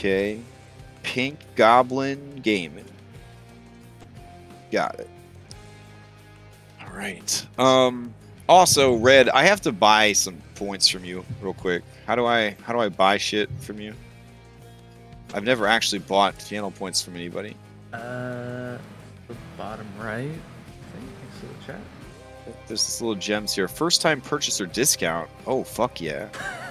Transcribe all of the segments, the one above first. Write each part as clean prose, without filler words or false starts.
Okay. Pink Goblin Gaming. Got it. All right. Also, Red, I have to buy some points from you real quick. How do I buy shit from you? I've never actually bought channel points from anybody. The bottom right, I think, next to the chat. There's this little gems here. First time purchaser discount. Oh, fuck yeah.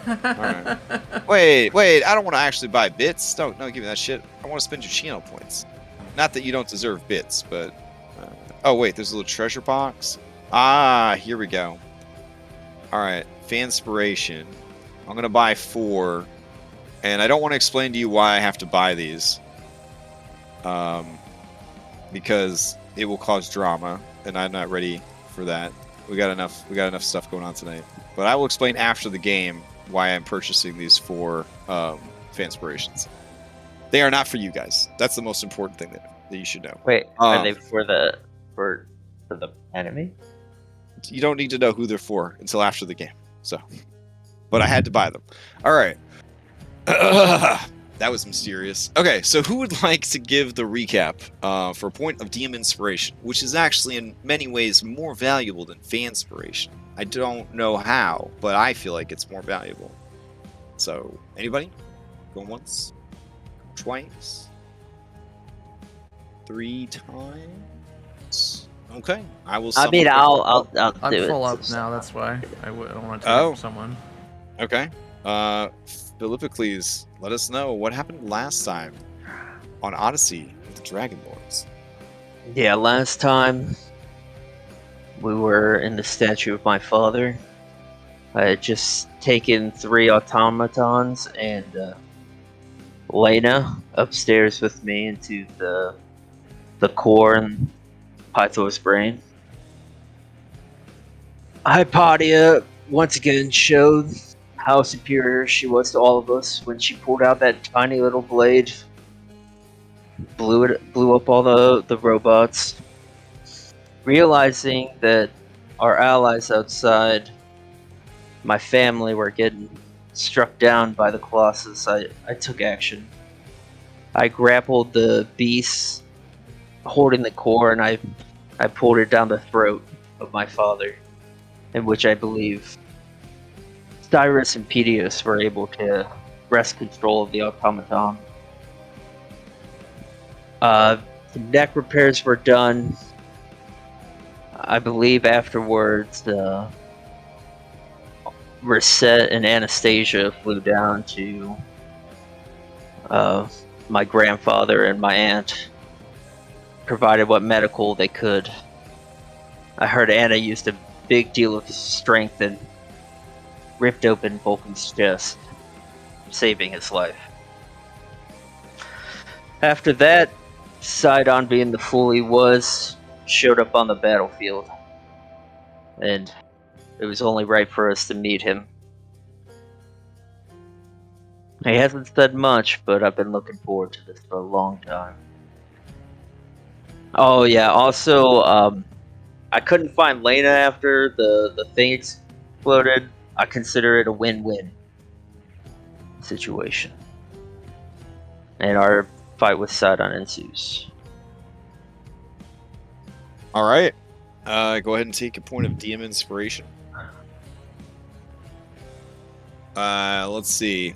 Alright. Wait, I don't want to actually buy bits. No, give me that shit. I want to spend your channel points. Not that you don't deserve bits, but... oh, wait, there's a little treasure box. Ah, here we go. Alright, Fanspiration. I'm going to buy 4. And I don't want to explain to you why I have to buy these. Because it will cause drama, and I'm not ready for that. We got enough stuff going on tonight. But I will explain after the game why I'm purchasing these 4 Fanspirations. They are not for you guys. That's the most important thing that you should know. Wait, are they for the enemy? You don't need to know who they're for until after the game. So, but I had to buy them. All right. That was mysterious. Okay, so who would like to give the recap for a point of DM inspiration, which is actually in many ways more valuable than Fanspiration? I don't know how, but I feel like it's more valuable. So, anybody? Going once? Twice? 3 times? Okay, I will. I mean, I'll do it. I'm full up now. That's why I don't want to take it from someone. Okay. Philippicles, let us know what happened last time on Odyssey with the Dragonlords. Yeah, last time we were in the statue of my father. I had just taken 3 automatons and Lena upstairs with me into the core and Pythor's brain. Hypatia once again showed how superior she was to all of us when she pulled out that tiny little blade, blew up all the robots. Realizing that our allies outside, my family, were getting struck down by the Colossus, I took action. I grappled the beast holding the core, and I pulled it down the throat of my father, in which I believe Cyrus and Pedius were able to wrest control of the automaton. The neck repairs were done. I believe afterwards, Reset and Anastasia flew down to my grandfather and my aunt, provided what medical they could. I heard Anna used a big deal of strength and ripped open Vulcan's chest, saving his life. After that, Sydon, being the fool he was, showed up on the battlefield, and it was only right for us to meet him. He hasn't said much, but I've been looking forward to this for a long time. Oh yeah, also, I couldn't find Lena after the thing exploded. I consider it a win-win situation. And our fight with Sydon ensues. Alright. Go ahead and take a point of DM inspiration. Let's see.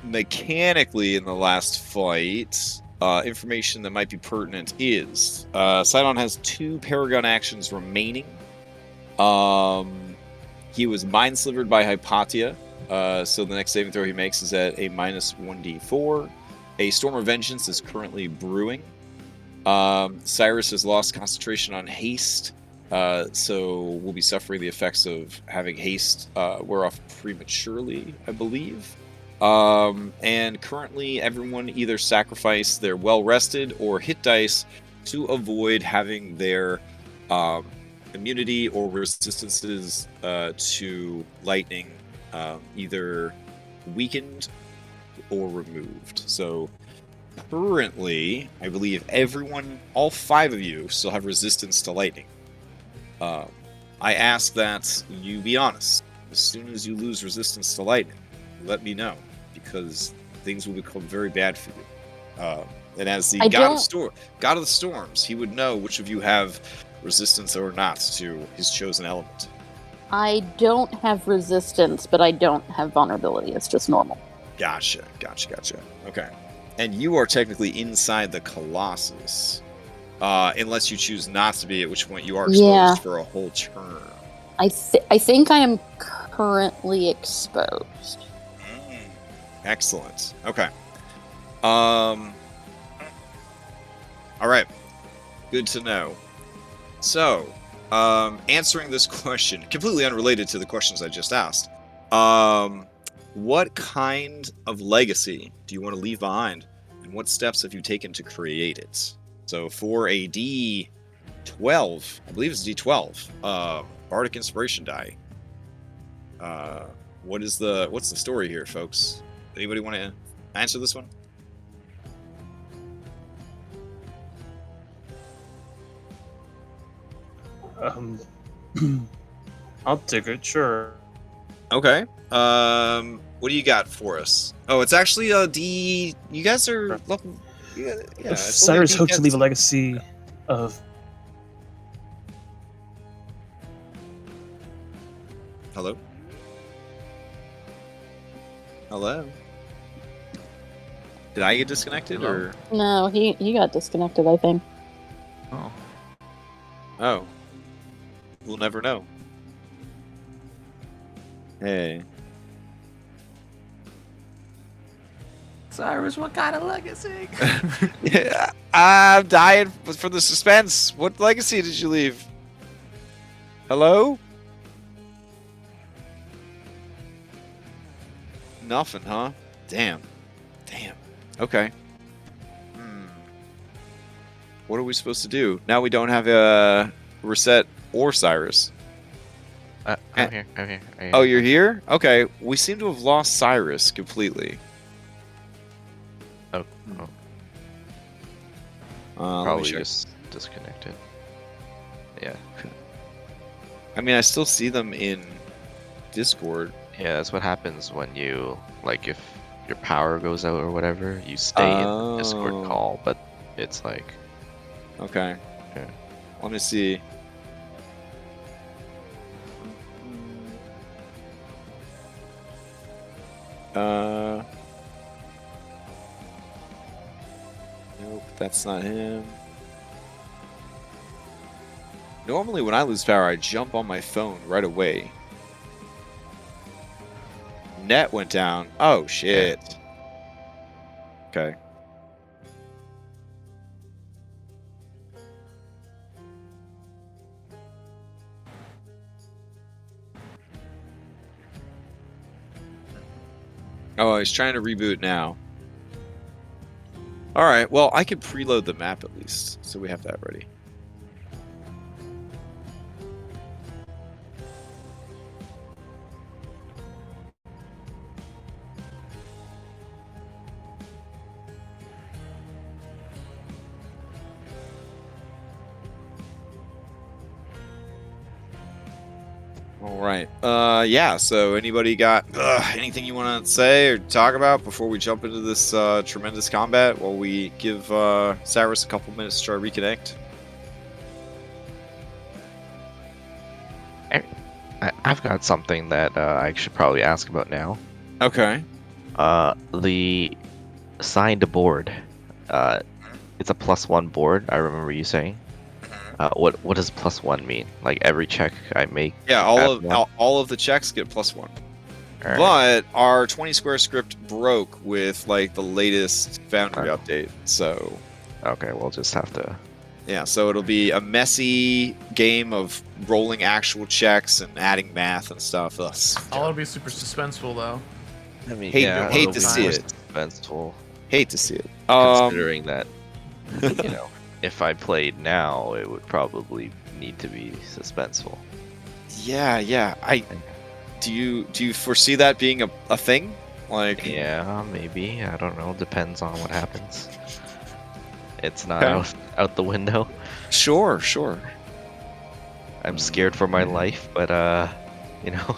Mechanically, in the last fight, information that might be pertinent is Sydon has 2 Paragon actions remaining. He was mind slivered by Hypatia, so the next saving throw he makes is at a -1d4. A Storm of Vengeance is currently brewing. Cyrus has lost concentration on haste, so we'll be suffering the effects of having haste wear off prematurely, I believe. And currently everyone either sacrifice their well-rested or hit dice to avoid having their immunity or resistances to lightning either weakened or removed. So currently, I believe everyone, all 5 of you, still have resistance to lightning. I ask that you be honest. As soon as you lose resistance to lightning, let me know, because things will become very bad for you. And as the I god of the storms, he would know which of you have resistance or not to his chosen element. I don't have resistance, but I don't have vulnerability. It's just normal. Gotcha. Okay. And you are technically inside the Colossus. Unless you choose not to be, at which point you are exposed for a whole turn. I think I am currently exposed. Excellent. Okay. All right. Good to know. So, answering this question, completely unrelated to the questions I just asked. What kind of legacy do you want to leave behind, and what steps have you taken to create it? So for a D12, I believe it's D12, Bardic Inspiration die. What's the story here, folks? Anybody want to answer this one? I'll take it, sure. Okay. What do you got for us? Oh, it's actually a D. You guys are level. Yeah. If Cyrus hopes to leave a legacy of. Hello. Hello. Did I get disconnected or? No, he got disconnected, I think. Oh. We'll never know. Hey. Cyrus, what kind of legacy? Yeah, I'm dying for the suspense. What legacy did you leave? Hello? Nothing, huh? Damn. Okay. What are we supposed to do? Now we don't have Reset or Cyrus. I'm here. Oh, you're here? Okay. We seem to have lost Cyrus completely. Probably just disconnected. Yeah. I mean, I still see them in Discord. Yeah, that's what happens when you, like, if your power goes out or whatever, you stay in the Discord call, but it's like... Okay. Yeah. Let me see. Nope, that's not him. Normally when I lose power, I jump on my phone right away. Net went down. Oh, shit. Okay. Oh, he's trying to reboot now. Alright, well, I can preload the map at least, so we have that ready. Alright, yeah, so anybody got anything you want to say or talk about before we jump into this tremendous combat while we give Cyrus a couple minutes to try to reconnect? I've got something that I should probably ask about now. Okay. The signed board. It's a +1 board, I remember you saying. What does +1 mean? Like every check I make? Yeah, all of the checks get +1. Right. But our 20 square script broke with like the latest Foundry update, so Okay, we'll just have to. yeah, so it'll be a messy game of rolling actual checks and adding math and stuff. Ugh. Oh, it'll be super suspenseful though. I mean, Hate to see it. Suspenseful, Hate to see it. considering that, you know, if I played now, it would probably need to be suspenseful. Yeah. Do you foresee that being a thing? Like, Yeah, maybe. I don't know. Depends on what happens. It's not out the window. sure. I'm scared for my life, but you know.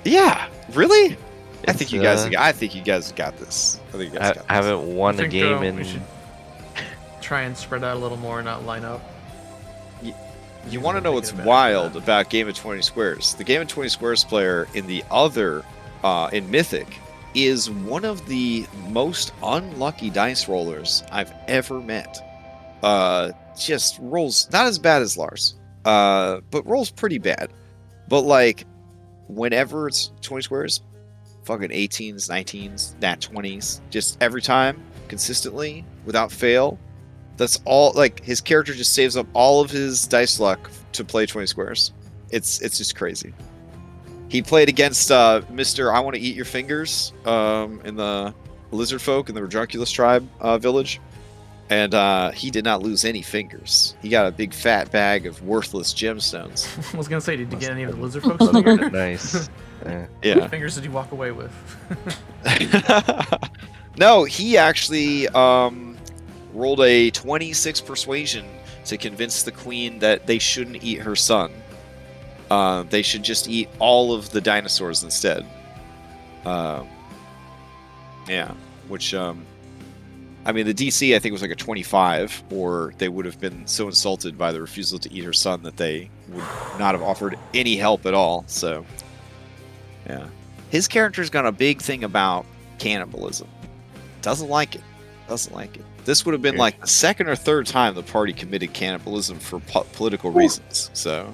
Yeah, really? I think you guys got this. I think you guys got this. I haven't won a game in. We should try and spread out a little more and not line up. You want to know what's Thinking wild about Game of 20 Squares? The Game of 20 Squares player in the other, in Mythic, is one of the most unlucky dice rollers I've ever met. Just rolls not as bad as Lars, but rolls pretty bad. But like, whenever it's 20 Squares, fucking 18s, 19s, nat 20s, just every time, consistently, without fail. That's all. Like, his character just saves up all of his dice luck to play 20 Squares. It's just crazy. He played against Mr. I Want to Eat Your Fingers in the Lizard Folk in the Redrunculus tribe village, and he did not lose any fingers. He got a big fat bag of worthless gemstones. I was gonna say, did you get any of the lizard folks fingers? Nice. Yeah. What fingers did you walk away with? No, he actually rolled a 26 persuasion to convince the queen that they shouldn't eat her son. They should just eat all of the dinosaurs instead. Yeah, which, I mean, the DC I think was like a 25, or they would have been so insulted by the refusal to eat her son that they would not have offered any help at all. So, yeah. His character's got a big thing about cannibalism. Doesn't like it. Doesn't like it. This would have been like the second or third time the party committed cannibalism for political reasons. So,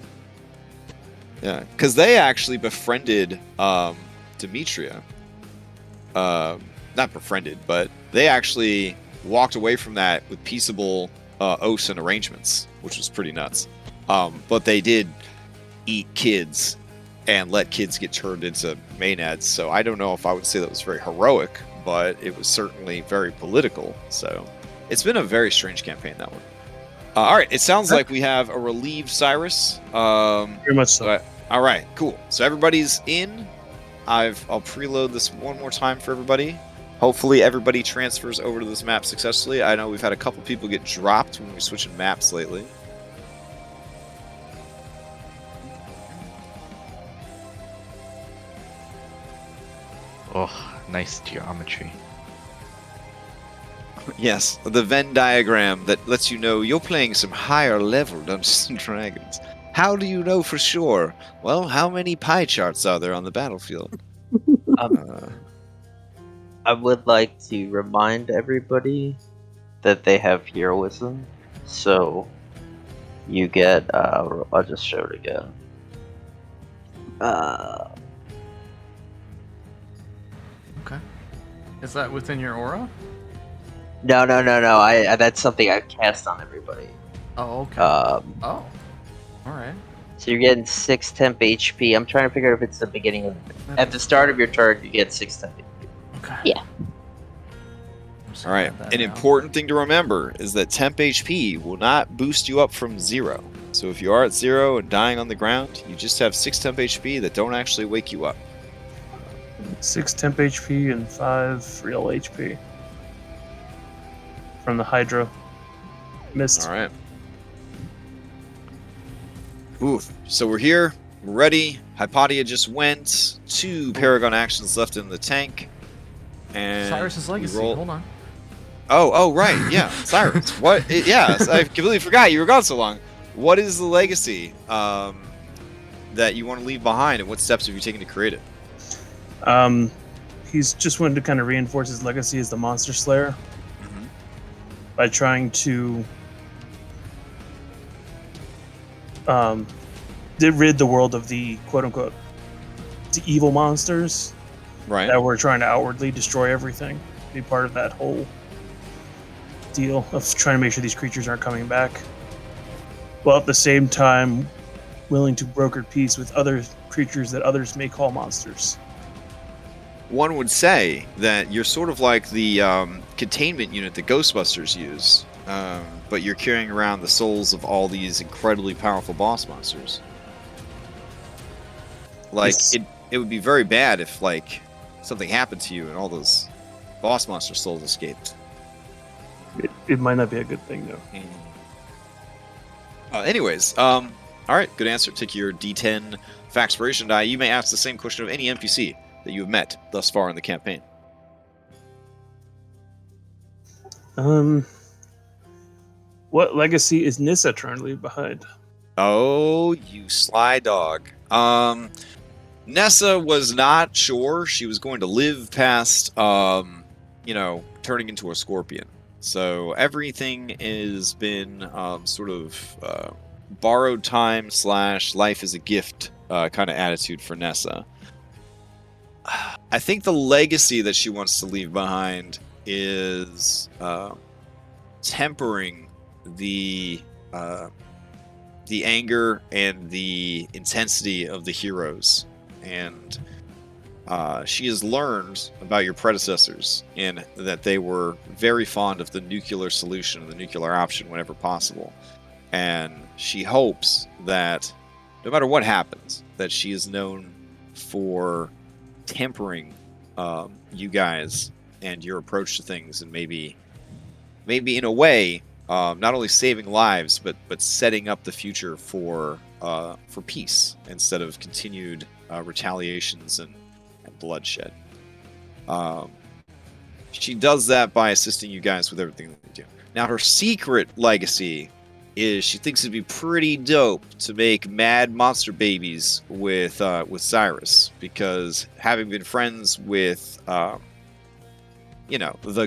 yeah, because they actually befriended Demetria. Not befriended, but they actually walked away from that with peaceable oaths and arrangements, which was pretty nuts. But they did eat kids and let kids get turned into maenads. So I don't know if I would say that was very heroic, but it was certainly very political. So it's been a very strange campaign, that one. All right, it sounds like we have a relieved Cyrus. Very much so. All right, cool. So everybody's in. I'll preload this one more time for everybody. Hopefully everybody transfers over to this map successfully. I know we've had a couple people get dropped when we're switching maps lately. Oh, nice geometry. Yes, the Venn diagram that lets you know you're playing some higher level Dungeons and Dragons. How do you know for sure? Well, how many pie charts are there on the battlefield? I would like to remind everybody that they have heroism, so you get, I'll just show it again. Okay. Is that within your aura? No, that's something I cast on everybody. Oh, okay. Oh. Alright. So you're getting 6 temp HP. I'm trying to figure out if it's the beginning of... At the start of your turn, you get 6 temp HP. Okay. Yeah. All right, an important thing to remember is that temp HP will not boost you up from 0. So if you are at 0 and dying on the ground, you just have 6 temp HP that don't actually wake you up. 6 temp HP and 5 real HP. From the Hydra. Missed. All right. Oof. So we're here. We're ready. Hypatia just went. 2 Paragon actions left in the tank. And Cyrus's legacy. Hold on. Oh, right. Yeah, Cyrus. What? Yeah, I completely forgot you were gone so long. What is the legacy that you want to leave behind, and what steps have you taken to create it? He's just wanted to kind of reinforce his legacy as the Monster Slayer by trying to rid the world of the quote-unquote the evil monsters that were trying to outwardly destroy everything. Be part of that whole deal of trying to make sure these creatures aren't coming back, while at the same time willing to broker peace with other creatures that others may call monsters. One would say that you're sort of like the containment unit that Ghostbusters use, but you're carrying around the souls of all these incredibly powerful boss monsters. Like, it would be very bad if, like, something happened to you and all those boss monster souls escaped. It might not be a good thing, though. Anyways, all right, good answer. Take your D10 Factspiration die. You may ask the same question of any NPC. that you have met thus far in the campaign. What legacy is Nissa trying to leave behind? Oh, you sly dog. Nessa was not sure she was going to live past, turning into a scorpion. So everything has been sort of borrowed time / life is a gift kind of attitude for Nessa. I think the legacy that she wants to leave behind is tempering the anger and the intensity of the heroes. And she has learned about your predecessors in that they were very fond of the nuclear solution, the nuclear option whenever possible. And she hopes that no matter what happens, that she is known for tempering you guys and your approach to things, and maybe in a way, not only saving lives, but setting up the future for peace instead of continued retaliations and bloodshed. She does that by assisting you guys with everything that you do. Now, her secret legacy is she thinks it'd be pretty dope to make mad monster babies with Cyrus, because having been friends with the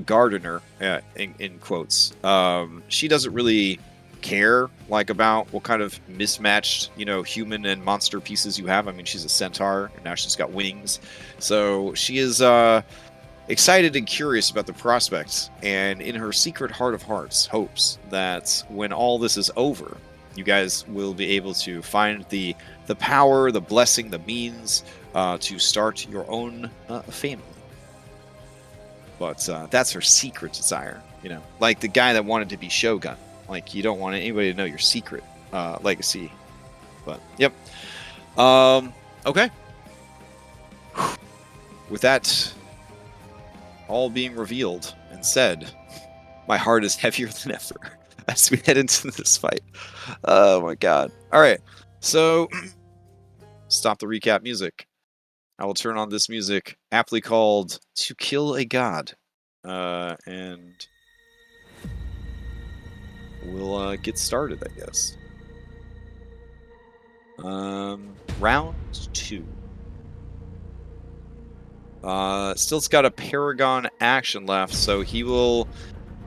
gardener, in quotes, she doesn't really care about what kind of mismatched human and monster pieces you have. I mean, she's a centaur and now she's got wings, so she is excited and curious about the prospects, and in her secret heart of hearts hopes that when all this is over, you guys will be able to find the power, the blessing, the means to start your own family. But that's her secret desire, like the guy that wanted to be Shogun. Like, you don't want anybody to know your secret legacy. But, yep. Okay. With that all being revealed and said, my heart is heavier than ever as we head into this fight. Oh my god. Alright, so stop the recap music. I will turn on this music, aptly called To Kill a God. And we'll get started, I guess. Round 2. Still's got a Paragon action left, so he will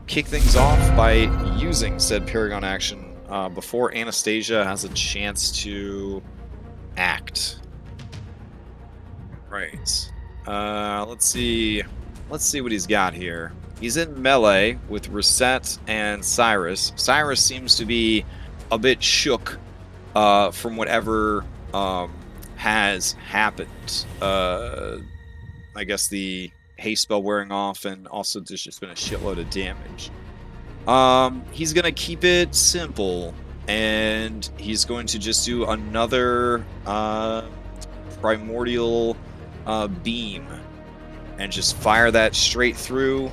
kick things off by using said Paragon action before Anastasia has a chance to act. Right. Let's see what he's got here. He's in melee with Reset and Cyrus. Cyrus seems to be a bit shook from whatever has happened. I guess the haste spell wearing off, and also there's just been a shitload of damage. He's going to keep it simple, and he's going to just do another primordial beam and just fire that straight through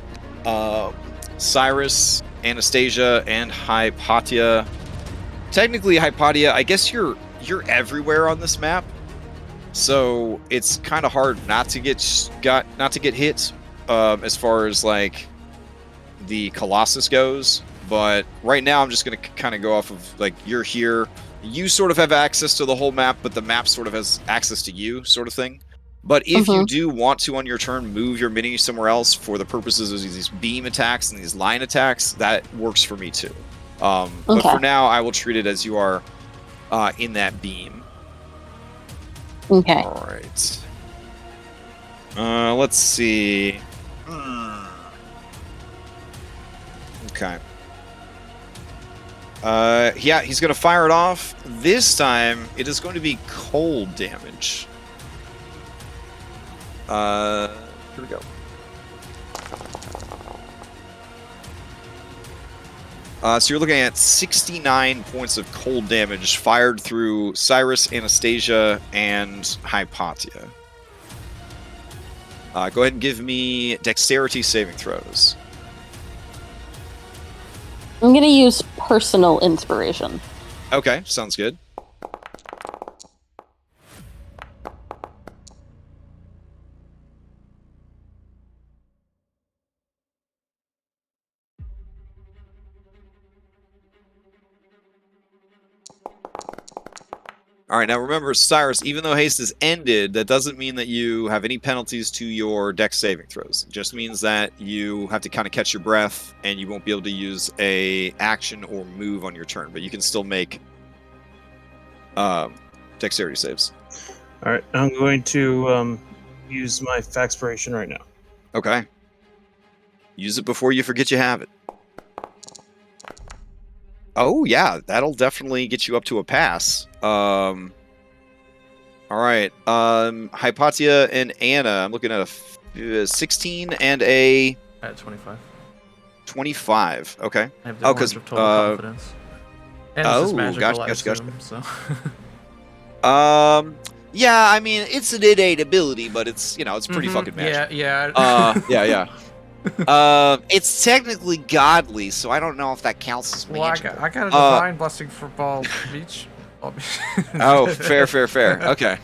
Cyrus, Anastasia, and Hypatia. Technically, Hypatia, I guess you're everywhere on this map, so it's kind of hard not to get hit as far as like the Colossus goes. But right now, I'm just gonna kind of go off of like you're here. You sort of have access to the whole map, but the map sort of has access to you, sort of thing. But if you do want to, on your turn, move your mini somewhere else for the purposes of these beam attacks and these line attacks, that works for me too. But for now, I will treat it as you are in that beam. Okay. All right. Let's see. Okay. Yeah, he's going to fire it off. This time, it is going to be cold damage. Here we go. So you're looking at 69 points of cold damage fired through Cyrus, Anastasia, and Hypatia. Go ahead and give me dexterity saving throws. I'm going to use personal inspiration. Okay, sounds good. All right, now remember, Cyrus, even though haste is ended, that doesn't mean that you have any penalties to your dex saving throws. It just means that you have to kind of catch your breath, and you won't be able to use a action or move on your turn, but you can still make dexterity saves. All right, I'm going to use my Faxpiration right now. Okay. Use it before you forget you have it. Oh, yeah, that'll definitely get you up to a pass. All right. Hypatia and Anna, I'm looking at a 16 and a... At 25. 25, okay. I have the orange of total confidence. And this is magical, gotcha. So. Yeah, I mean, it's an innate ability, but it's, it's pretty fucking magic. Yeah. Yeah. It's technically godly, so I don't know if that counts as magical. I got a divine blessing for Balmitra. Oh, fair. Okay.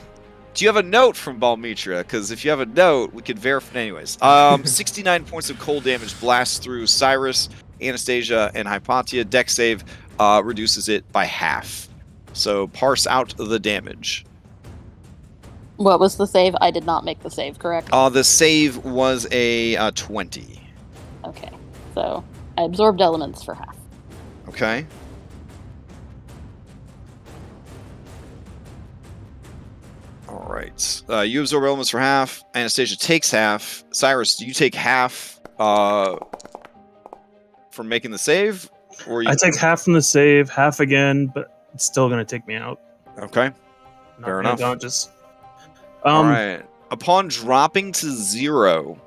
Do you have a note from Balmitra? Because if you have a note, we could verify. Anyways, 69 points of cold damage blasts through Cyrus, Anastasia, and Hypatia. Dex save reduces it by half. So parse out the damage. What was the save? I did not make the save, correct? The save was a 20. Okay, so I absorbed elements for half. Okay. All right. You absorb elements for half. Anastasia takes half. Cyrus, do you take half from making the save? Or I take half from the save, half again, but it's still going to take me out. Okay. Fair enough. All right. Upon dropping to 0,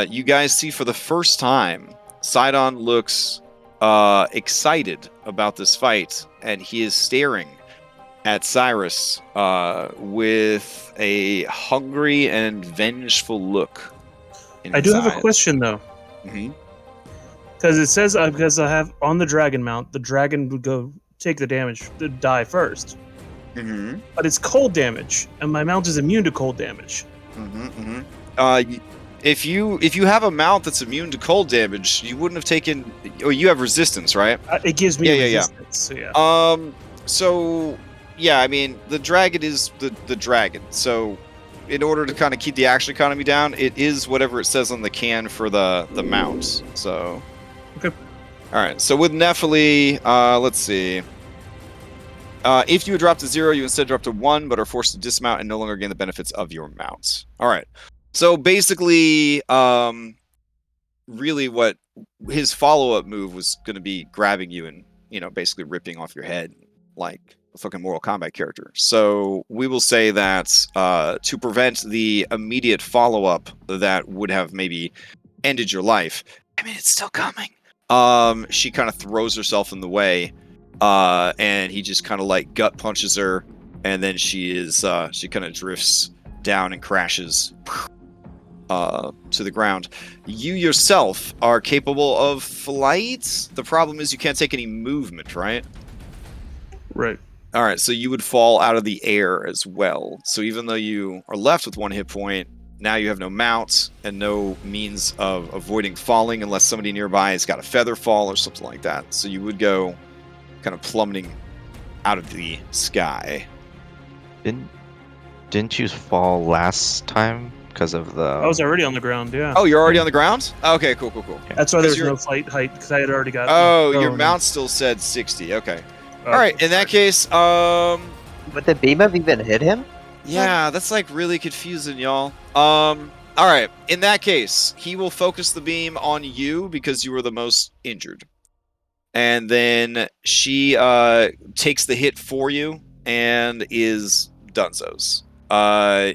you guys see for the first time, Sydon looks excited about this fight, and he is staring at Cyrus with a hungry and vengeful look. I do have a question, though. Mm-hmm. Because it says, because I have on the dragon mount, the dragon would go take the damage, die first. Mm-hmm. But it's cold damage, and my mount is immune to cold damage. If you have a mount that's immune to cold damage, you wouldn't have taken. Oh, you have resistance, right? It gives me resistance. So yeah. So yeah, I mean the dragon is the dragon. So in order to kind of keep the action economy down, it is whatever it says on the can for the mounts. So okay. All right. So with Nephili, let's see. If you would drop to 0, you instead drop to 1, but are forced to dismount and no longer gain the benefits of your mounts. All right. So basically, really what his follow-up move was going to be grabbing you and, basically ripping off your head like a fucking Mortal Kombat character. So we will say that to prevent the immediate follow-up that would have maybe ended your life, I mean, it's still coming. She kind of throws herself in the way. And he just kind of like gut punches her, and then she kind of drifts down and crashes to the ground. You yourself are capable of flight. The problem is you can't take any movement, right? Right. All right, so you would fall out of the air as well. So even though you are left with 1 hit point, now you have no mount and no means of avoiding falling unless somebody nearby has got a feather fall or something like that. So you would go kind of plummeting out of the sky. Didn't you fall last time because of the... I was already on the ground, yeah. Oh, you're already on the ground? Okay, cool. That's why there's no flight height, because I had already got... your mount still said 60, okay. Alright, in that case, Would the beam have even hit him? yeah, that's like really confusing, y'all. Alright, in that case, he will focus the beam on you because you were the most injured. And then she takes the hit for you and is dunzos.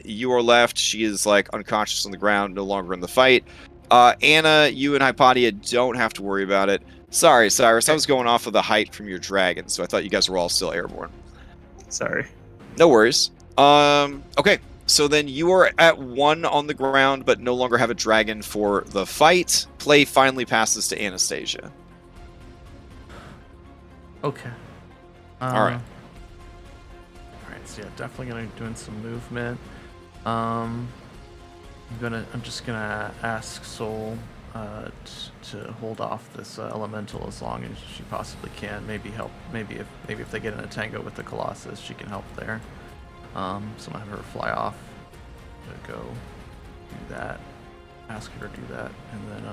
You are left. She is like unconscious on the ground, no longer in the fight. Anna, you and Hypatia don't have to worry about it. Sorry, Cyrus. I was going off of the height from your dragon, so I thought you guys were all still airborne. Sorry. No worries. Okay. So then you are at 1 on the ground, but no longer have a dragon for the fight. Play finally passes to Anastasia. Okay. All right. So yeah, definitely gonna be doing some movement. I'm just gonna ask Soul to hold off this elemental as long as she possibly can. Maybe help. Maybe if they get in a tango with the Colossus, she can help there. So I'm gonna have her fly off to go do that. Ask her to do that, and then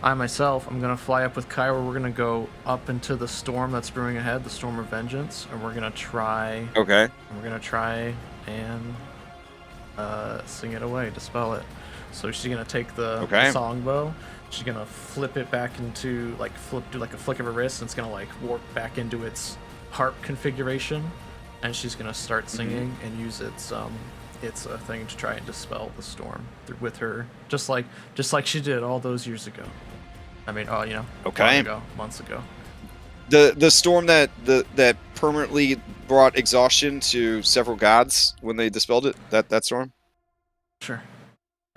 I myself, I'm gonna fly up with Kyra. We're gonna go up into the storm that's brewing ahead, the storm of vengeance, and we're gonna try. Okay. We're gonna try and sing it away, dispel it. So she's gonna take the songbow. She's gonna flip it back into do like a flick of her wrist, and it's gonna like warp back into its harp configuration, and she's gonna start singing and use its a thing to try and dispel the storm with her, just like she did all those years ago. I mean, months ago. The storm that permanently brought exhaustion to several gods when they dispelled it. That storm. Sure.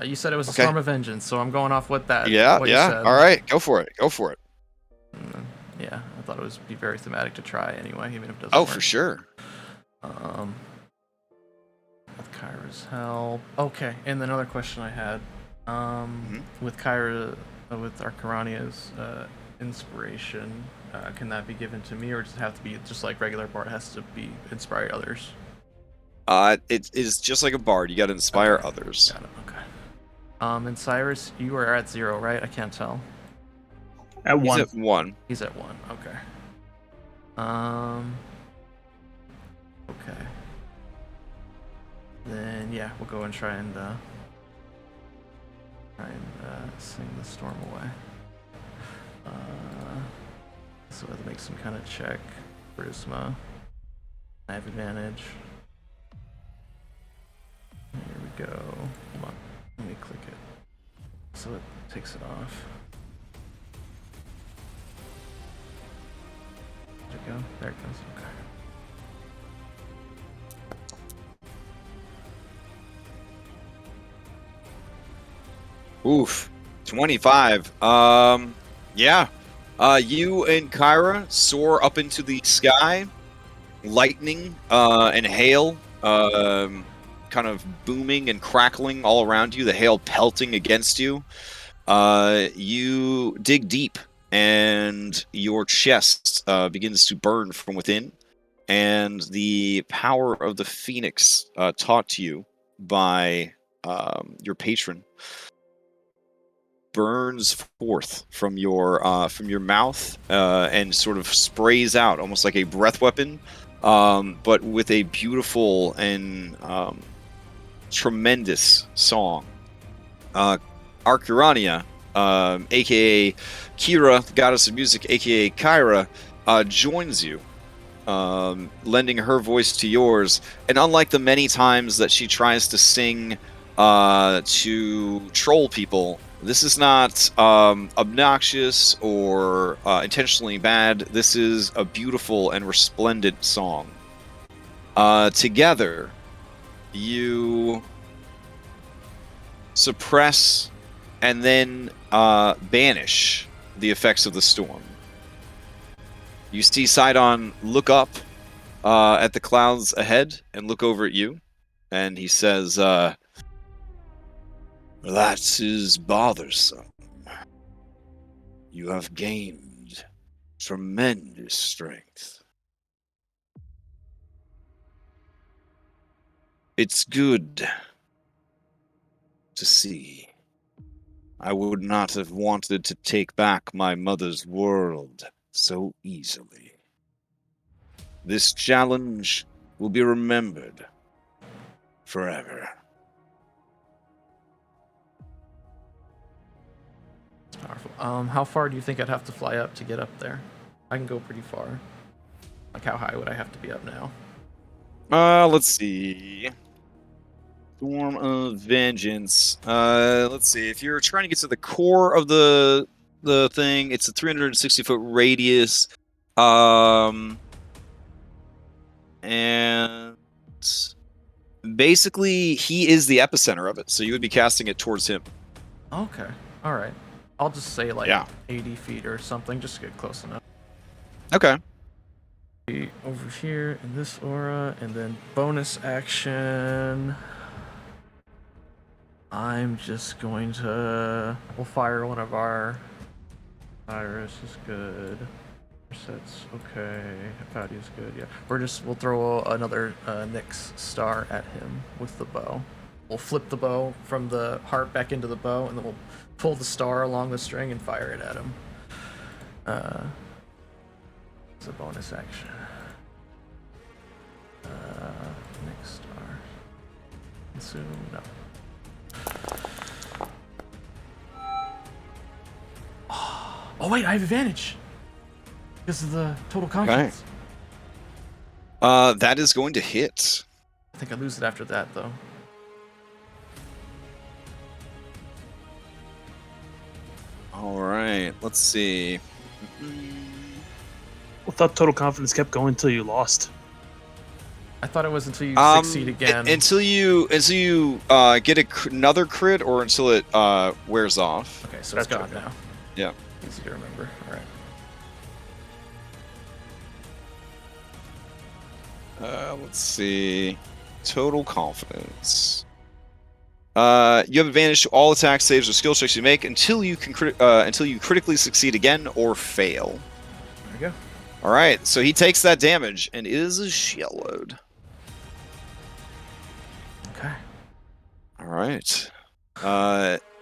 You said it was a storm of vengeance, so I'm going off what that. Yeah, what yeah. You said. All right, go for it. Yeah, I thought it would be very thematic to try anyway, even if it doesn't. Oh, work. For sure. With Kyra's help. Okay, and another question I had. With Kyra, with Arcarania's inspiration, can that be given to me, or does it have to be just like regular bard? It has to be inspire others. It is just like a bard. You got to inspire others. Got it. Okay. And Cyrus, you are at 0, right? I can't tell. At 1. He's at 1. He's at 1. Okay. Okay. Then yeah, we'll go and try and sing the storm away. So I have to make some kind of check. Charisma. I have advantage. Here we go. Come on. Let me click it. So it takes it off. There it go. There it goes. Okay. Oof. 25. Yeah. You and Kyra soar up into the sky. Lightning and hail kind of booming and crackling all around you, the hail pelting against you. You dig deep, and your chest begins to burn from within, and the power of the phoenix taught to you by your patron burns forth from your mouth and sort of sprays out almost like a breath weapon, but with a beautiful and tremendous song. Arcarania, aka Kira, the goddess of music, aka Kyra, joins you, lending her voice to yours. And unlike the many times that she tries to sing to troll people, this is not obnoxious or intentionally bad. This is a beautiful and resplendent song. Together, you suppress and then banish the effects of the storm. You see Sydon look up at the clouds ahead and look over at you, and he says, that is bothersome. You have gained tremendous strength. It's good to see. I would not have wanted to take back my mother's world so easily. This challenge will be remembered forever. It's powerful. How far do you think I'd have to fly up to get up there? I can go pretty far. Like, how high would I have to be up now? Let's see. Storm of Vengeance. Let's see. If you're trying to get to the core of the thing, it's a 360-foot radius. And basically, he is the epicenter of it, so you would be casting it towards him. Okay. All right. I'll just say like 80 feet or something, just to get close enough. Okay. Over here in this aura, and then bonus action. I'm just going to... We'll fire one of our... Iris is good. Sets. Okay. Hepatia's good. Yeah. We'll throw another Nyx star at him with the bow. We'll flip the bow from the heart back into the bow, and then we'll pull the star along the string and fire it at him. It's a bonus action. Nyx star. Consume. No. Oh wait, I have advantage. Because of the total confidence. Okay. That is going to hit. I think I lose it after that, though. All right. Let's see. I thought total confidence kept going until you lost. I thought it was until you succeed again. Until you get another crit, or until it wears off. Okay, so it's gone now. Yeah. Easy to remember. All right. Let's see. Total confidence. You have advantage to all attack saves or skill checks you make until you critically succeed again or fail. There we go. All right, so he takes that damage and is a shellload. Okay. All right.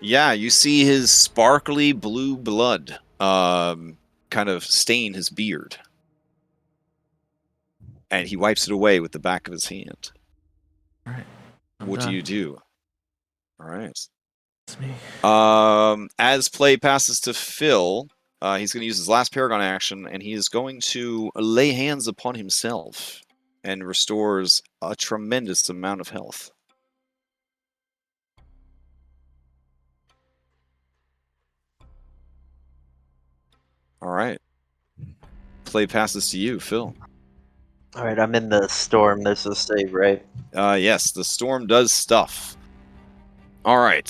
Yeah, you see his sparkly blue blood kind of stain his beard. And he wipes it away with the back of his hand. All right. What do you do? All right. It's me. As play passes to Phil, he's going to use his last Paragon action, and he is going to lay hands upon himself and restores a tremendous amount of health. All right. Play passes to you, Phil. All right, I'm in the storm. There's a save, right? Yes, the storm does stuff. All right.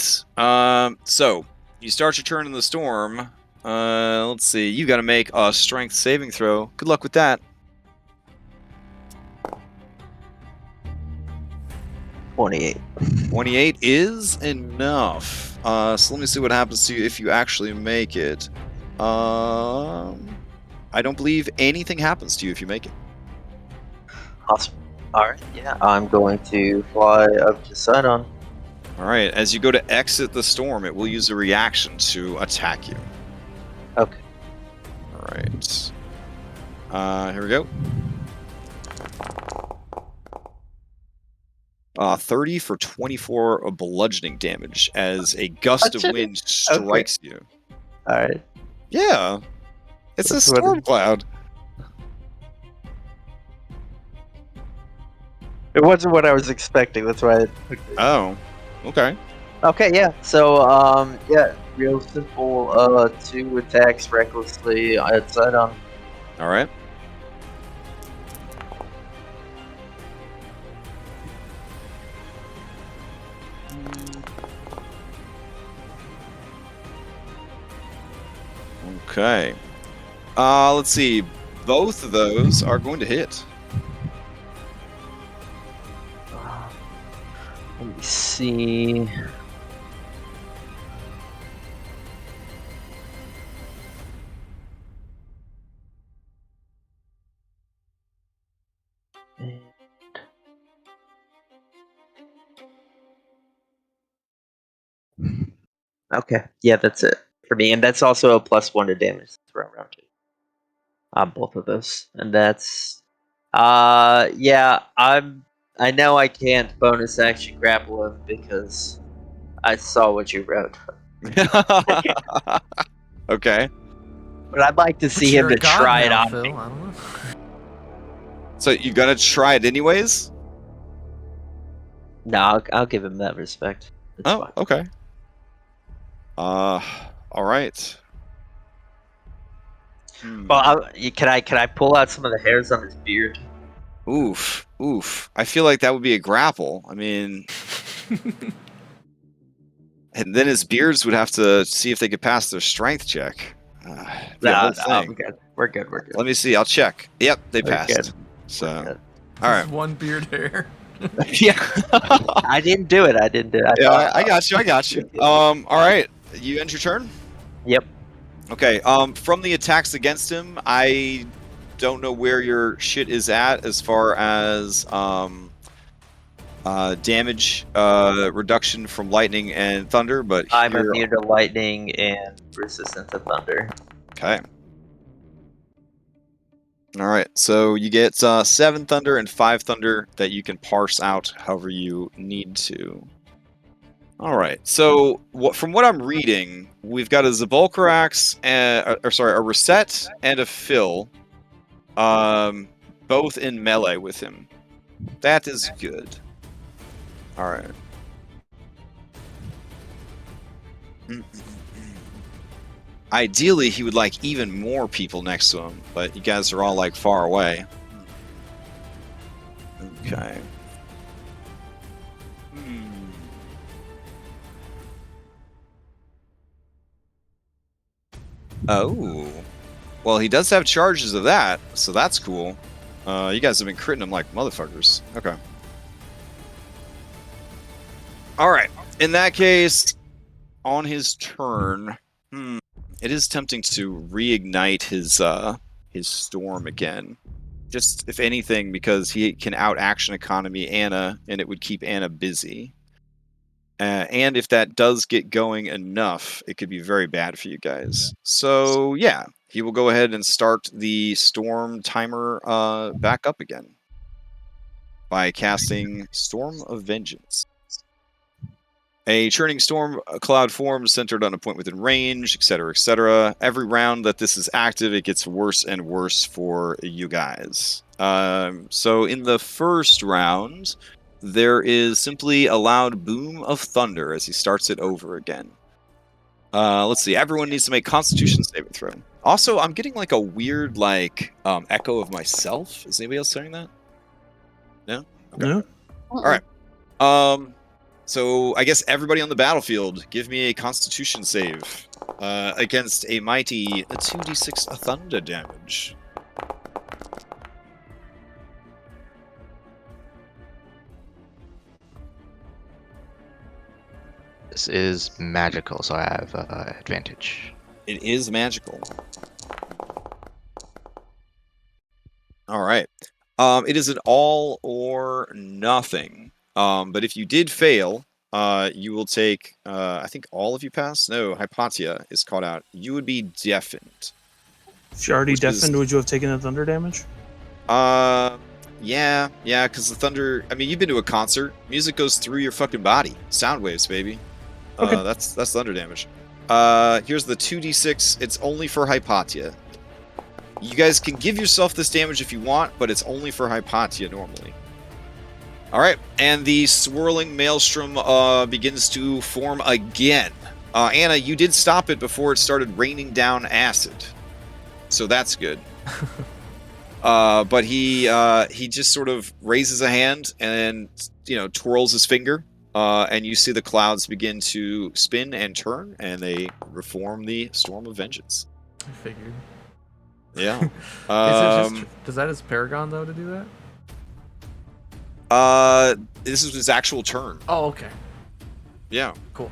So you start your turn in the storm. Let's see. You got to make a strength saving throw. Good luck with that. 28. 28 is enough. So let me see what happens to you if you actually make it. I don't believe anything happens to you if you make it. Awesome. Alright, yeah. I'm going to fly up to Sydon. Alright, as you go to exit the storm, it will use a reaction to attack you. Okay. Alright. Here we go. 30 for 24 of bludgeoning damage as a gust of wind strikes you. Alright. Yeah. It's a storm cloud. It wasn't what I was expecting, that's why Oh. Okay. Okay, yeah. So, yeah, real simple, 2 attacks recklessly at Sydon. Alright. Okay. Let's see. Both of those are going to hit. Let me see. Okay, yeah, that's it for me, and that's also a +1 to damage throw round 2. Both of those, and that's yeah. I know I can't bonus action grapple him because I saw what you wrote. Okay. But I'd like to see him to try it on Phil. me. I don't know. So you gonna try it anyways? No, I'll give him that respect. It's fine. Okay. All right. Well, can I pull out some of the hairs on his beard? Oof. I feel like that would be a grapple. I mean, and then his beards would have to see if they could pass their strength check. No, we're good. Let me see. I'll check. Yep, they We're passed. good. So, Good. all right. Just one beard hair. Yeah. I didn't do it. I got you. All right. You end your turn? Yep. Okay. From the attacks against him, I don't know where your shit is at as far as damage reduction from lightning and thunder, but I'm here... immune to lightning and resistant to thunder. Okay. All right, so you get 7 thunder and 5 thunder that you can parse out however you need to. All right, so from what I'm reading, we've got a Zavolcarax, a Reset and a Phil, both in melee with him. That is good. All right. Ideally, he would like even more people next to him, but you guys are all like far away. Okay. Oh. Well, he does have charges of that, so that's cool. You guys have been critting him like motherfuckers. Okay. Alright. In that case, on his turn, it is tempting to reignite his storm again. Just, if anything, because he can out-action economy Anna, and it would keep Anna busy. And if that does get going enough, it could be very bad for you guys. So, yeah, he will go ahead and start the storm timer back up again by casting Storm of Vengeance. A churning storm cloud forms centered on a point within range, etc., etc. Every round that this is active, it gets worse and worse for you guys. So in the first round, there is simply a loud boom of thunder as he starts it over again. Let's see. Everyone needs to make Constitution saving throw. Also, I'm getting like a weird echo of myself. Is anybody else hearing that? No? Okay. No. All right. So I guess everybody on the battlefield, give me a Constitution save against a mighty 2d6 thunder damage. This is magical, so I have advantage. It is magical. All right. It is an all or nothing. But if you did fail, you will take, I think all of you pass? No, Hypatia is called out. You would be deafened. If you already deafened, would you have taken the thunder damage? Yeah, because the thunder, I mean, you've been to a concert. Music goes through your fucking body. Sound waves, baby. Okay. That's thunder damage. Here's the 2d6. It's only for Hypatia. You guys can give yourself this damage if you want, but it's only for Hypatia normally. Alright, and the swirling maelstrom begins to form again. Anna, you did stop it before it started raining down acid. So that's good. But he just sort of raises a hand and, twirls his finger. And you see the clouds begin to spin and turn, and they reform the Storm of Vengeance. I figured. Yeah. Does that as Paragon, though, to do that? This is his actual turn. Oh, okay. Yeah. Cool.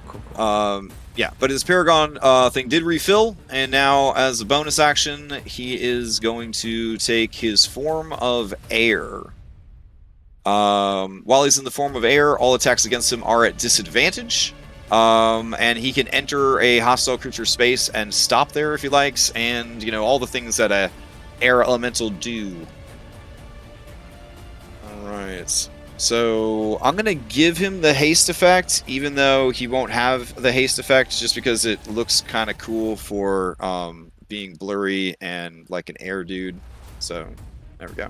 Yeah, but his Paragon thing did refill, and now as a bonus action, he is going to take his form of air. While he's in the form of air, all attacks against him are at disadvantage. And he can enter a hostile creature space and stop there if he likes, and, all the things that a air elemental do. Alright. So, I'm going to give him the haste effect, even though he won't have the haste effect, just because it looks kind of cool for being blurry and like an air dude. So, there we go.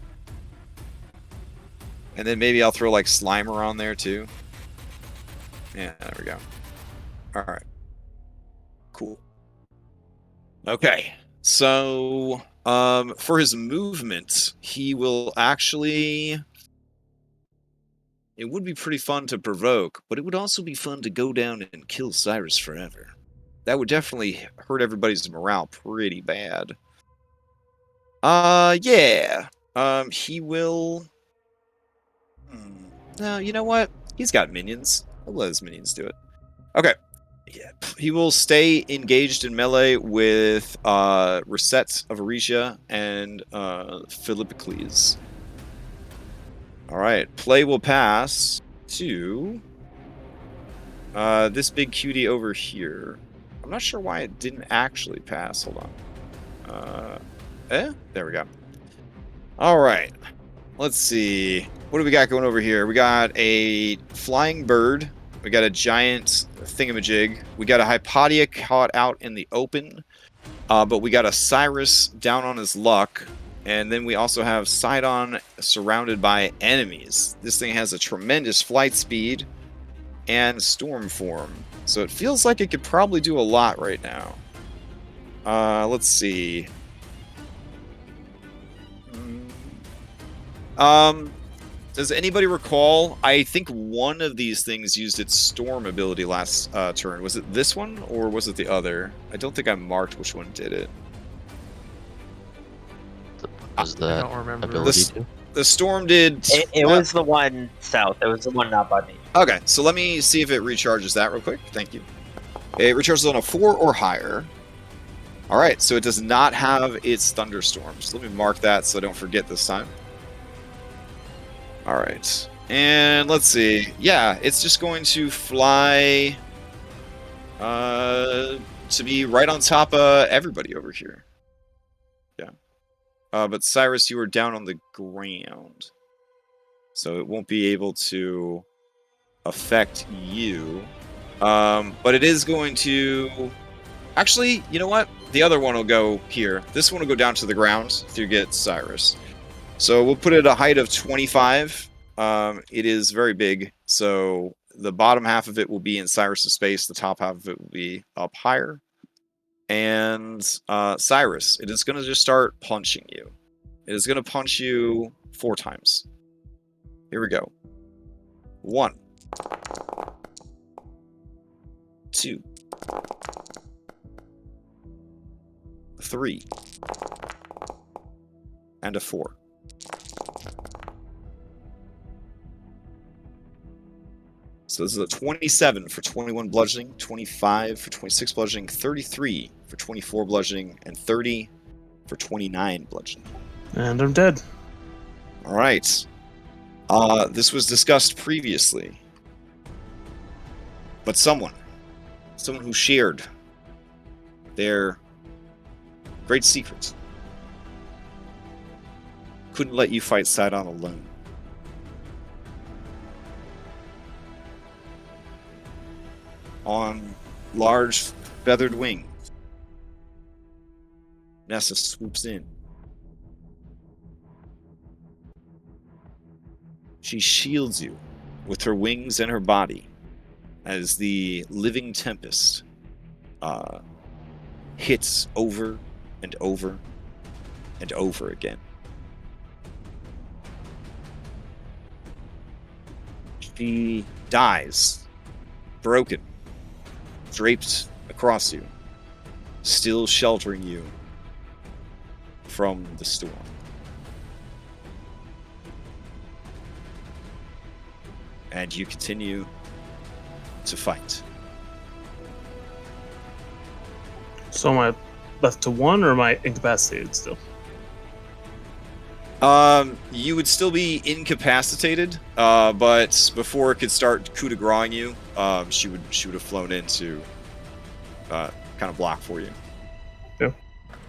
And then maybe I'll throw like Slimer on there too. Yeah, there we go. Alright. Cool. Okay. So, for his movement, he will actually... It would be pretty fun to provoke, but it would also be fun to go down and kill Cyrus forever. That would definitely hurt everybody's morale pretty bad. Yeah. He will... No, you know what? He's got minions. I'll let his minions do it. Okay. He will stay engaged in melee with Reset of Aresia and Philippocles. All right, play will pass to this big cutie over here. I'm not sure why it didn't actually pass. Hold on. There we go. All right. Let's see. What do we got going over here? We got a flying bird. We got a giant thingamajig. We got a Hypatia caught out in the open. But we got a Cyrus down on his luck. And then we also have Sydon surrounded by enemies. This thing has a tremendous flight speed and storm form. So it feels like it could probably do a lot right now. Let's see. Does anybody recall? I think one of these things used its storm ability last turn. Was it this one or was it the other? I don't think I marked which one did it. Was the I don't remember. ability The storm did. It was the one south. It was the one not by me. Okay, so let me see if it recharges that real quick. Thank you. It recharges on a 4 or higher. All right, so it does not have its thunderstorms. Let me mark that so I don't forget this time. All right, and let's see. Yeah, it's just going to fly to be right on top of everybody over here. Yeah. But Cyrus, you are down on the ground, so it won't be able to affect you. But it is going to... Actually, you know what? The other one will go here. This one will go down to the ground to get Cyrus. So we'll put it at a height of 25. It is very big, so the bottom half of it will be in Cyrus's space. The top half of it will be up higher. And Cyrus, it is going to just start punching you. It is going to punch you 4 times. Here we go. 1, 2, 3, and a 4. So this is a 27 for 21 bludgeoning, 25 for 26 bludgeoning, 33 for 24 bludgeoning, and 30 for 29 bludgeoning. And I'm dead. All right. This was discussed previously. But someone who shared their great secret, couldn't let you fight Sydon alone. On large feathered wings, Nessa swoops in. She shields you with her wings and her body as the living tempest hits over and over and over again. She dies, broken, draped across you, still sheltering you from the storm. And you continue to fight. So am I left to 1, or am I incapacitated still? You would still be incapacitated, but before it could start coup de grace you, she would have flown in to kind of block for you. Yeah.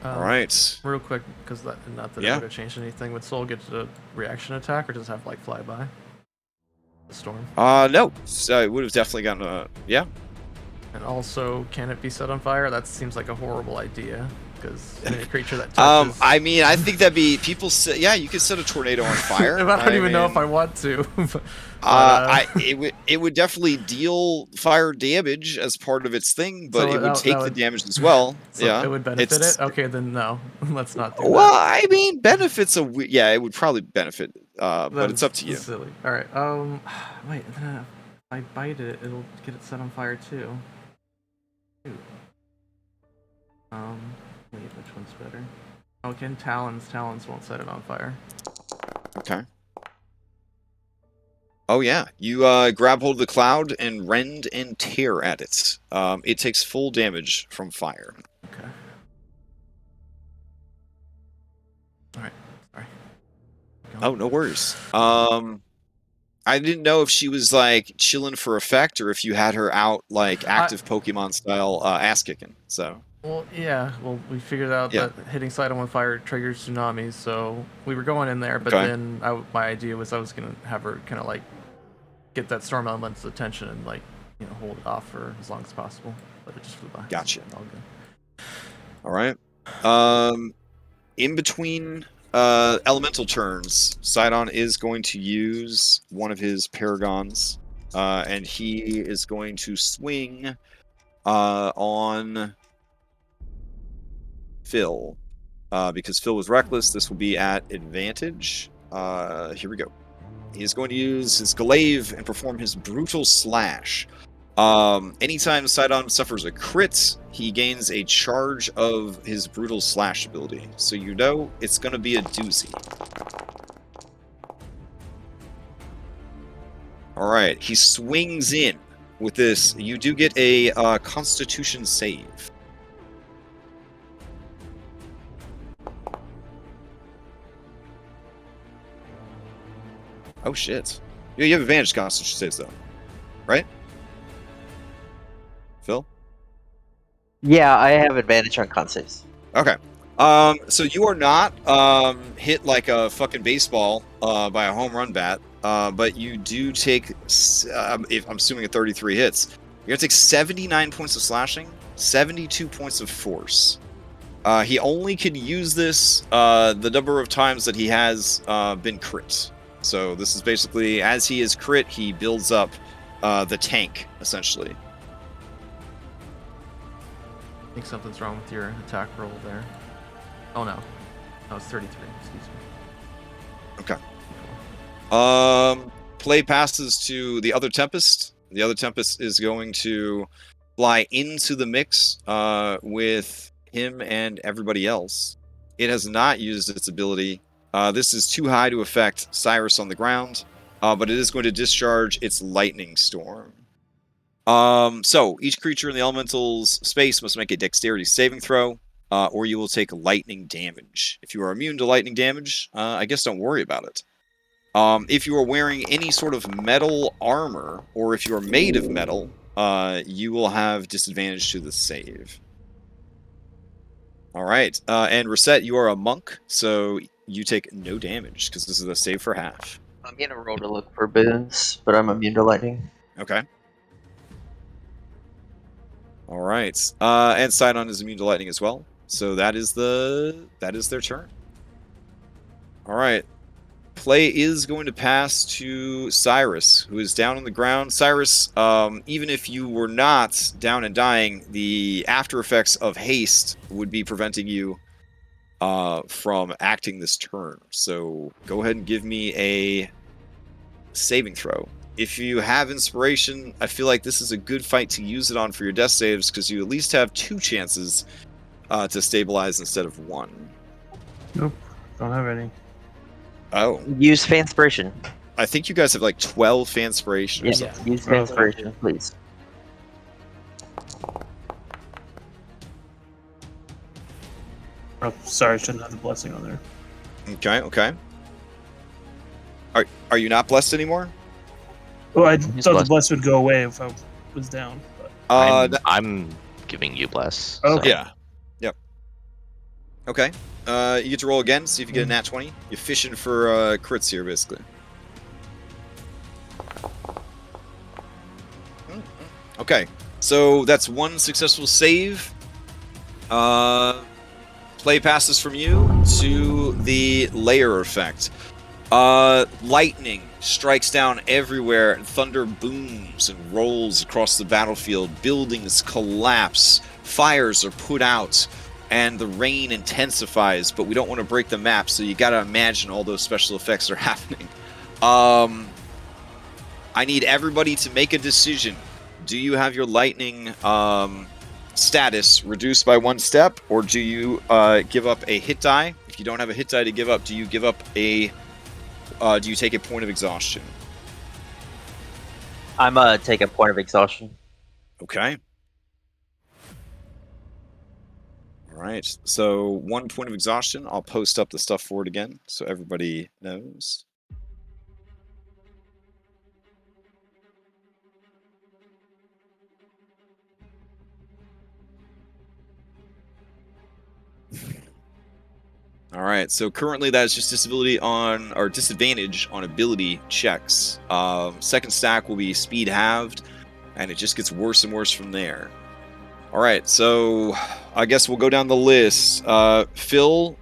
All right. Real quick, because not that it would have changed anything. Would Soul get a reaction attack, or does it have like flyby? The storm. No. So it would have definitely gotten a yeah. And also, can it be set on fire? That seems like a horrible idea. Because a creature that touches... I mean, I think that'd be... People say... Yeah, you could set a tornado on fire. I don't even know if I want to. It would definitely deal fire damage as part of its thing, but so it would take the damage as well. So yeah. It would benefit it? Okay, then no. Let's not do well, that. I mean, benefits... Yeah, it would probably benefit, but it's up to you. Silly. Alright, wait, if I bite it, it'll get it set on fire too. Shoot. Wait, which one's better? Okay, Talons. Talons won't set it on fire. Okay. Oh yeah, you grab hold of the cloud and rend and tear at it. It takes full damage from fire. Okay. All right. Sorry. Oh, no worries. I didn't know if she was like chilling for effect or if you had her out like active Pokemon style ass kicking. So. Well, yeah. Well, we figured out that hitting Sydon with fire triggers tsunamis, so we were going in there. But then my idea was I was gonna have her kind of like get that storm element's attention and like hold it off for as long as possible. But it just flew by. Gotcha. All good. All right. In between elemental turns, Sydon is going to use one of his paragons, and he is going to swing on Phil. Because Phil was reckless, this will be at advantage. Here we go. He is going to use his glaive and perform his brutal slash. Anytime Sydon suffers a crit, he gains a charge of his brutal slash ability. So it's going to be a doozy. Alright, he swings in with this. You do get a Constitution save. Oh shit. Yeah, you have advantage Constitution saves though, right? Phil? Yeah, I have advantage on con saves. Okay. So you are not hit like a fucking baseball by a home run bat, but you do take, if I'm assuming 33 hits, you're gonna take 79 points of slashing, 72 points of force. He only can use this the number of times that he has been crit. So this is basically, as he is crit, he builds up the tank, essentially. I think something's wrong with your attack roll there. Oh no. No, it's 33, excuse me. Okay. Play passes to the other Tempest. The other Tempest is going to fly into the mix with him and everybody else. It has not used its ability. This is too high to affect Cyrus on the ground, but it is going to discharge its Lightning Storm. So each creature in the elemental's space must make a dexterity saving throw, or you will take lightning damage. If you are immune to lightning damage, I guess don't worry about it. If you are wearing any sort of metal armor, or if you are made of metal, you will have disadvantage to the save. Alright, and Reset, you are a monk, so you take no damage, because this is a save for half. I'm gonna roll to look for boons, but I'm immune to lightning. Okay. Alright, and Sydon is immune to lightning as well, so that is their turn. Alright. Play is going to pass to Cyrus, who is down on the ground. Cyrus, even if you were not down and dying, the after effects of haste would be preventing you from acting this turn. So go ahead and give me a saving throw. If you have inspiration, I feel like this is a good fight to use it on for your death saves, because you at least have 2 chances to stabilize instead of 1. Nope, don't have any. Oh. Use Fanspiration. I think you guys have like 12 Fanspiration or something. Use Fanspiration, please. Oh, sorry, I shouldn't have the blessing on there. Okay. Are you not blessed anymore? Well, I He's thought blessed. the bless would go away if I was down. But... I'm giving you bless. Oh, so. yeah. Yep. Okay. You get to roll again, see if you get a nat 20. You're fishing for crits here, basically. Okay. So that's 1 successful save. Play passes from you to the layer effect. Lightning strikes down everywhere, and thunder booms and rolls across the battlefield. Buildings collapse, fires are put out, and the rain intensifies, but we don't want to break the map, so you gotta imagine all those special effects are happening. I need everybody to make a decision. Do you have your lightning status reduced by 1 step, or do you give up a hit die? If you don't have a hit die to give up, do you give up a do you take a point of exhaustion? I'm take a point of exhaustion. Okay. All right. So 1 point of exhaustion. I'll post up the stuff for it again so everybody knows. All right, so currently that's just disadvantage on ability checks. Second stack will be speed halved, and it just gets worse and worse from there. All right, so I guess we'll go down the list. Phil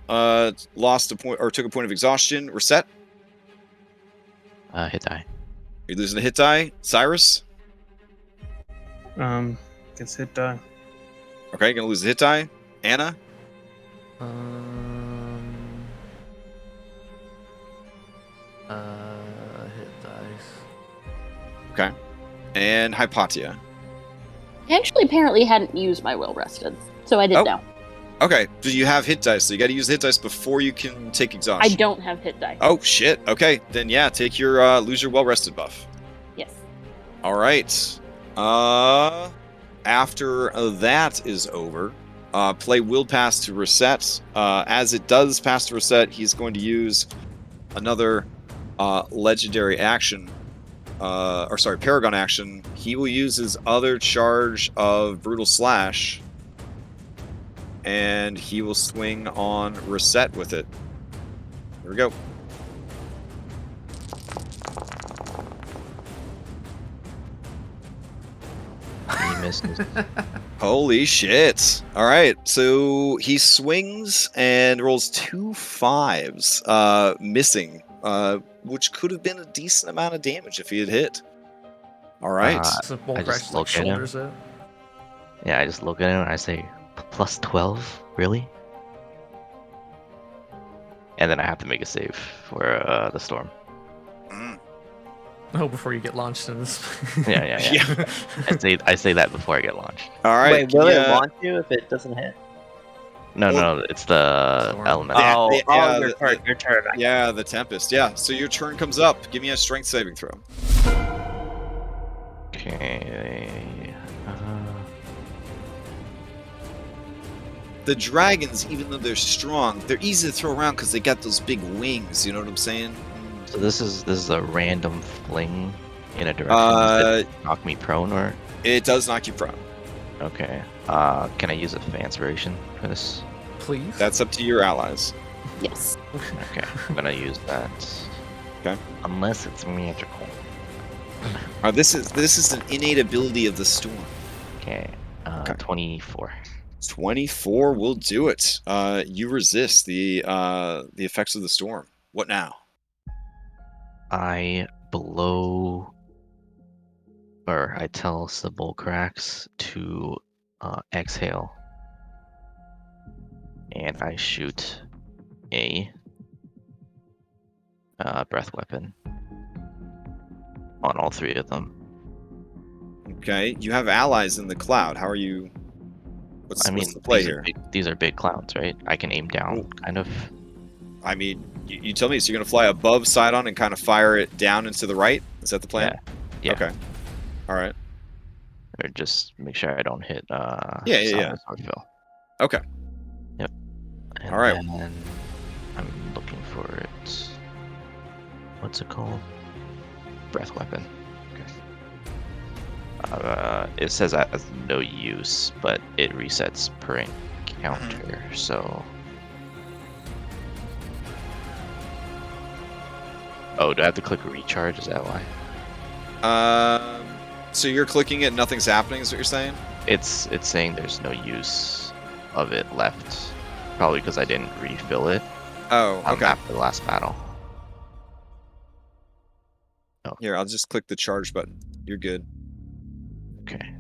lost a point or took a point of exhaustion. Reset. Hit die. You're losing a hit die. Cyrus. Gets hit die. Okay, gonna lose a hit die. Anna. Hit dice. Okay. And Hypatia. I actually apparently hadn't used my well rested, so I did know. Okay, so you have hit dice, so you got to use hit dice before you can take exhaustion. I don't have hit dice. Oh shit. Okay, then yeah, take your lose your well rested buff. Yes. All right. After that is over, play will pass to reset. As it does pass to reset, he's going to use another legendary action. Paragon action. He will use his other charge of Brutal Slash, and he will swing on reset with it. Here we go. He misses. Holy shit. All right, so he swings and rolls 2 5s, missing, which could have been a decent amount of damage if he had hit. All right. So Bull I Crash just like look at him. shoulders it. Yeah, I just look at him and I say, plus 12? Really? And then I have to make a save for the storm. Mm. Oh, before you get launched in this. Yeah. I say that before I get launched. All right. Wait, will it launch you if it doesn't hit? No, it's the Storm. element. Your turn. Yeah, the Tempest. Yeah, so your turn comes up. Give me a strength saving throw. Okay. The dragons, even though they're strong, they're easy to throw around because they got those big wings. You know what I'm saying? So this is a random fling in a direction. Does it knock me prone or? It does knock you prone. Okay. Can I use a Fanspiration for this? Please. That's up to your allies. Yes. Okay, I'm gonna use that. Okay. Unless it's magical. This is an innate ability of the storm. Okay. Okay. 24. 24 will do it. You resist the effects of the storm. What now? I tell Sepulchrax to exhale, and I shoot a breath weapon on all 3 of them. Okay, you have allies in the cloud. How are you? What's the play here? These are big clouds, right? I can aim down, kind of. I mean, you tell me. So you're gonna fly above Sydon and kind of fire it down and to the right? Is that the plan? Yeah. Okay. All right. Or just make sure I don't hit. Yeah. Or Phil. Okay. Yep. And all right. then I'm looking for it. What's it called? Breath weapon. Okay. It says that has no use, but it resets per encounter, so. Oh, do I have to click recharge? Is that why? So you're clicking it, nothing's happening. Is what you're saying? It's saying there's no use of it left, probably because I didn't refill it. Oh, okay. After the last battle. Oh. Here, I'll just click the charge button. You're good. Okay.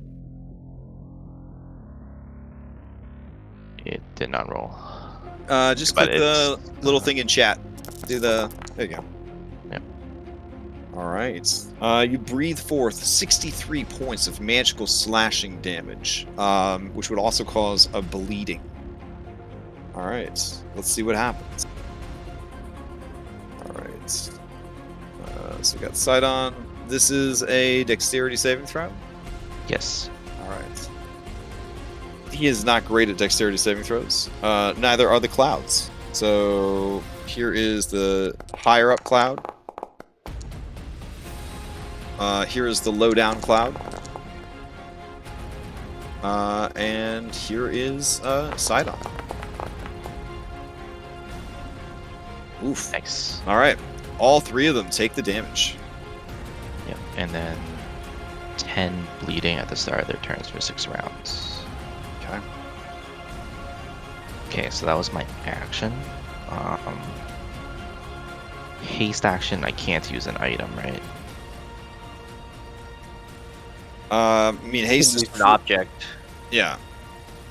It did not roll. Just click the little thing in chat. There you go. Yep. All right. You breathe forth 63 points of magical slashing damage, which would also cause a bleeding. All right. Let's see what happens. All right. So we got Sydon. This is a dexterity saving throw? Yes. Alright. He is not great at dexterity saving throws. Neither are the clouds. So here is the higher up cloud. Here is the low down cloud. And here is Sydon. Oof. Nice. Alright. All three of them take the damage. Yep. And then 10 bleeding at the start of their turns for 6 rounds. Okay. Okay, so that was my action. Haste action, I can't use an item, right? I mean, haste is an object, Yeah.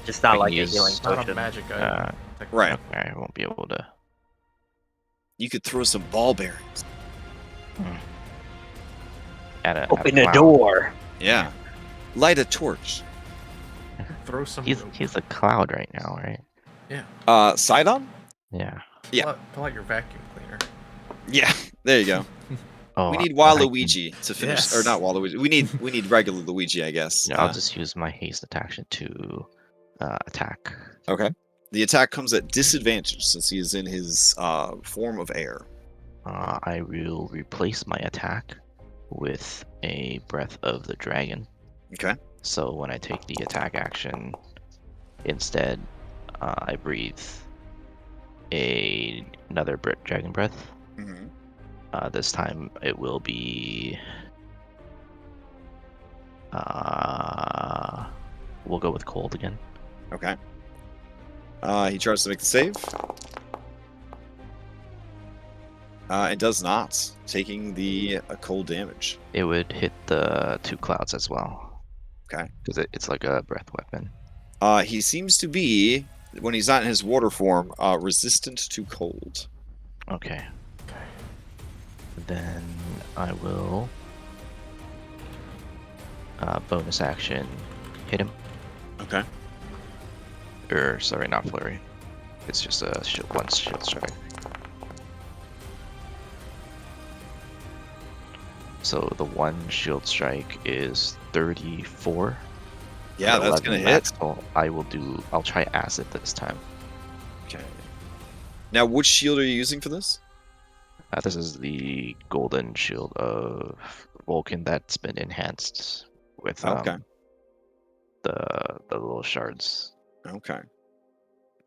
just not I like can a use- healing It's not a potion. magic item. technically. Right. Okay, I won't be able to. You could throw some ball bearings. Open a door. Yeah. Light a torch. Throw some. He's a cloud right now, right? Sydon? Yeah. Yeah. Pull out your vacuum cleaner. Yeah. There you go. Oh, We need I can- Waluigi to finish, Yes. or not Waluigi. We need regular Luigi, I guess. Yeah, I'll just use my haste action to attack. Okay. The attack comes at disadvantage since he is in his form of air. I will replace my attack with a Breath of the Dragon. Okay. So when I take the attack action, instead, I breathe another Dragon Breath. Mm-hmm. This time it will be. We'll go with cold again. Okay. He tries to make the save. It does not, taking the cold damage. It would hit the 2 clouds as well. Okay. Because it's like a breath weapon. He seems to be, when he's not in his water form, resistant to cold. Okay. Then I will bonus action hit him. Okay. Or sorry, not flurry. It's just a one shield strike. So the one shield strike is 34. Yeah, At that's 11 gonna hit. max, so I'll try acid this time. Okay. Now, which shield are you using for this? This is the golden shield of Vulcan that's been enhanced with Okay. the little shards. Okay.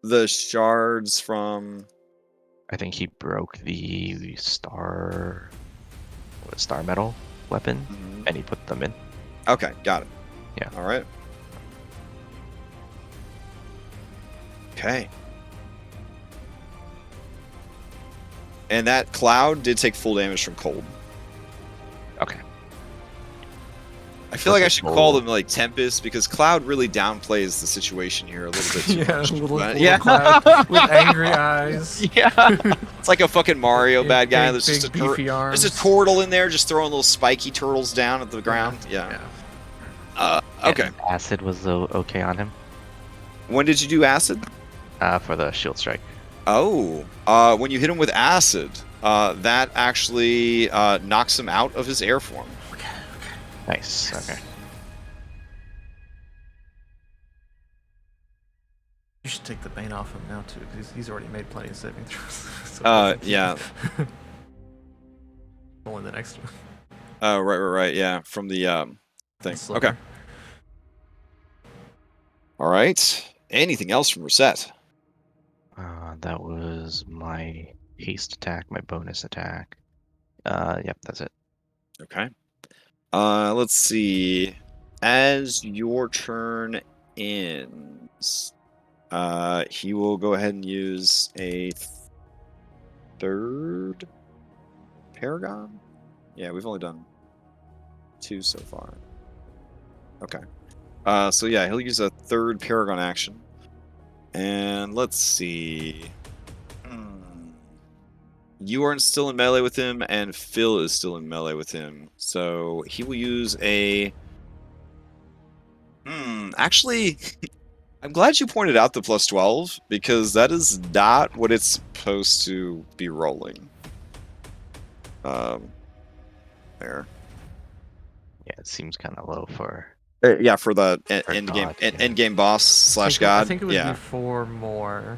The shards from. I think he broke the star metal weapon Mhm. and he put them in. Okay, got it. Yeah. All right. Okay. And that cloud did take full damage from cold. Okay. I feel like I Perfect should call roll. them like Tempest because Cloud really downplays the situation here a little bit too Yeah, much. little But- cloud with angry eyes. Yeah. It's like a fucking Mario bad guy. Big, There's just a big, beefy arms. there's a turtle in there just throwing little spiky turtles down at the ground. Yeah. Okay. And acid was okay on him When did you do acid? for the shield strike. Oh, when you hit him with acid, that actually knocks him out of his air form. Nice. Okay. You should take the bane off him now too, because he's already made plenty of saving throws. So- Yeah. Only the next one. Oh, right. Yeah, from the thing. Slipper. Okay. All right. Anything else from Reset? That was my haste attack, my bonus attack. Yep, that's it. Okay. Let's see. As your turn ends, he will go ahead and use a third Paragon. Yeah, we've only done 2 so far. Okay. So yeah, he'll use a third Paragon action. And let's see. You are still in melee with him, and Phil is still in melee with him. So he will use a. Actually, I'm glad you pointed out the plus 12 because that is not what it's supposed to be rolling. There. Yeah, it seems kind of low for. Yeah, for the For end God, end game boss slash god. I think it would yeah. be 4 more.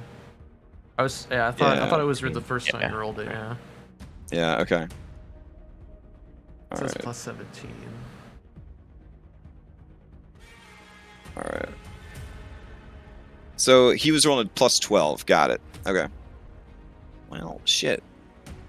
I thought it was the first time you rolled it. Yeah. Yeah. Okay. It says plus 17. All right. So he was rolling plus 12. Got it. Okay. Well, shit.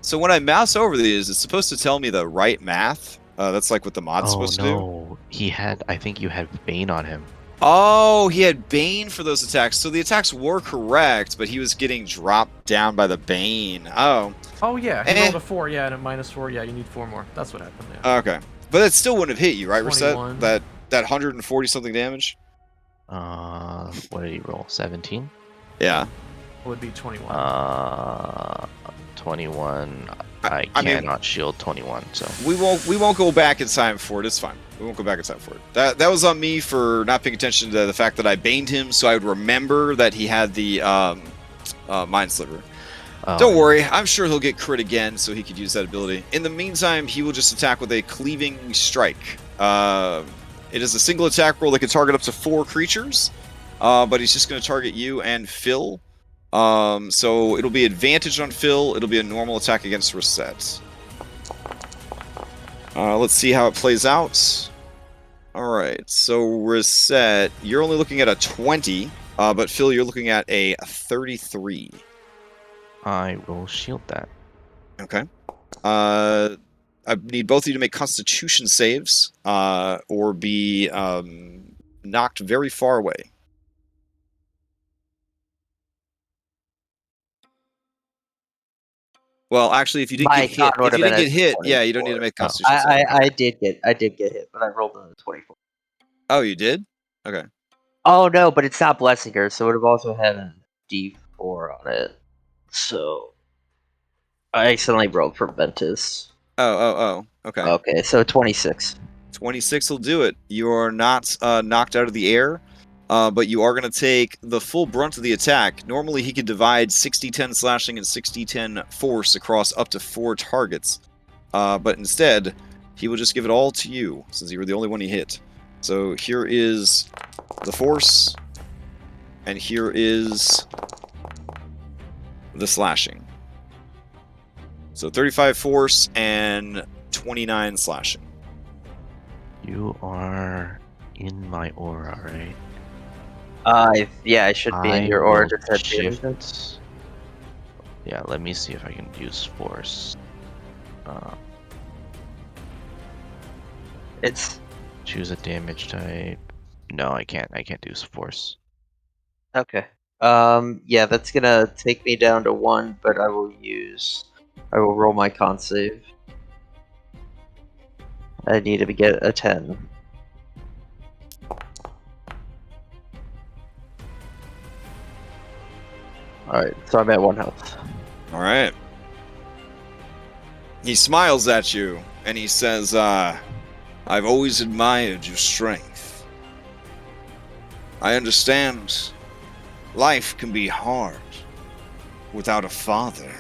So when I mouse over these, it's supposed to tell me the right math. That's like what the mod's supposed to do. Oh no, I think you had Bane on him. Oh, he had Bane for those attacks. So the attacks were correct, but he was getting dropped down by the Bane. Oh. Oh yeah, he rolled a 4. Yeah, and a -4. Yeah, you need 4 more. That's what happened. Yeah. Okay, but that still wouldn't have hit you, right, 21. Reset? That 140 something damage. What did he roll? 17. Yeah. It would be 21. 21. I cannot shield 21, so we won't go back in time for it. It's fine. We won't go back in time for it. That was on me for not paying attention to the fact that I baned him, so I would remember that he had the Mind Sliver. Don't worry, I'm sure he'll get crit again, so he could use that ability. In the meantime, he will just attack with a cleaving strike. It is a single attack roll that can target up to 4 creatures, but he's just going to target you and Phil. So it'll be advantage on Phil. It'll be a normal attack against Reset. Let's see how it plays out. Alright, so Reset, you're only looking at a 20, but Phil, you're looking at a 33. I will shield that. Okay. I need both of you to make Constitution saves, or be knocked very far away. Well, actually, if you didn't get hit, yeah, you don't need to make Constitution save. I did get hit, but I rolled a 24. Oh, you did? Okay. Oh no, but it's not blessing her, so it would have also had a D4 on it. So I accidentally rolled for Ventus. Oh. Okay. Okay, so 26. 26 will do it. You are not knocked out of the air, but you are going to take the full brunt of the attack. Normally, he could divide 60-10 slashing and 60-10 force across up to 4 targets. But instead, he will just give it all to you, since you were the only one he hit. So here is the force, and here is the slashing. So 35 force and 29 slashing. You are in my aura, right? Yeah, I should be in your aura to touch shift. Yeah, let me see if I can use force. It's choose a damage type. No, I can't. I can't do force. okay. Yeah, that's gonna take me down to 1, but I will roll my con save. I need to get a 10. Alright, so I'm at 1 health. Alright. He smiles at you, and he says, I've always admired your strength. I understand life can be hard without a father.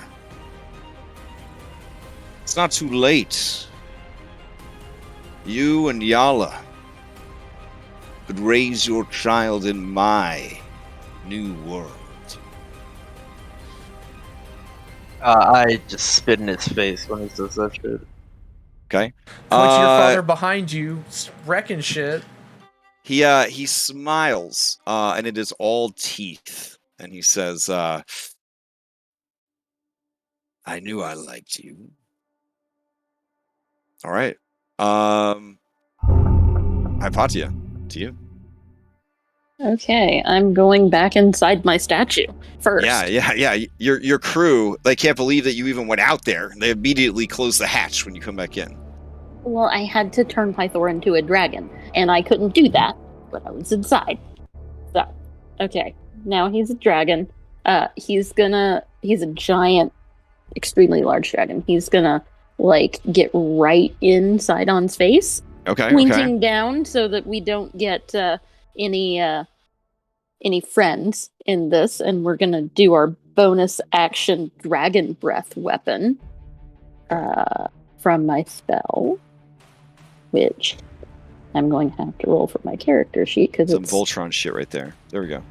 It's not too late. You and Yala could raise your child in my new world. I just spit in his face when he says that shit. Okay. Point to your father behind you, wrecking shit. He smiles, and it is all teeth, and he says, I knew I liked you. All right. Hypatia, to you. Okay, I'm going back inside my statue first. Yeah. Your crew, they can't believe that you even went out there. They immediately close the hatch when you come back in. Well, I had to turn Pythor into a dragon, and I couldn't do that, but I was inside. So, okay, now he's a dragon. He's a giant, extremely large dragon. He's gonna, get right in Sydon's face. Okay, pointing down so that we don't get any friends in this, and we're gonna do our bonus action dragon breath weapon from my spell, which I'm going to have to roll for my character sheet because Some it's Voltron shit right there. There we go.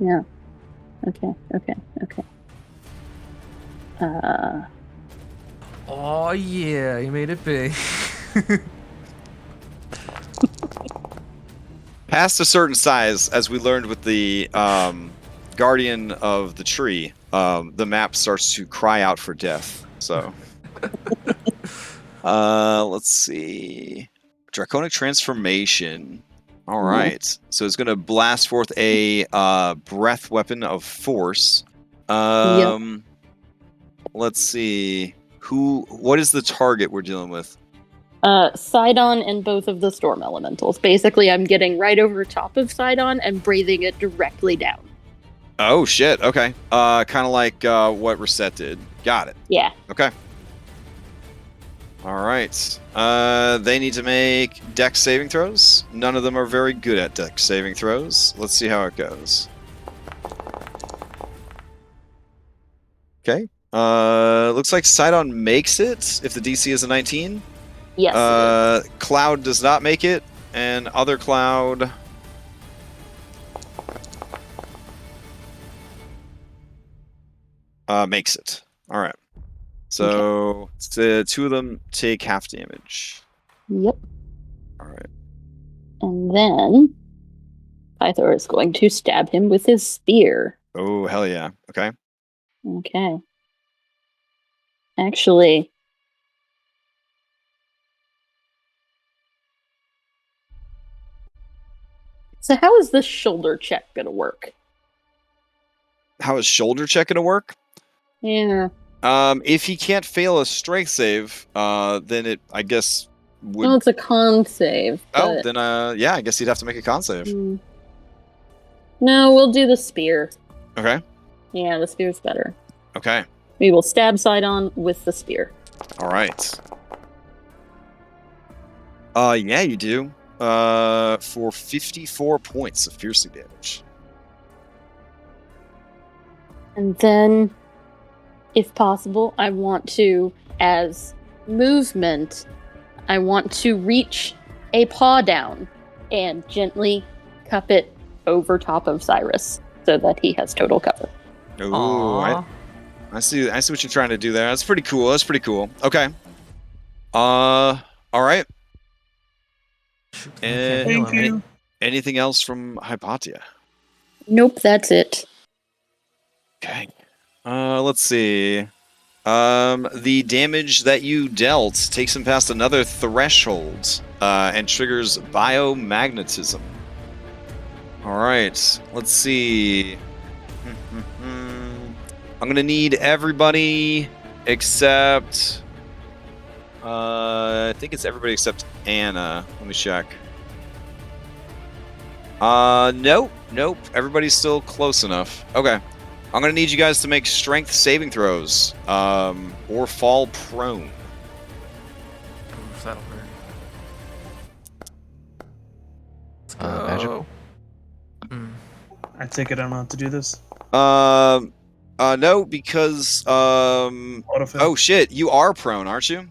Yeah. Okay. Oh yeah, you made it big. Past a certain size, as we learned with the Guardian of the Tree, the map starts to cry out for death. So, let's see. Draconic Transformation. All right. So it's going to blast forth a breath weapon of force. Let's see. What is the target we're dealing with? Sydon and both of the storm elementals. Basically, I'm getting right over top of Sydon and breathing it directly down. Oh shit. Okay. Kind of like what Reset did. Got it. Yeah. Okay. All right. They need to make Dex saving throws. None of them are very good at Dex saving throws. Let's see how it goes. Okay. Looks like Sydon makes it if the DC is a 19. Yes. Cloud does not make it, and other Cloud makes it. All right. So the two of them take half damage. Yep. All right. And then Pythor is going to stab him with his spear. Oh, hell yeah. Okay. Okay. Actually, so how is this shoulder check going to work? How is shoulder check gonna work? Yeah. If he can't fail a strength save, then it, I guess, would. Well, it's a con save. Oh, then yeah, I guess he'd have to make a con save. No, we'll do the spear. Okay. Yeah, the spear's better. Okay. We will stab Sydon with the spear. All right. Yeah, you do. For 54 points of piercing damage. And then, if possible, I want to, as movement, I want to reach a paw down and gently cup it over top of Cyrus so that he has total cover. Ooh, I see what you're trying to do there. That's pretty cool. Okay. All right. Thank you. Anything else from Hypatia? Nope, that's it. Okay. Let's see. The damage that you dealt takes him past another threshold, and triggers biomagnetism. All right. Let's see. I'm gonna need everybody except. I think it's everybody except Anna. Let me check. Nope. Everybody's still close enough. Okay. I'm gonna need you guys to make strength saving throws, or fall prone. Oof, that'll hurt. Let's go. Magical. I take it I don't have to do this. No, because Autofill. oh shit, you are prone, aren't you?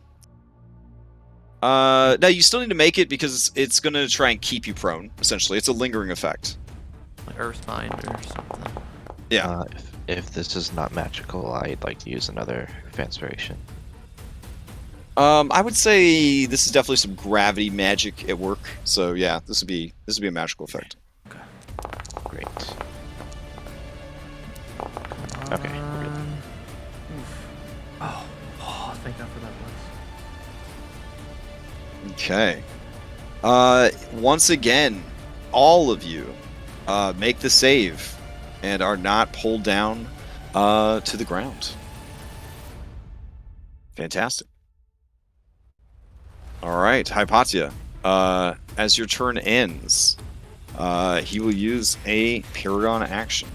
No, you still need to make it because it's gonna try and keep you prone. Essentially, it's a lingering effect. Like Earthbind or something. Yeah. If this is not magical, I'd like to use another transformation. I would say this is definitely some gravity magic at work. So yeah, this would be a magical effect. Okay. Great. Okay, we're good. Oof. Oh, thank God for that bless. Okay. Once again, all of you make the save and are not pulled down to the ground. Fantastic. All right, Hypatia. As your turn ends, he will use a Paragon action.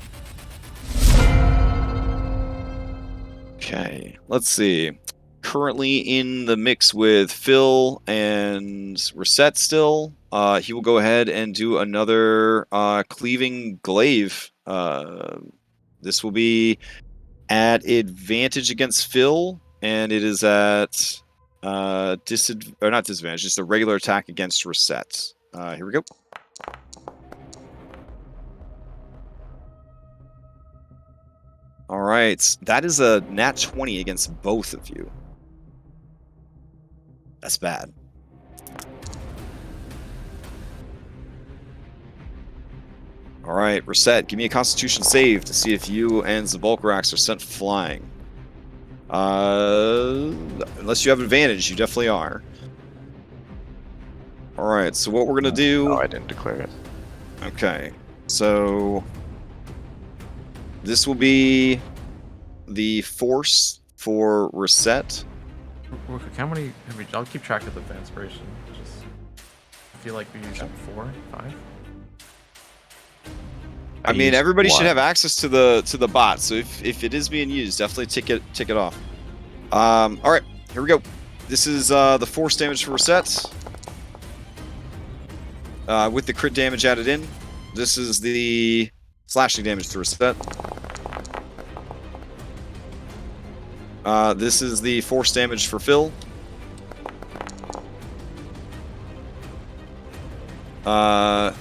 Okay, let's see. Currently in the mix with Phil and Reset still. He will go ahead and do another Cleaving Glaive. This will be at advantage against Phil, and it is at not disadvantage, just a regular attack against reset. Here we go. All right, that is a nat 20 against both of you. That's bad. All right, reset. Give me a Constitution save to see if you and Zabolkrax are sent flying. Unless you have advantage, you definitely are. All right, so what we're gonna do? Oh, I didn't declare it. Okay, so this will be the force for reset. How many? I'll keep track of the inspiration. Just I feel like we used 4, 5. I mean, everybody should 1. have access to the bot. So if it is being used, definitely tick it off. All right, here we go. This is the force damage for reset. With the crit damage added in. This is the slashing damage to reset. This is the force damage for Phil. And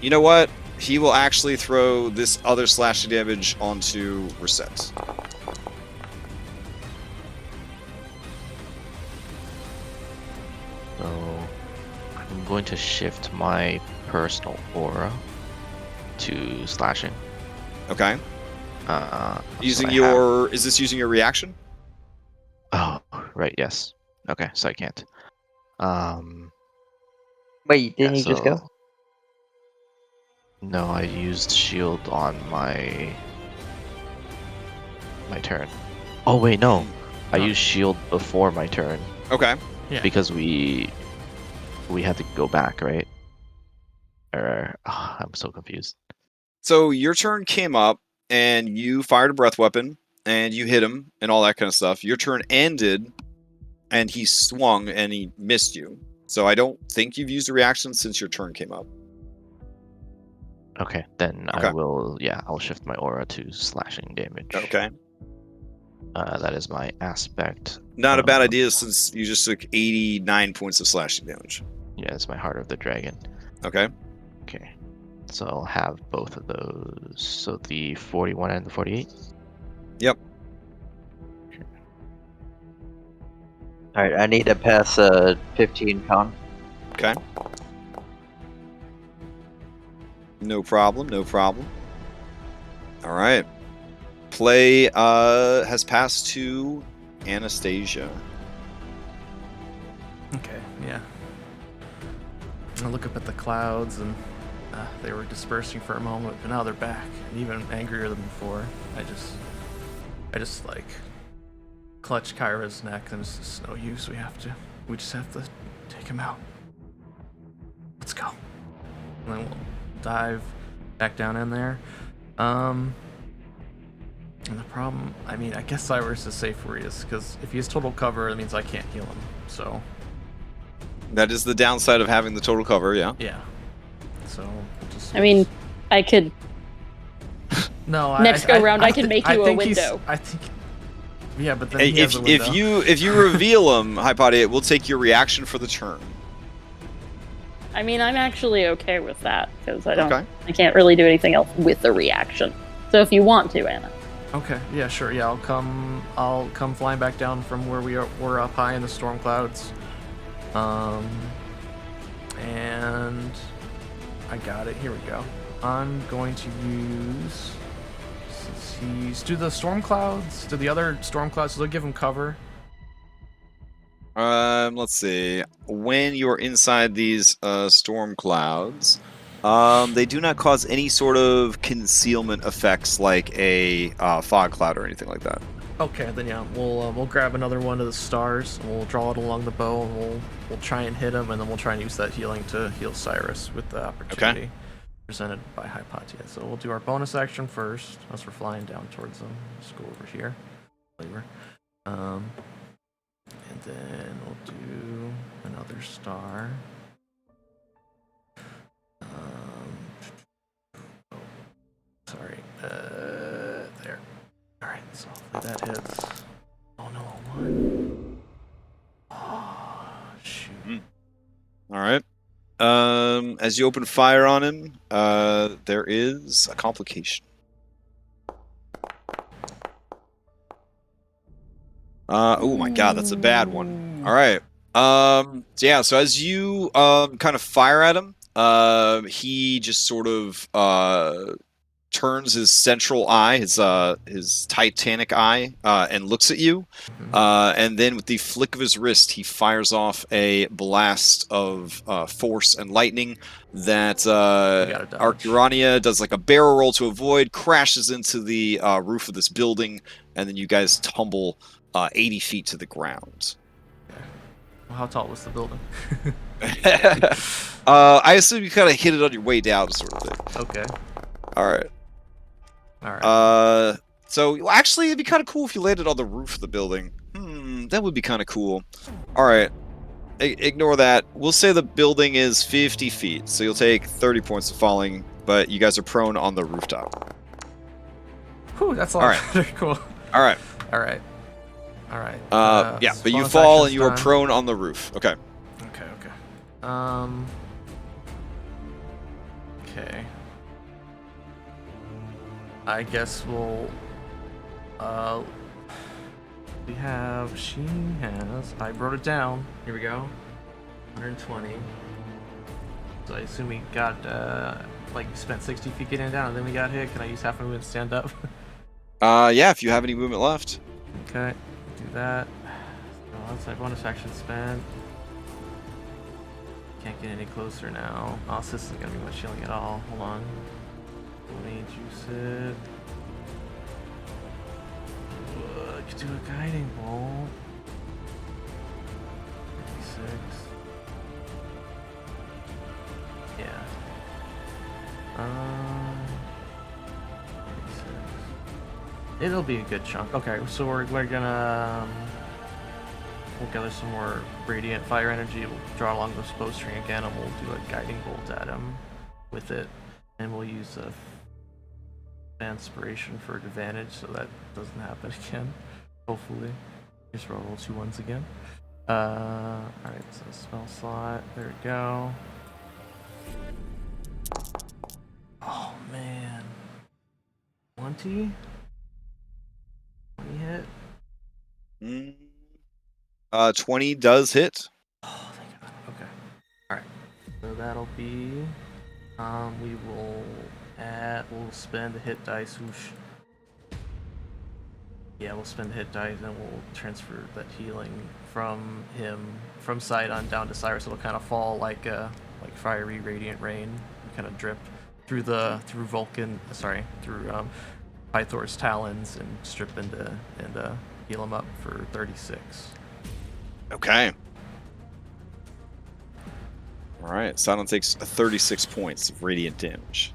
you know what? He will actually throw this other slashing damage onto reset. So I'm going to shift my personal aura to slashing. Okay. Using so your... Is this using your reaction? Oh, right, yes. Okay, so I can't. Wait, didn't you just go? No, I used shield on my turn. Oh wait, no. I used shield before my turn. Okay. Yeah. Because we had to go back, right? I'm so confused. So your turn came up, and you fired a breath weapon, and you hit him, and all that kind of stuff. Your turn ended, and he swung, and he missed you. So I don't think you've used a reaction since your turn came up. Okay, then Okay. I will. Yeah, I'll shift my aura to slashing damage. Okay. That is my aspect. Not a bad idea since you just took 89 points of slashing damage. Yeah, it's my Heart of the Dragon. Okay. Okay, so I'll have both of those. So the 41 and the 48. Yep. All right, I need to pass a 15 con. Okay. No problem. No problem. All right. Play has passed to Anastasia. Okay, yeah. I look up at the clouds, and they were dispersing for a moment, but now they're back, and even angrier than before. I just like clutch Kyra's neck, and it's just no use. We just have to take him out. Let's go. And then we'll dive back down in there. And the problem, I mean, I guess Cyrus is safe where he is, because if he has total cover, it means I can't heal him. So That is the downside of having the total cover, yeah. yeah. So just. I mean, I could. No. Next go round, I can make you a window. I think. Yeah, but then Hey, he has a window. if you reveal him, Hypatia, it will take your reaction for the turn. I mean, I'm actually okay with that because I don't. Okay. I can't really do anything else with the reaction. So if you want to, Anna. Okay. Yeah. Sure. Yeah. I'll come flying back down from where we're up high in the storm clouds. And I got it. Here we go. I'm going to use. Do the storm clouds? Do the other storm clouds? Do they give him cover? Let's see. When you're inside these storm clouds, they do not cause any sort of concealment effects like a fog cloud or anything like that. Okay, then yeah, we'll grab another one of the stars, and we'll draw it along the bow, and we'll try and hit him, and then we'll try and use that healing to heal Cyrus with the opportunity presented by Hypatia. So we'll do our bonus action first, as we're flying down towards them. Let's go over here. And then we'll do another star. Sorry. There. Alright, so hopefully that hits. Oh no, 1. as you open fire on him, there is a complication. Oh my god, that's a bad one. All right. So yeah, so as you kind of fire at him, he just sort of turns his central eye, his titanic eye, and looks at you. And then with the flick of his wrist, he fires off a blast of force and lightning that Arcurania does like a barrel roll to avoid, crashes into the roof of this building, and then you guys tumble 80 feet to the ground. Well, how tall was the building? I assume you kind of hit it on your way down, sort of thing. Okay. All right. All right. So actually, it'd be kind of cool if you landed on the roof of the building. That would be kind of cool. All right. Ignore that. We'll say the building is 50 feet, so you'll take 30 points of falling, but you guys are prone on the rooftop. Whew, that's a lot better. Cool. All right. All right. All right. Yeah, but you fall and you are prone on the roof. Okay. Okay. Okay. I guess we'll. I wrote it down. Here we go. 120. So I assume we got, spent 60 feet getting down, and then we got hit. Can I use half a movement to stand up? Yeah, if you have any movement left. Okay, do that. So that's my bonus action spent. Can't get any closer now. Oh, this isn't gonna be much healing at all. Hold on. Let me juice it. I could do a guiding bolt. 36. Yeah. 36. It'll be a good chunk. Okay, so we're gonna we'll gather some more radiant fire energy. We'll draw along this bowstring again, and we'll do a guiding bolt at him with it, and we'll use a inspiration for advantage so that doesn't happen again. Hopefully. Just roll 2 1s again. Alright, so spell slot. There we go. Oh man. 20? 20 hit? 20 does hit. Oh, thank God. Okay. Alright. So that'll be we'll spend a hit dice. Whoosh. Yeah, we'll spend the hit dice and we'll transfer that healing from Sydon down to Cyrus. It'll kind of fall like fiery radiant rain, kind of drip through Pythor's talons and strip into and heal him up for 36. Okay. All right, Sydon takes 36 points of radiant damage.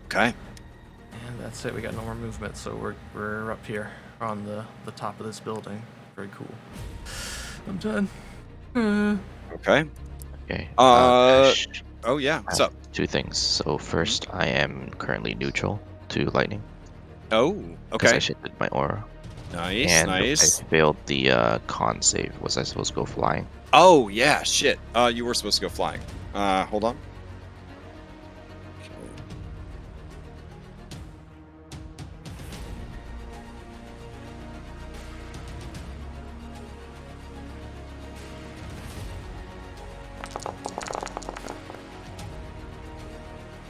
Okay. And that's it. We got no more movement, so we're up here on the top of this building. Very cool. I'm done. Okay. Okay. Oh yeah. What's up? 2 things. So first, I am currently neutral to lightning. Oh. Because Okay. I shifted my aura. Nice. And Nice. I failed the con save. Was I supposed to go flying? Oh yeah. Shit. You were supposed to go flying. Hold on.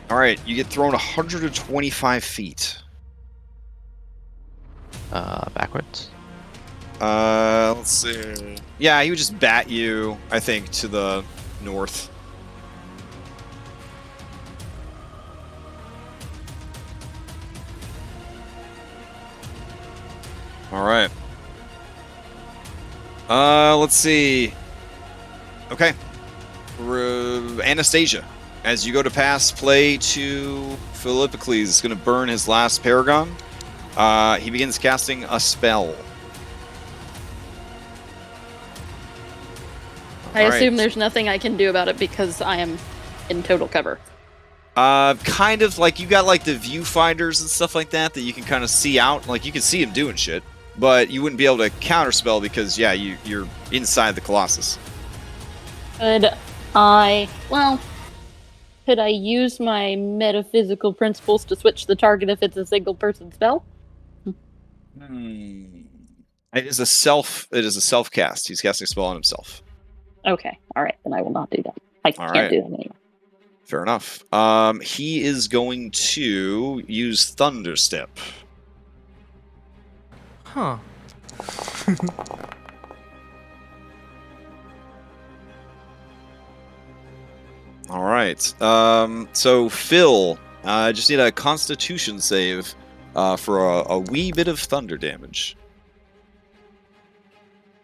All right, you get thrown 125 feet. Backwards? Let's see. Yeah, he would just bat you, I think, to the north. All right. Let's see. Okay. Anastasia. As you go to pass play to Philippocles, is going to burn his last Paragon. He begins casting a spell. I assume there's nothing I can do about it because I am in total cover. Kind of like you got like the viewfinders and stuff like that you can kind of see out. Like you can see him doing shit, but you wouldn't be able to counterspell because yeah, you're inside the Colossus. Could I use my metaphysical principles to switch the target if it's a single person spell? It is a self cast. He's casting a spell on himself. Okay, all right, then I will not do that. I can't do that anymore. Fair enough. He is going to use Thunderstep. Huh. All right. So Phil, I just need a Constitution save for a wee bit of thunder damage.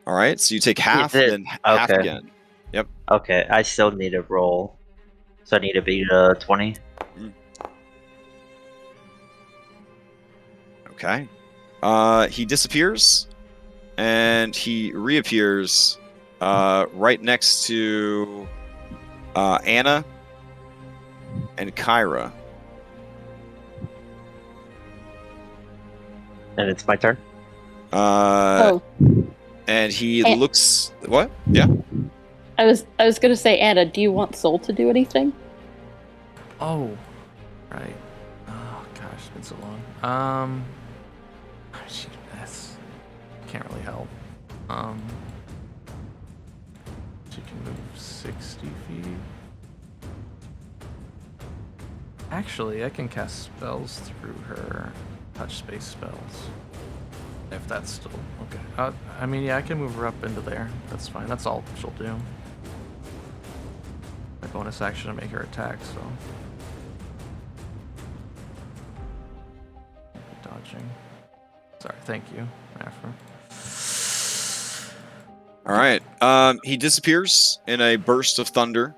All right. So you take half, then half again. Yep. Okay. I still need a roll, so I need to beat a 20. Okay. He disappears, and he reappears right next to Anna and Kyra. And it's my turn? And he looks... What? Yeah? I was going to say, Anna, do you want Soul to do anything? Oh, right. Oh, gosh, it's been so long. That's... Can't really help. She can move 60 feet. Actually, I can cast spells through her touch space spells. If that's still okay. I mean, yeah, I can move her up into there. That's fine. That's all she'll do. My bonus action to make her attack, so. Dodging. Sorry, thank you, Afra. All right. He disappears in a burst of thunder.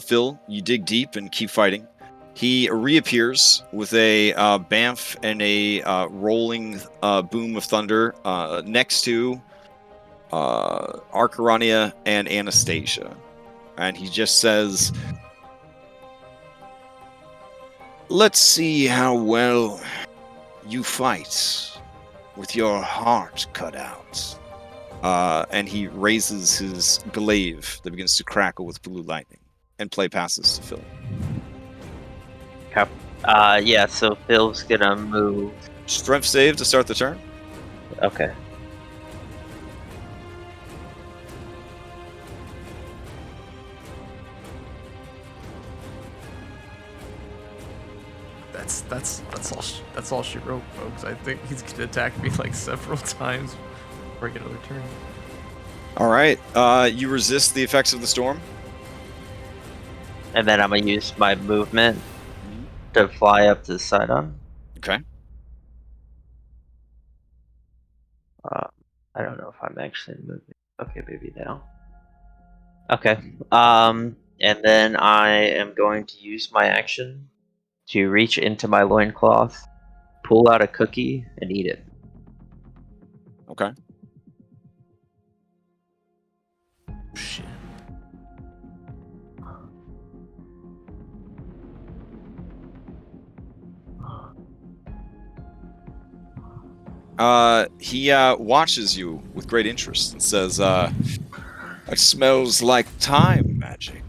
Phil, you dig deep and keep fighting. He reappears with a bamf and a rolling boom of thunder next to Arcarania and Anastasia. And he just says, "Let's see how well you fight with your heart cut out." And he raises his glaive that begins to crackle with blue lightning, and play passes to Phil. Okay. Yeah, so Phil's gonna move. Strength save to start the turn. Okay. That's all she wrote, folks. I think he's gonna attack me like several times before I get another turn. All right. You resist the effects of the storm. And then I'm gonna use my movement to fly up to Sydon. Okay. I don't know if I'm actually moving. Okay, maybe now. Okay. And then I am going to use my action to reach into my loincloth, pull out a cookie, and eat it. Okay. Shit. He watches you with great interest and says, "It smells like time magic.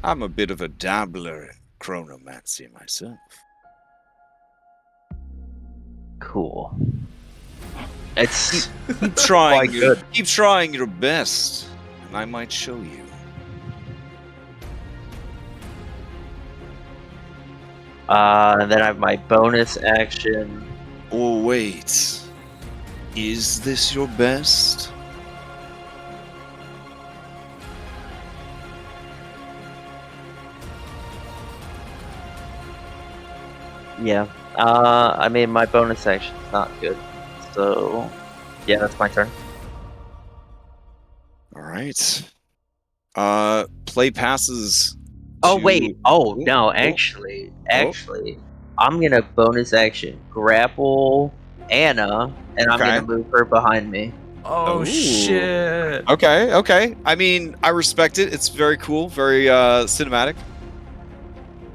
I'm a bit of a dabbler in chronomancy myself." Cool. It's Keep trying. quite good. Keep trying your best, and I might show you. And then I have my bonus action. Oh wait, is this your best? Yeah. I mean, my bonus action's not good. So, yeah, that's my turn. All right. Play passes. Oh, to- wait. Oh, no, actually, I'm gonna bonus action grapple Anna, and I'm Okay. gonna move her behind me. Oh Ooh. shit! Okay. I mean, I respect it. It's very cool, very cinematic.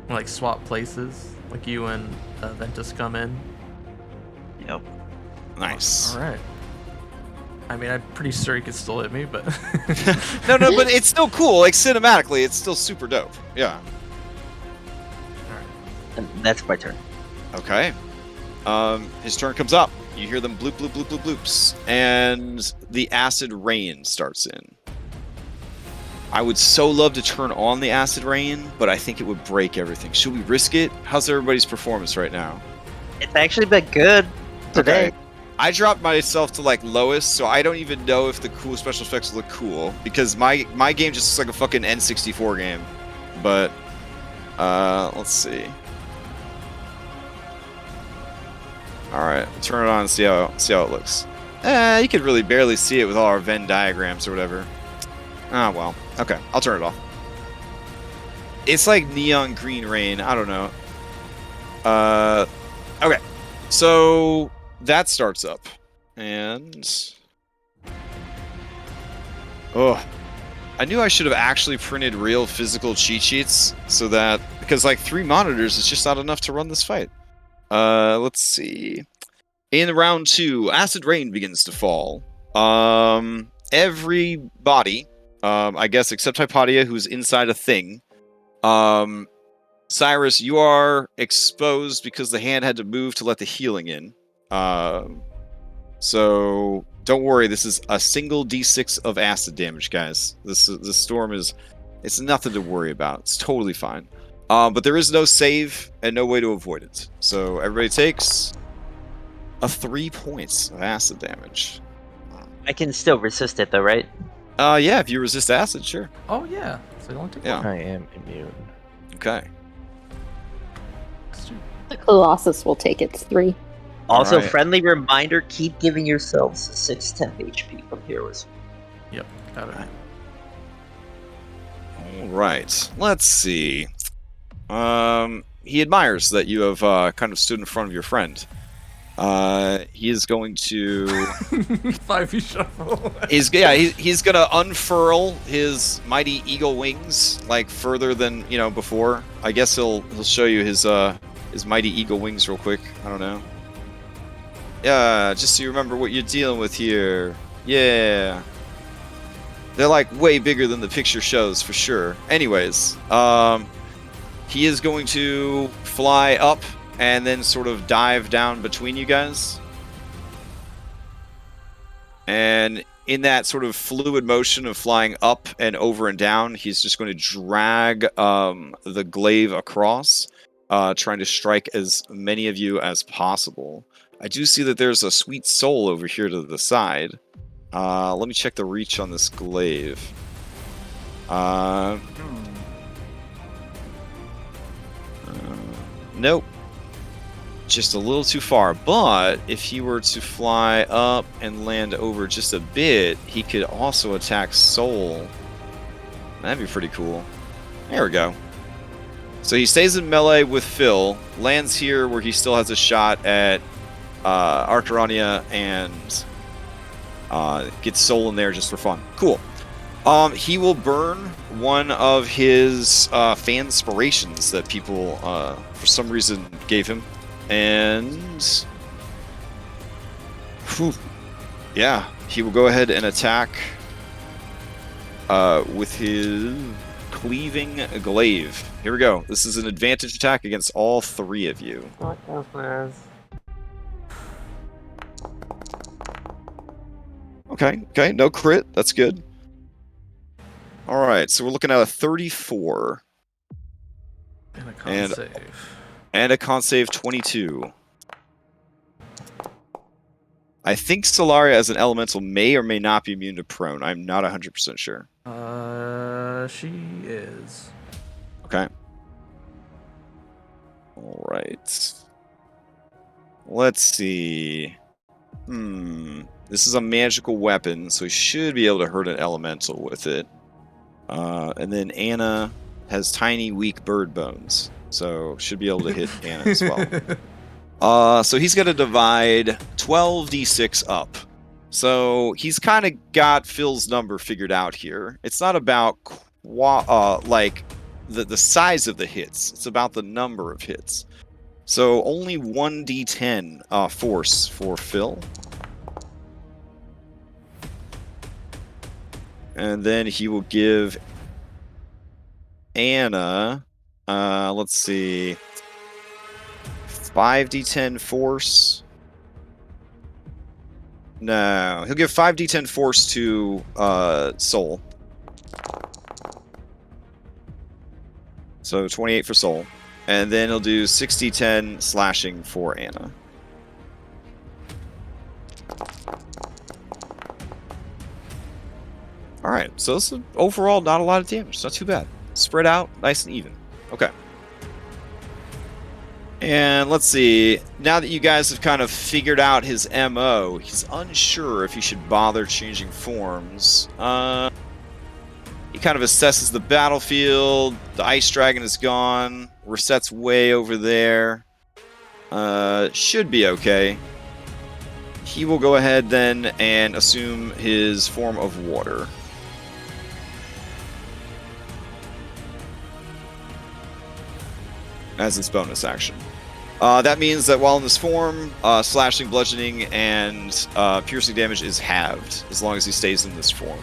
Like swap places, like you and Ventus come in. Yep. Nice. All right. I mean, I'm pretty sure he could still hit me, but... No, but it's still cool. Like, cinematically, it's still super dope. Yeah. And that's my turn. Okay. His turn comes up. You hear them bloop, bloop, bloop, bloop, bloops. And the acid rain starts in. I would so love to turn on the acid rain, but I think it would break everything. Should we risk it? How's everybody's performance right now? It's actually been good today. Okay. I dropped myself to like lowest, so I don't even know if the cool special effects look cool because my game just looks like a fucking N64 game. But let's see. All right, turn it on and see how it looks. You could really barely see it with all our Venn diagrams or whatever. Ah, well. Okay, I'll turn it off. It's like neon green rain. I don't know. Okay, so that starts up, and oh, I knew I should have actually printed real physical cheat sheets so that because like 3 monitors is just not enough to run this fight. Let's see. In round 2, acid rain begins to fall. Everybody, I guess except Hypatia, who's inside a thing. Cyrus, you are exposed because the hand had to move to let the healing in. So don't worry, this is a single d6 of acid damage, guys. This storm it's nothing to worry about. It's totally fine. But there is no save and no way to avoid it. So everybody takes 3 points of acid damage. I can still resist it though, right? Yeah, if you resist acid, sure. Oh yeah, so you only take one. I am immune. Okay. The Colossus will take its 3. Also, Alright. friendly reminder: keep giving yourselves 6 temp HP from heroes. Yep, got it. All right. Let's see. He admires that you have kind of stood in front of your friend. He is going to 5e shuffle. he's gonna unfurl his mighty eagle wings like further than before. I guess he'll show you his mighty eagle wings real quick. I don't know. Yeah, just so you remember what you're dealing with here. Yeah. They're like way bigger than the picture shows for sure. Anyways, he is going to fly up and then sort of dive down between you guys. And in that sort of fluid motion of flying up and over and down, he's just going to drag the glaive across, trying to strike as many of you as possible. I do see that there's a sweet soul over here to the side. Let me check the reach on this glaive. Nope. Just a little too far. But if he were to fly up and land over just a bit, he could also attack Soul. That'd be pretty cool. There we go. So he stays in melee with Phil, lands here where he still has a shot at Arcarania, and gets Soul in there just for fun. Cool. He will burn one of his fanspirations that people, for some reason, gave him. And... whew, yeah, he will go ahead and attack with his cleaving glaive. Here we go. This is an advantage attack against all 3 of you. Okay, no crit. That's good. Alright, so we're looking at a 34. And a con save. And a con save 22. I think Solaria as an elemental may or may not be immune to prone. I'm not 100% sure. She is. Okay. Alright. Let's see. This is a magical weapon, so he should be able to hurt an elemental with it. And then Anna has tiny, weak bird bones, so should be able to hit Anna as well. So he's going to divide 12d6 up. So he's kind of got Phil's number figured out here. It's not about like the size of the hits. It's about the number of hits. So only 1d10 force for Phil. And then he will give Anna, let's see, 5d10 force. No, he'll give 5d10 force to Soul. So 28 for Soul. And then he'll do 6d10 slashing for Anna. Alright, so this is overall not a lot of damage. Not too bad. Spread out, nice and even. Okay. And let's see, now that you guys have kind of figured out his MO, he's unsure if he should bother changing forms. He kind of assesses the battlefield. The ice dragon is gone. Reset's way over there. Should be okay. He will go ahead then and assume his form of water. As its bonus action. That means that while in this form, slashing, bludgeoning, and piercing damage is halved, as long as he stays in this form.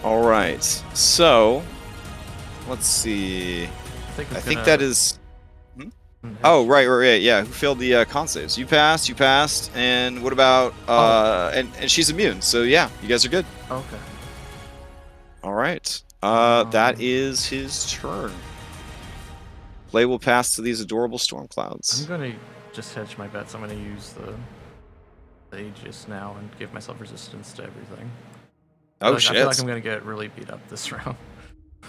Alright, so, let's see. I think that is... Oh, right, yeah. Who failed the con saves? You passed, and what about... and she's immune, so yeah, you guys are good. Okay. Alright, that is his turn. Play will pass to these adorable storm clouds. I'm gonna just hedge my bets. I'm gonna use the Aegis now and give myself resistance to everything. Oh, shit. shit. I feel like I'm gonna get really beat up this round.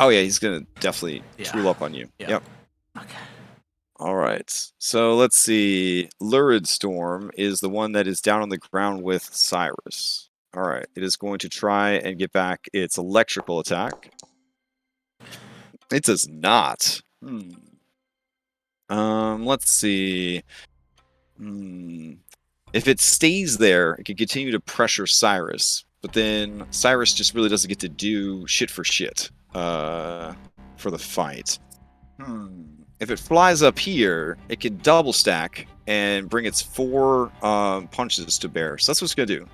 Oh, yeah, he's gonna definitely drool up on you. Yeah. Yep. Okay. Alright, so let's see. Lurid Storm is the one that is down on the ground with Cyrus. Alright, it is going to try and get back its electrical attack. It does not. Let's see. If it stays there, it can continue to pressure Cyrus, but then Cyrus just really doesn't get to do shit for shit for the fight. If it flies up here, it can double stack and bring its 4 punches to bear. So that's what it's gonna do.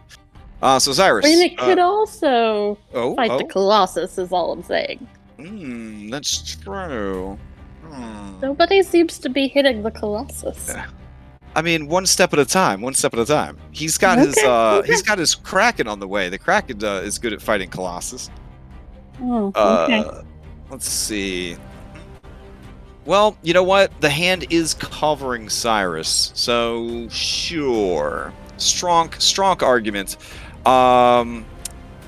So Cyrus. And it could also fight the oh. Colossus, is all I'm saying. That's true. Nobody seems to be hitting the Colossus. I mean, one step at a time. He's got he's got his Kraken on the way. The Kraken is good at fighting Colossus. Oh, okay. Let's see. Well, you know what? The hand is covering Cyrus, so sure. Strong argument.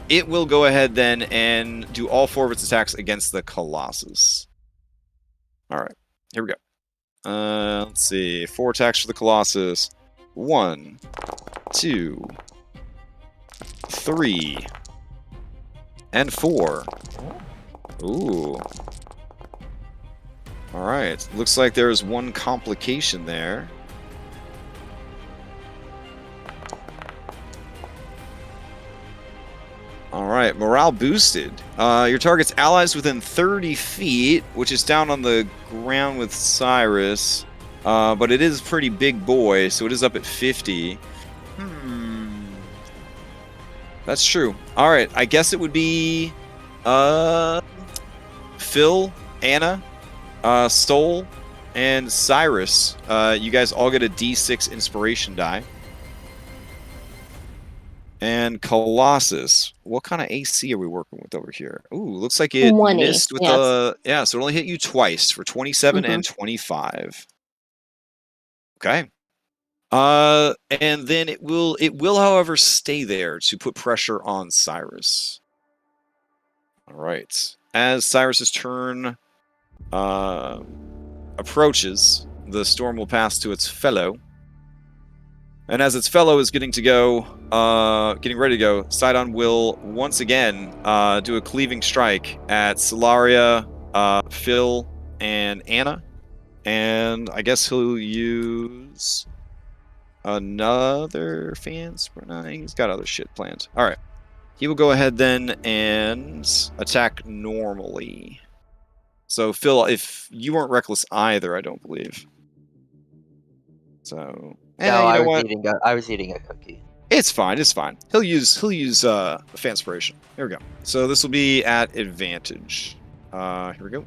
It will go ahead then and do all 4 of its attacks against the Colossus. Alright, here we go. Let's see. 4 attacks for the Colossus. 1, 2, 3, and 4. Ooh. Alright, looks like there's one complication there. Alright, morale boosted. Your target's allies within 30 feet, which is down on the ground with Cyrus. But it is a pretty big boy, so it is up at 50. That's true. Alright, I guess it would be... Phil, Anna, Soul, and Cyrus. You guys all get a D6 inspiration die. And Colossus. What kind of AC are we working with over here? Ooh, looks like it 20, missed with the... Yeah, so it only hit you twice for 27 and 25. Okay. And then it will, however, stay there to put pressure on Cyrus. All right. As Cyrus's turn approaches, the storm will pass to its fellow. And as its fellow is getting ready to go, Sydon will once again do a cleaving strike at Solaria, Phil, and Anna. And I guess he'll use another fan sprint. He's got other shit planned. All right. He will go ahead then and attack normally. So, Phil, if you weren't reckless either, I don't believe. So... No, I was eating a cookie. It's fine. It's fine. He'll use Fanspiration. Here we go. So this will be at advantage. Here we go.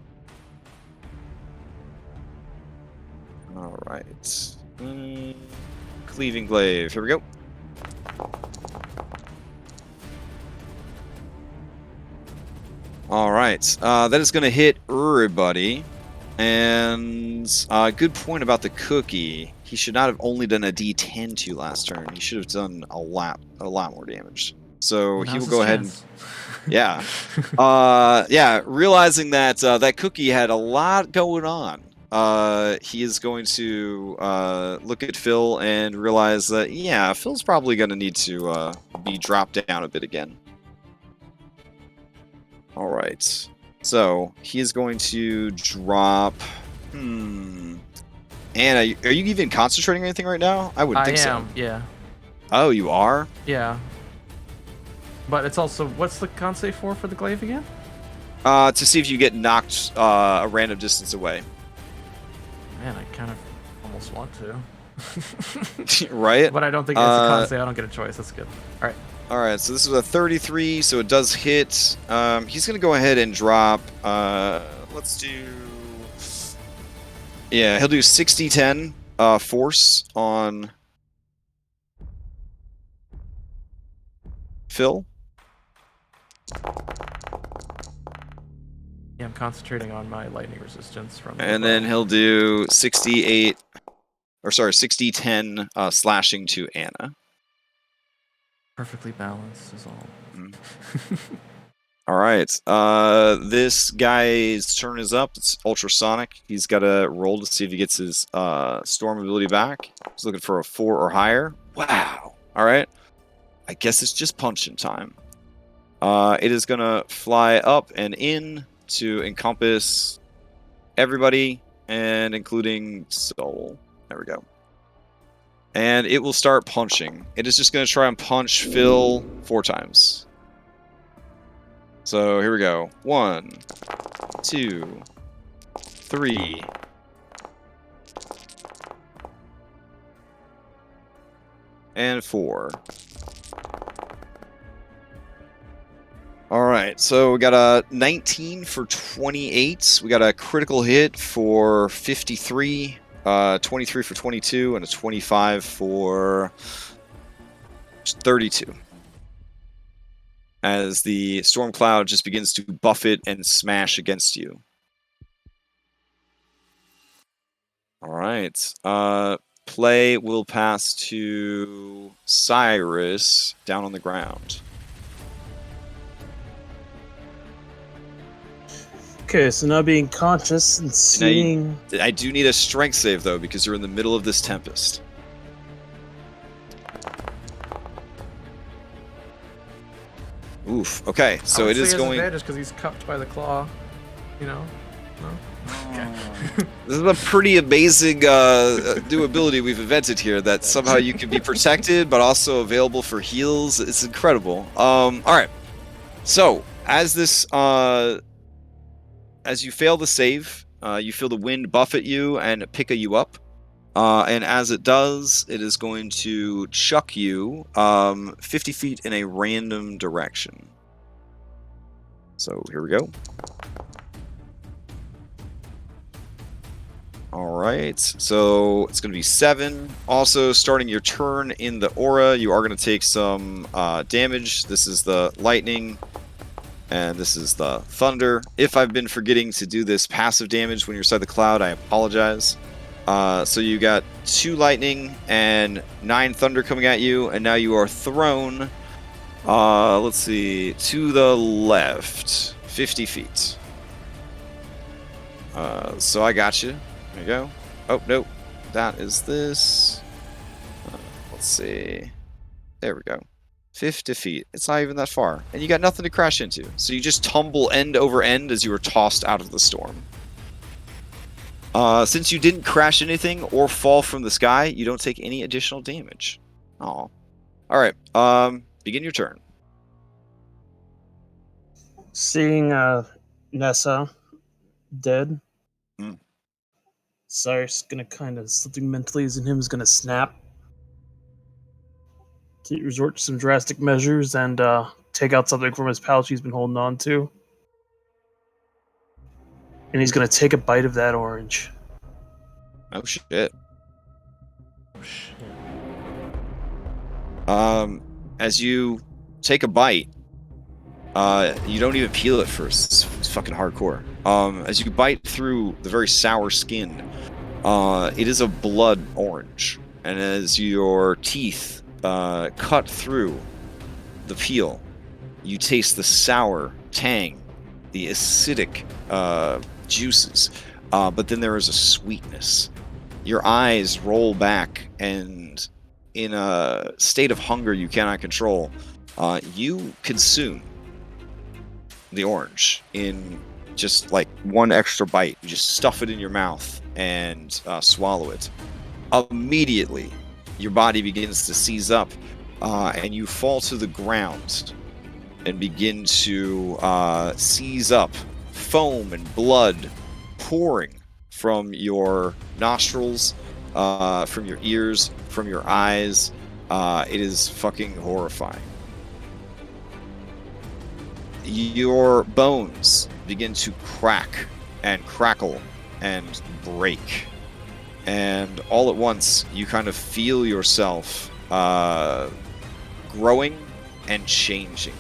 All right. Cleaving glaive. Here we go. All right. That is going to hit everybody. And good point about the cookie. He should not have only done a D10 to last turn. He should have done a lot more damage. So he will go ahead and yeah, yeah. Realizing that that cookie had a lot going on, he is going to look at Phil and realize that yeah, Phil's probably going to need to be dropped down a bit again. All right. So he is going to drop. Anna, are you even concentrating on anything right now? I wouldn't think so. I am, yeah. Oh, you are? Yeah. But it's also, what's the con save for the glaive again? To see if you get knocked a random distance away. Man, I kind of almost want to. Right? But I don't think it's a con save. I don't get a choice. That's good. All right. All right, so this is a 33, so it does hit. He's going to go ahead and drop. Let's do. Yeah, he'll do 60-10 force on Phil. Yeah, I'm concentrating on my lightning resistance from. And then he'll do 60-10 slashing to Anna. Perfectly balanced is all. All right. This guy's turn is up. It's ultrasonic. He's got to roll to see if he gets his storm ability back. He's looking for a 4 or higher. Wow. All right. I guess it's just punching time. It is going to fly up and in to encompass everybody, and including Soul. There we go. And it will start punching. It is just going to try and punch Phil 4 times. So here we go. 1, 2, 3. And 4. Alright, so we got a 19 for 28. We got a critical hit for 53, 23 for 22, and a 25 for 32. As the storm cloud just begins to buffet and smash against you. Alright, play will pass to Cyrus down on the ground. Okay, so now being conscious and seeing... I do need a strength save, though, because you're in the middle of this tempest. Oof. Okay, so it is going... advantage because he's cupped by the claw, you know? No? Okay. This is a pretty amazing new ability we've invented here, that somehow you can be protected, but also available for heals. It's incredible. Alright. So, as this... as you fail the save, you feel the wind buffet you and pick you up. And as it does, it is going to chuck you 50 feet in a random direction. So here we go. Alright, so it's going to be 7. Also, starting your turn in the aura, you are going to take some damage. This is the lightning. And this is the thunder. If I've been forgetting to do this passive damage when you're inside the cloud, I apologize. So you got 2 lightning and 9 thunder coming at you, and now you are thrown, let's see, to the left, 50 feet. So I got you. There you go. Oh, nope. That is this. Let's see. There we go. 50 feet. It's not even that far. And you got nothing to crash into. So you just tumble end over end as you were tossed out of the storm. Since you didn't crash anything or fall from the sky, you don't take any additional damage. Oh. Alright. Begin your turn. Seeing Nessa dead. Cyrus gonna kind of, something mentally in him is gonna snap. to resort to some drastic measures and take out something from his pouch he's been holding on to. And he's going to take a bite of that orange. Oh, shit. Oh, shit. As you take a bite, you don't even peel it first. It's fucking hardcore. As you bite through the very sour skin, it is a blood orange. And as your teeth cut through the peel, you taste the sour tang, the acidic juices, but then there is a sweetness. Your eyes roll back, and in a state of hunger you cannot control, you consume the orange in just like one extra bite. You just stuff it in your mouth and swallow it. Immediately, your body begins to seize up, and you fall to the ground and begin to seize up, foam and blood pouring from your nostrils, from your ears, from your eyes. It is fucking horrifying. Your bones begin to crack and crackle and break. And all at once, you kind of feel yourself growing and changing.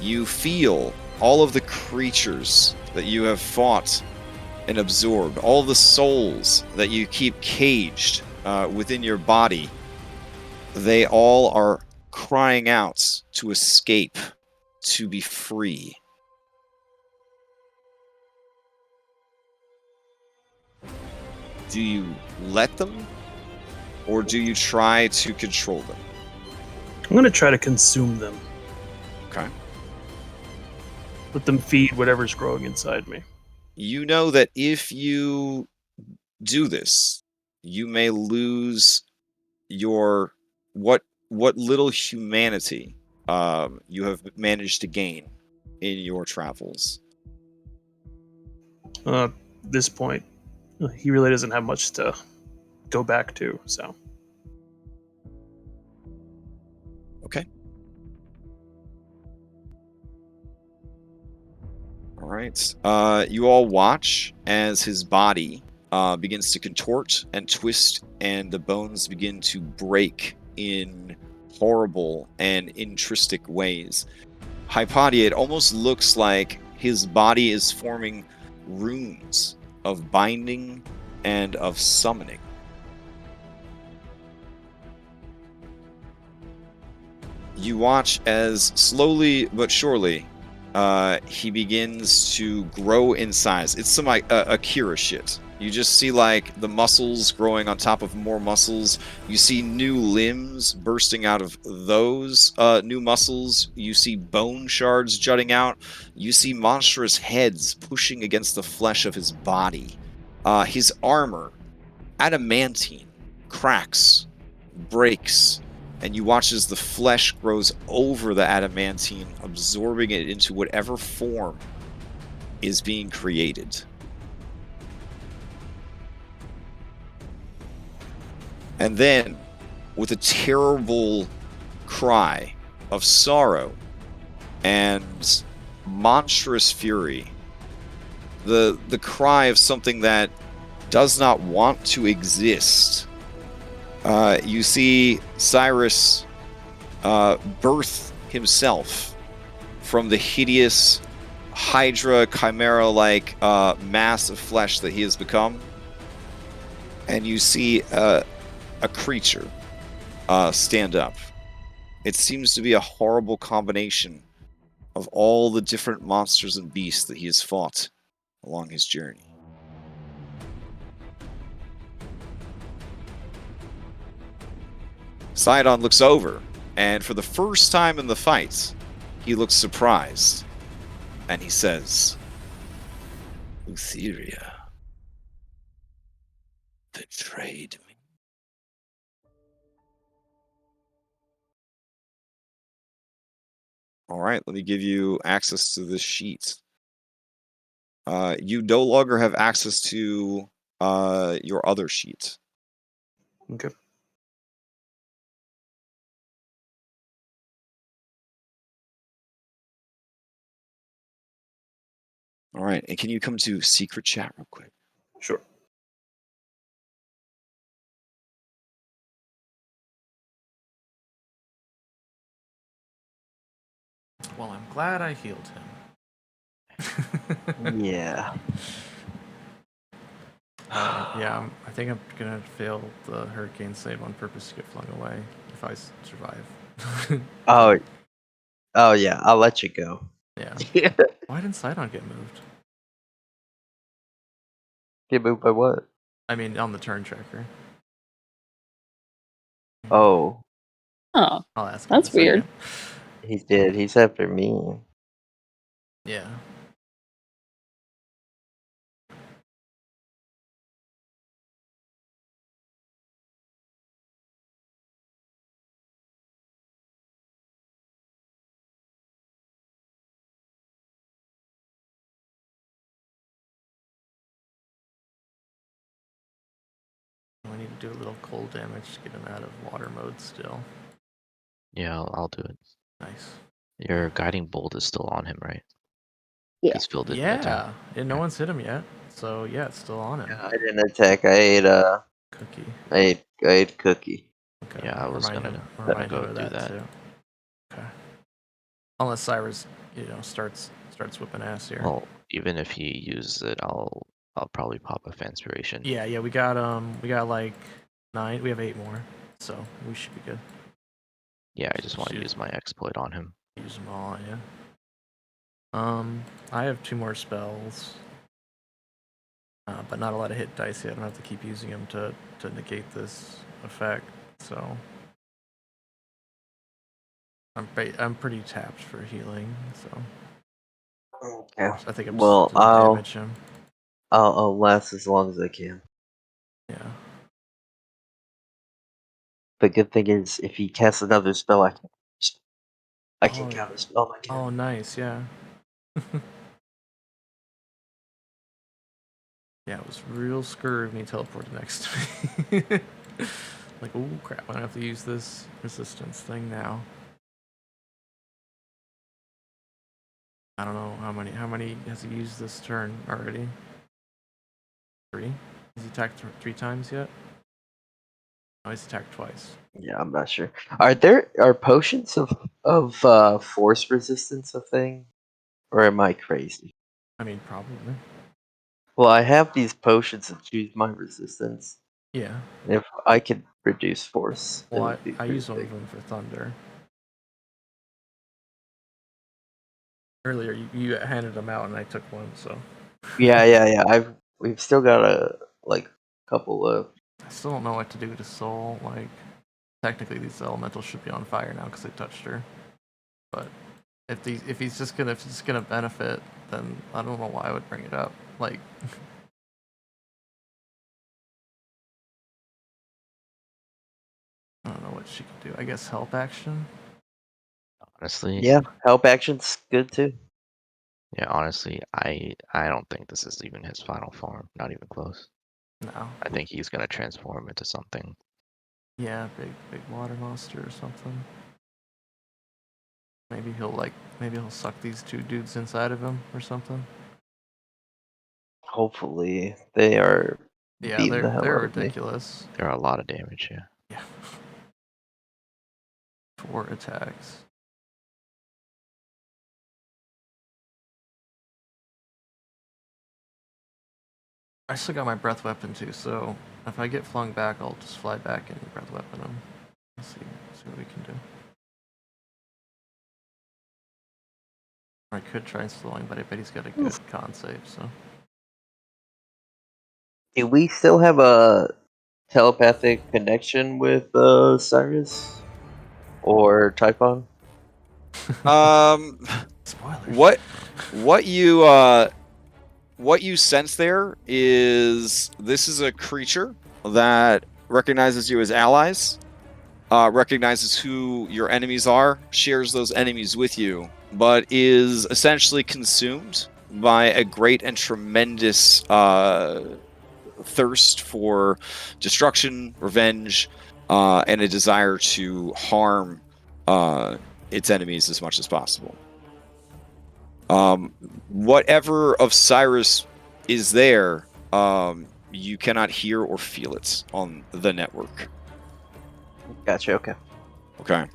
You feel all of the creatures that you have fought and absorbed, all the souls that you keep caged within your body. They all are crying out to escape, to be free. Do you let them, or do you try to control them? I'm going to try to consume them. Okay. Let them feed whatever's growing inside me. You know that if you do this, you may lose your what little humanity you have managed to gain in your travels. This point, he really doesn't have much to go back to, so. Okay. All right. You all watch as his body begins to contort and twist, and the bones begin to break in horrible and intristic ways. Hypatia, it almost looks like his body is forming runes of binding and of summoning. You watch as slowly but surely he begins to grow in size. It's some Akira shit. You just see like the muscles growing on top of more muscles. You see new limbs bursting out of those new muscles. You see bone shards jutting out. You see monstrous heads pushing against the flesh of his body. His armor, adamantine, cracks, breaks, and you watch as the flesh grows over the adamantine, absorbing it into whatever form is being created. And then, with a terrible cry of sorrow and monstrous fury, the cry of something that does not want to exist, you see Cyrus birth himself from the hideous Hydra chimera-like mass of flesh that he has become, and you see a creature stand up. It seems to be a horrible combination of all the different monsters and beasts that he has fought along his journey. Sydon looks over, and for the first time in the fight, he looks surprised, and he says, "Utheria betrayed me." All right, let me give you access to this sheet. You no longer have access to your other sheet. Okay. All right, and can you come to secret chat real quick? Sure. Well, I'm glad I healed him. Yeah. Yeah, I think I'm gonna fail the hurricane save on purpose to get flung away if I survive. Oh yeah, I'll let you go. Yeah. Why didn't Sydon get moved? Get moved by what? I mean, on the turn tracker. Oh, Oh, I'll ask him that's in a second. weird. he did. He's after me. Yeah. I need to do a little cold damage to get him out of water mode still. Yeah, I'll do it. Nice. Your guiding bolt is still on him, right? Yeah. Because Phil didn't attack. Yeah, and no one's hit him yet, so yeah, it's still on him. I didn't attack. I ate Cookie. I ate cookie. Okay. Yeah, I was gonna remind go him of do that, that. too. Okay. Unless Cyrus, starts whipping ass here. Well, even if he uses it, I'll probably pop a Fanspiration. Yeah, we got like 9. We have 8 more, so we should be good. Yeah, I just want to Shoot. use my exploit on him. Use them all, yeah. I have 2 more spells, but not a lot of hit dice yet. I don't have to keep using them to negate this effect, so I'm pretty tapped for healing, so Okay. I think I'm Well, just gonna damage him. I'll last as long as I can. Yeah. The good thing is, if he casts another spell, I can Oh, count a spell I can. Oh, nice, yeah. Yeah, it was real scurry when he teleported next to me. Like, oh crap, I'm gonna have to use this resistance thing now. I don't know how many has he used this turn already? 3? Has he attacked 3 times yet? Oh, he's attacked twice. Yeah, I'm not sure. Are potions of force resistance a thing, or am I crazy? I mean, probably. Well, I have these potions that choose my resistance. Yeah. If I could reduce force, it Well, would be I pretty used one big. of them for thunder. Earlier, you handed them out and I took one, so. Yeah. We've still got a couple of. I still don't know what to do to Soul. Like, technically, these elementals should be on fire now because they touched her. But if he's just gonna benefit, then I don't know why I would bring it up. Like, I don't know what she can do. I guess help action. Honestly, Yeah, help action's good too. yeah, honestly, I don't think this is even his final form. Not even close. No. I think he's gonna transform into something. Yeah, big water monster or something. Maybe he'll suck these 2 dudes inside of him or something. Hopefully, they are Yeah, beating the hell they're out of me. ridiculous. There are a lot of damage, yeah. Yeah. 4 attacks. I still got my breath weapon too, so if I get flung back, I'll just fly back and breath weapon him. Let's see what we can do. I could try slowing, but I bet he's got a good con save, so. Do we still have a telepathic connection with Cyrus or Typhon? Spoilers. What you sense there is this is a creature that recognizes you as allies, recognizes who your enemies are, shares those enemies with you, but is essentially consumed by a great and tremendous thirst for destruction, revenge, and a desire to harm its enemies as much as possible. Whatever of Cyrus is there, you cannot hear or feel it on the network. Gotcha. Okay. Okay.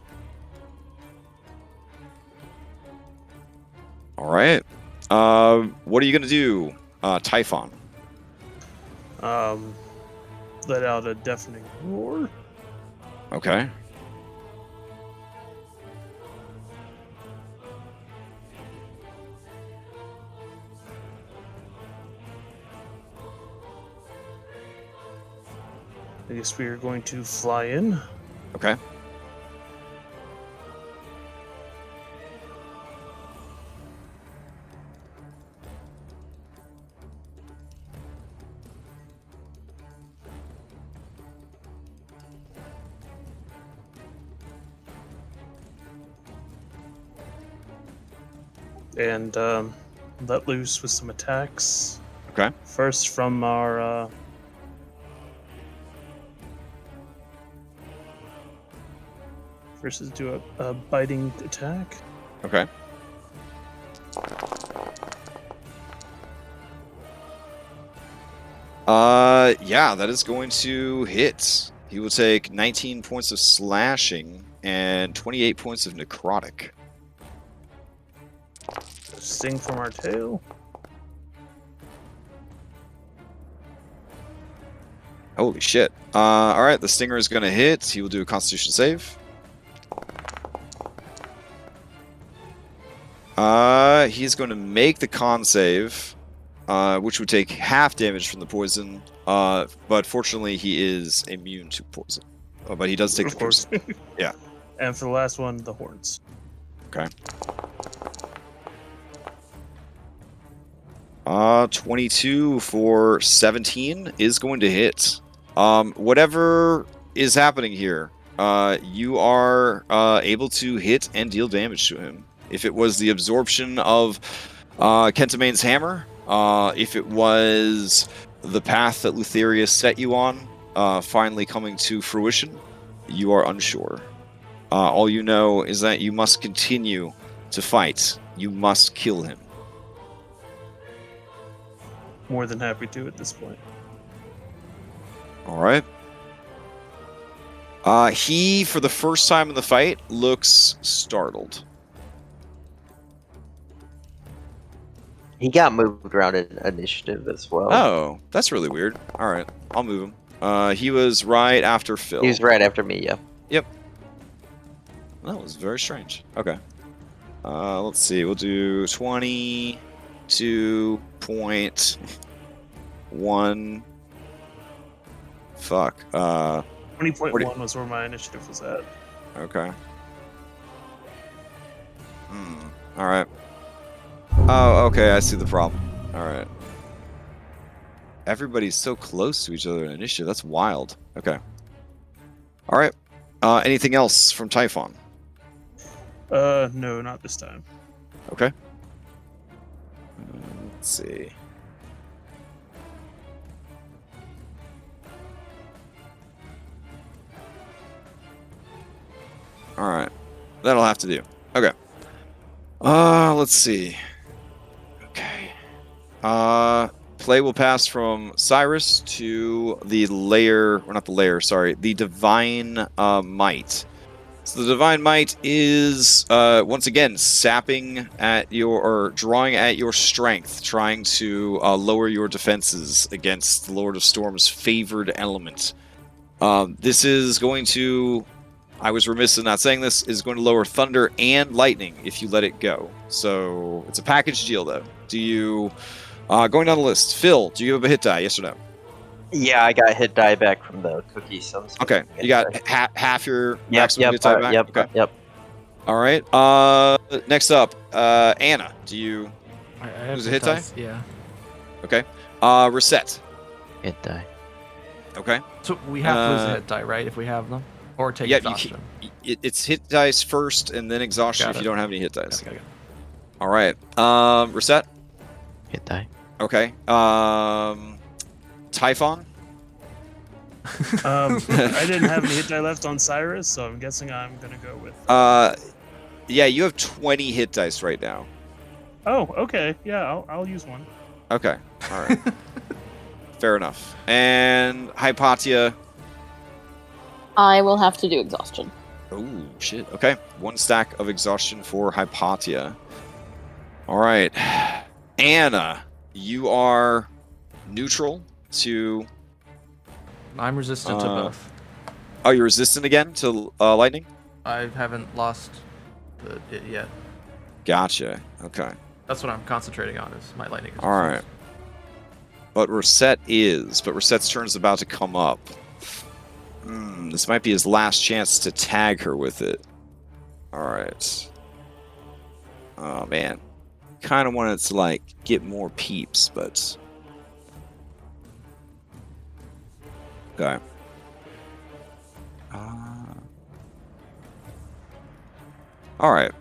All right. What are you gonna do, Typhon? Let out a deafening roar. Okay. I guess we are going to fly in. Okay. And let loose with some attacks. Okay. First from our versus do a biting attack. Okay. Yeah, that is going to hit. He will take 19 points of slashing and 28 points of necrotic. Sting from our tail. Holy shit. All right, the stinger is going to hit. He will do a constitution save. He's going to make the con save, which would take half damage from the poison. But fortunately, he is immune to poison. But he does take Of the course. poison. Yeah. And for the last one, the horns. Okay. 22 for 17 is going to hit. Whatever is happening here, you are able to hit and deal damage to him. If it was the absorption of Kentamane's hammer, if it was the path that Lutheria set you on finally coming to fruition, you are unsure. All you know is that you must continue to fight. You must kill him. More than happy to at this point. All right. He, for the first time in the fight, looks startled. He got moved around in initiative as well. Oh, that's really weird. All right, I'll move him. He was right after Phil. He was right after me, yeah. Yep. That was very strange. Okay. Let's see. We'll do 22.1. Fuck. 20.1 was where my initiative was at. Okay. All right. Oh, okay. I see the problem. All right. Everybody's so close to each other in initiative. That's wild. Okay. All right. Anything else from Typhon? No, not this time. Okay. Let's see. All right. That'll have to do. Okay. Let's see. Okay. Play will pass from Cyrus to the layer, or not the layer, sorry, the Divine Might. So the Divine Might is, once again, sapping at your, or drawing at your strength, trying to lower your defenses against the Lord of Storm's favored element. This is going to, I was remiss in not saying this, is going to lower thunder and lightning if you let it go. So it's a package deal, though. Do you, going down the list, Phil, do you have a hit die, yes or no? Yeah, I got hit die back from the cookie. So Okay, you got half your maximum hit die back? Yep, okay. yep. All right. Next up, Anna, do you I have lose a hit die? dice, yeah. Okay. Reset. Hit die. Okay. So we have to lose a hit die, right? If we have them, or take Yeah, exhaustion. It's hit dice first, and then exhaustion Got if it. you don't have any hit dice. Okay. All right. Reset. Hit die. Okay. Typhon. I didn't have any hit die left on Cyrus, so I'm guessing I'm gonna go with. Yeah, you have 20 hit dice right now. Oh, okay. Yeah, I'll use one. Okay. All right. Fair enough. And Hypatia. I will have to do exhaustion. Oh, shit. Okay. 1 stack of exhaustion for Hypatia. All right. Anna, you are neutral to... I'm resistant to both. Oh, you're resistant again to lightning? I haven't lost it yet. Gotcha. Okay. That's what I'm concentrating on, is my lightning resistance. All right. But Rosette's turn is about to come up. This might be his last chance to tag her with it. All right. Oh, man. Kind of wanted to, like, get more peeps, but... Okay. All right.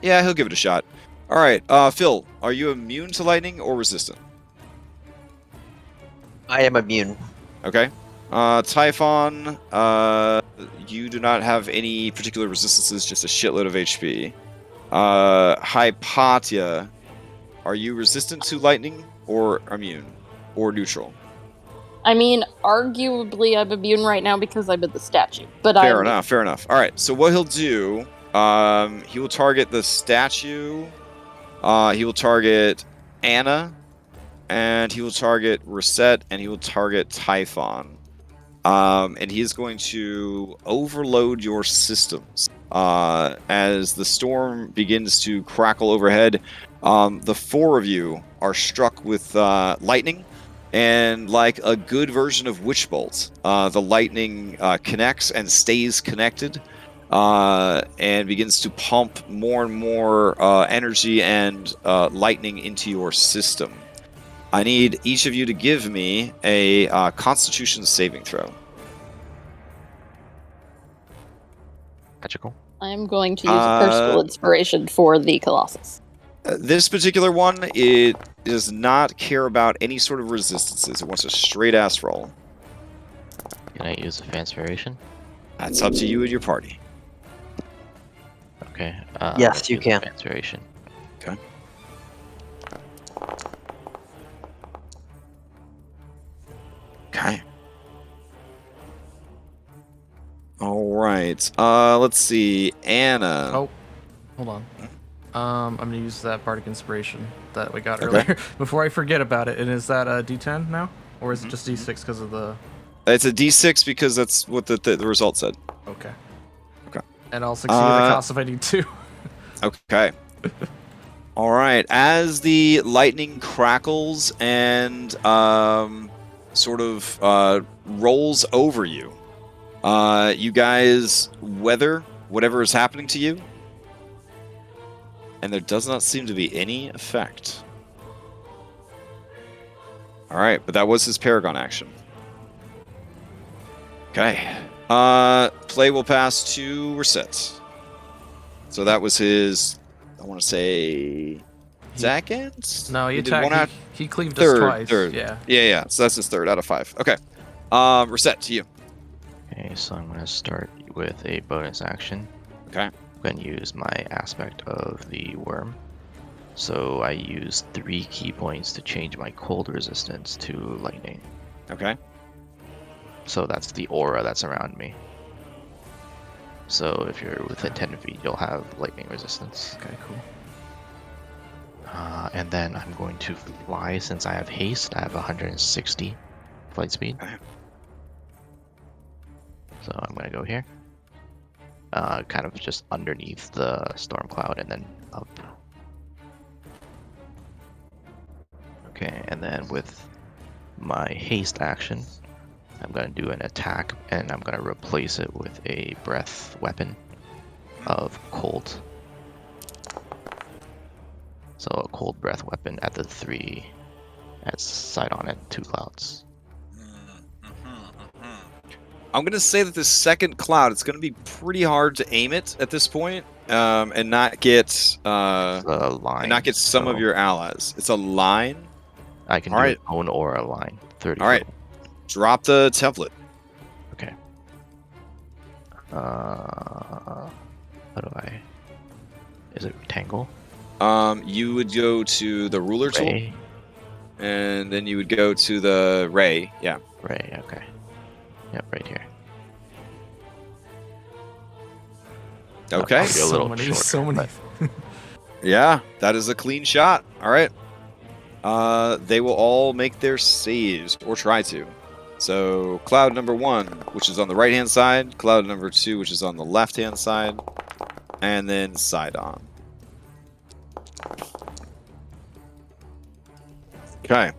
Yeah, he'll give it a shot. All right, Phil, are you immune to lightning or resistant? I am immune. Okay. Typhon, you do not have any particular resistances, just a shitload of HP. Hypatia, are you resistant to lightning or immune or neutral? I mean, arguably I'm immune right now because I'm in the statue. But Fair enough. All right, so what he'll do, he will target the statue. He will target Anna, and he will target Rosette, and he will target Typhon. And he is going to overload your systems. As the storm begins to crackle overhead, the 4 of you are struck with lightning, and like a good version of Witch Bolt, the lightning connects and stays connected. And begins to pump more and more energy and lightning into your system. I need each of you to give me a Constitution saving throw. Magical. I'm going to use a personal inspiration for the Colossus. This particular one, it does not care about any sort of resistances. It wants a straight-ass roll. Can I use a Fanspiration? That's up to you and your party. Okay. Yes, you can. Fanspiration. Okay. Okay. All right. Let's see. Anna. Oh, hold on. I'm gonna use that Bardic Inspiration that we got earlier before I forget about it. And is that a D10 now, or is it just D6 because of the? It's a D6 because that's what the result said. Okay. Okay. And I'll succeed the cost if I need to. Okay. All right. As the lightning crackles and sort of rolls over you, you guys weather whatever is happening to you, and there does not seem to be any effect. All right, but that was his Paragon action. Okay. Play will pass to Reset. So that was his, I want to say, second? No, he did one out. attacked. He cleaved us twice. Third. Yeah. Yeah. So that's his 3rd out of 5. Okay. Reset to you. Okay, so I'm gonna start with a bonus action. Okay. I'm gonna use my aspect of the worm. So I use 3 key points to change my cold resistance to lightning. Okay. So that's the aura that's around me. So if you're within 10 feet, you'll have lightning resistance. Okay, cool. And then I'm going to fly. Since I have haste, I have 160 flight speed. Okay. So I'm going to go here. Kind of just underneath the storm cloud and then up. Okay, and then with my haste action, I'm going to do an attack, and I'm going to replace it with a breath weapon of cold. So a cold breath weapon at the 3 at Sydon and 2 clouds. I'm going to say that the second cloud, it's going to be pretty hard to aim it at this point, and not get line, and not get some of your allies. It's a line. I can do an own aura line. 30. All right. Drop the template. Okay. How do I? Is it rectangle? You would go to the ruler tool, Ray? and then you would go to the ray. Yeah. Ray, okay. Yep, right here. Okay. Be a little shorter, so many. but- Yeah, that is a clean shot. All right. They will all make their saves, or try to. So, cloud number 1, which is on the right-hand side. Cloud number 2, which is on the left-hand side. And then Sydon. Okay.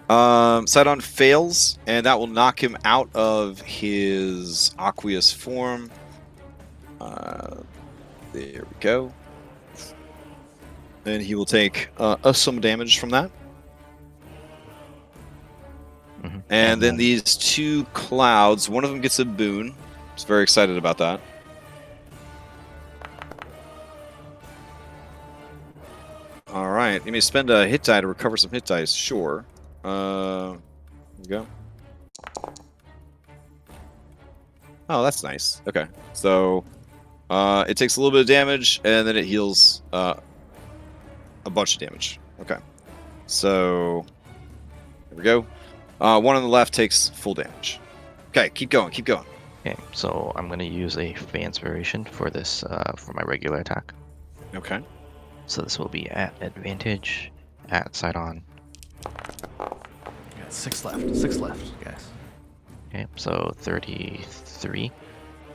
Sydon fails, and that will knock him out of his aqueous form. There we go. And he will take some damage from that. Mhm. And then these 2 clouds, one of them gets a boon. I was very excited about that. All right, you may spend a hit die to recover some hit dice. Sure. There we go. Oh, that's nice. Okay, so it takes a little bit of damage, and then it heals a bunch of damage. Okay, so there we go. One on the left takes full damage. Okay, keep going, keep going. Okay, so I'm going to use a Fans variation for this, for my regular attack. Okay. So this will be at advantage, at Sydon. Got 6 left. 6 left, guys. Okay, so 33.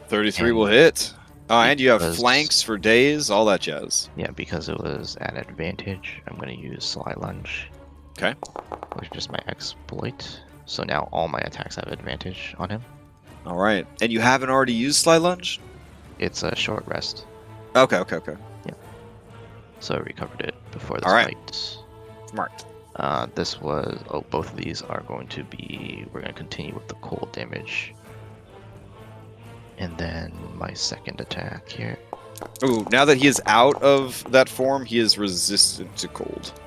33 And will hit. And you have because- flanks for days, all that jazz. Yeah, because it was at advantage, I'm going to use Sly Lunge. Okay. Which is my exploit. So now all my attacks have advantage on him. All right. And you haven't already used Sly Lunge? It's a short rest. Okay, okay, okay. So I recovered it before this All right. fight. Smart. This was... Oh, both of these are going to be... We're going to continue with the cold damage. And then my second attack here. Ooh, now that he is out of that form, he is resistant to cold.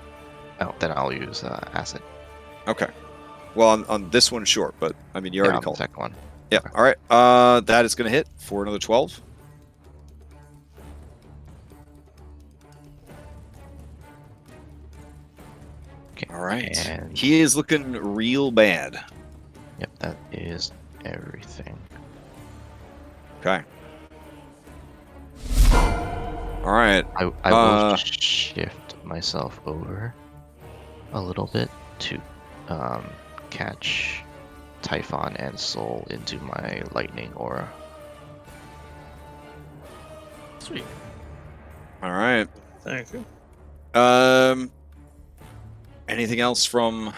Oh, then I'll use acid. Okay. Well, on this one, sure, but I mean, you already on the called. second one. Yeah. All right. That is going to hit for another 12. Okay. All right. And He is looking real bad. yep, that is everything. Okay. All right. I will shift myself over a little bit to catch Typhon and Soul into my lightning aura. Sweet. All right. Thank you. Anything else from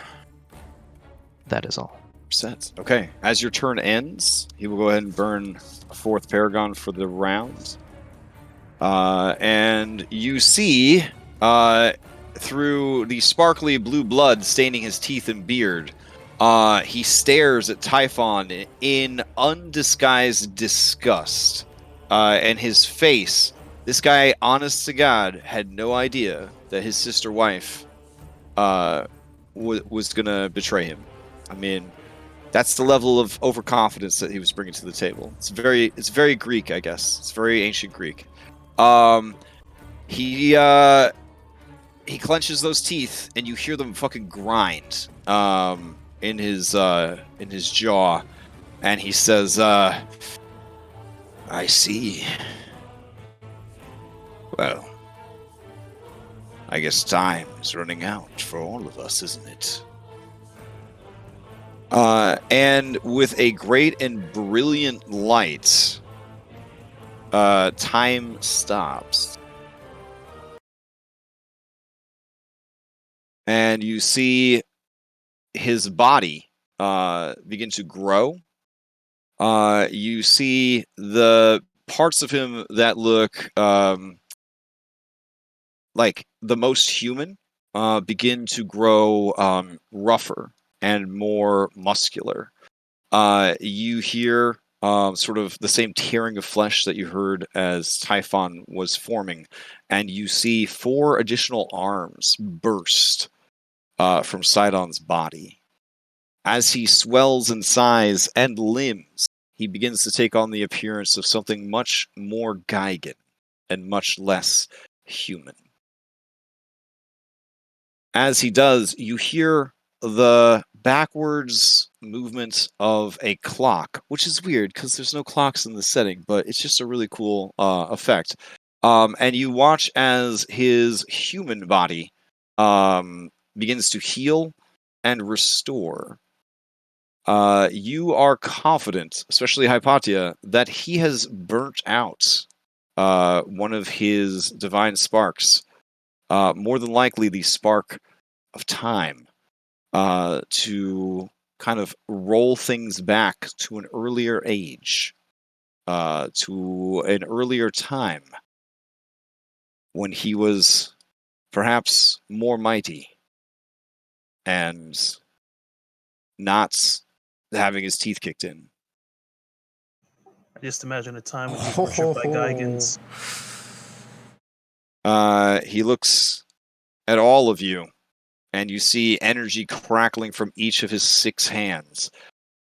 That is all. sets? Okay. As your turn ends, he will go ahead and burn a 4th Paragon for the round. And you see, through the sparkly blue blood staining his teeth and beard, he stares at Typhon in undisguised disgust. And his face, this guy, honest to God, had no idea that his sister wife was going to betray him. I mean, that's the level of overconfidence that he was bringing to the table. It's very Greek, I guess. It's very ancient Greek. He clenches those teeth, and you hear them fucking grind in his jaw, and he says, "I see. Well, I guess time is running out for all of us, isn't it?" And with a great and brilliant light, time stops. And you see his body begin to grow. You see the parts of him that look like the most human begin to grow rougher and more muscular. You hear sort of the same tearing of flesh that you heard as Typhon was forming, and you see 4 additional arms burst from Sydon's body. As he swells in size and limbs, he begins to take on the appearance of something much more Gigan. and much less human. As he does, you hear the backwards movement of a clock, which is weird because there's no clocks in the setting, but it's just a really cool effect. And you watch as his human body begins to heal and restore. You are confident, especially Hypatia, that he has burnt out one of his divine sparks. More than likely the spark of time, to kind of roll things back to an earlier age, to an earlier time when he was perhaps more mighty and not having his teeth kicked in. I just imagine a time when he was worshipped by Geigens. He looks at all of you, and you see energy crackling from each of his 6 hands.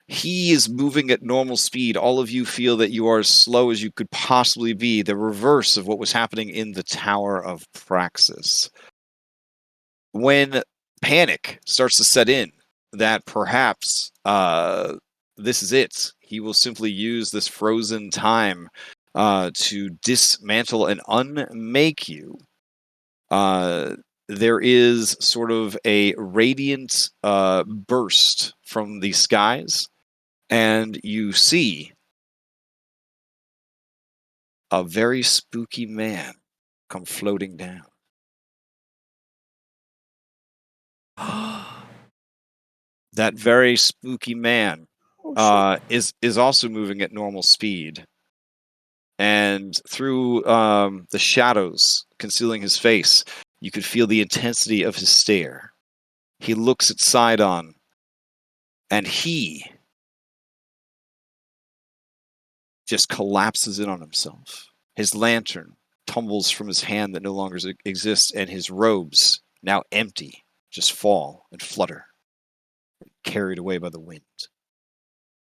He is moving at normal speed. All of you feel that you are as slow as you could possibly be, the reverse of what was happening in the Tower of Praxis. When panic starts to set in, that perhaps this is it, he will simply use this frozen time to dismantle and unmake you. There is sort of a radiant burst from the skies, and you see a very spooky man come floating down. That very spooky man is also moving at normal speed. And through the shadows concealing his face, you could feel the intensity of his stare. He looks at Sydon, and he just collapses in on himself. His lantern tumbles from his hand that no longer exists, and his robes, now empty, just fall and flutter, carried away by the wind.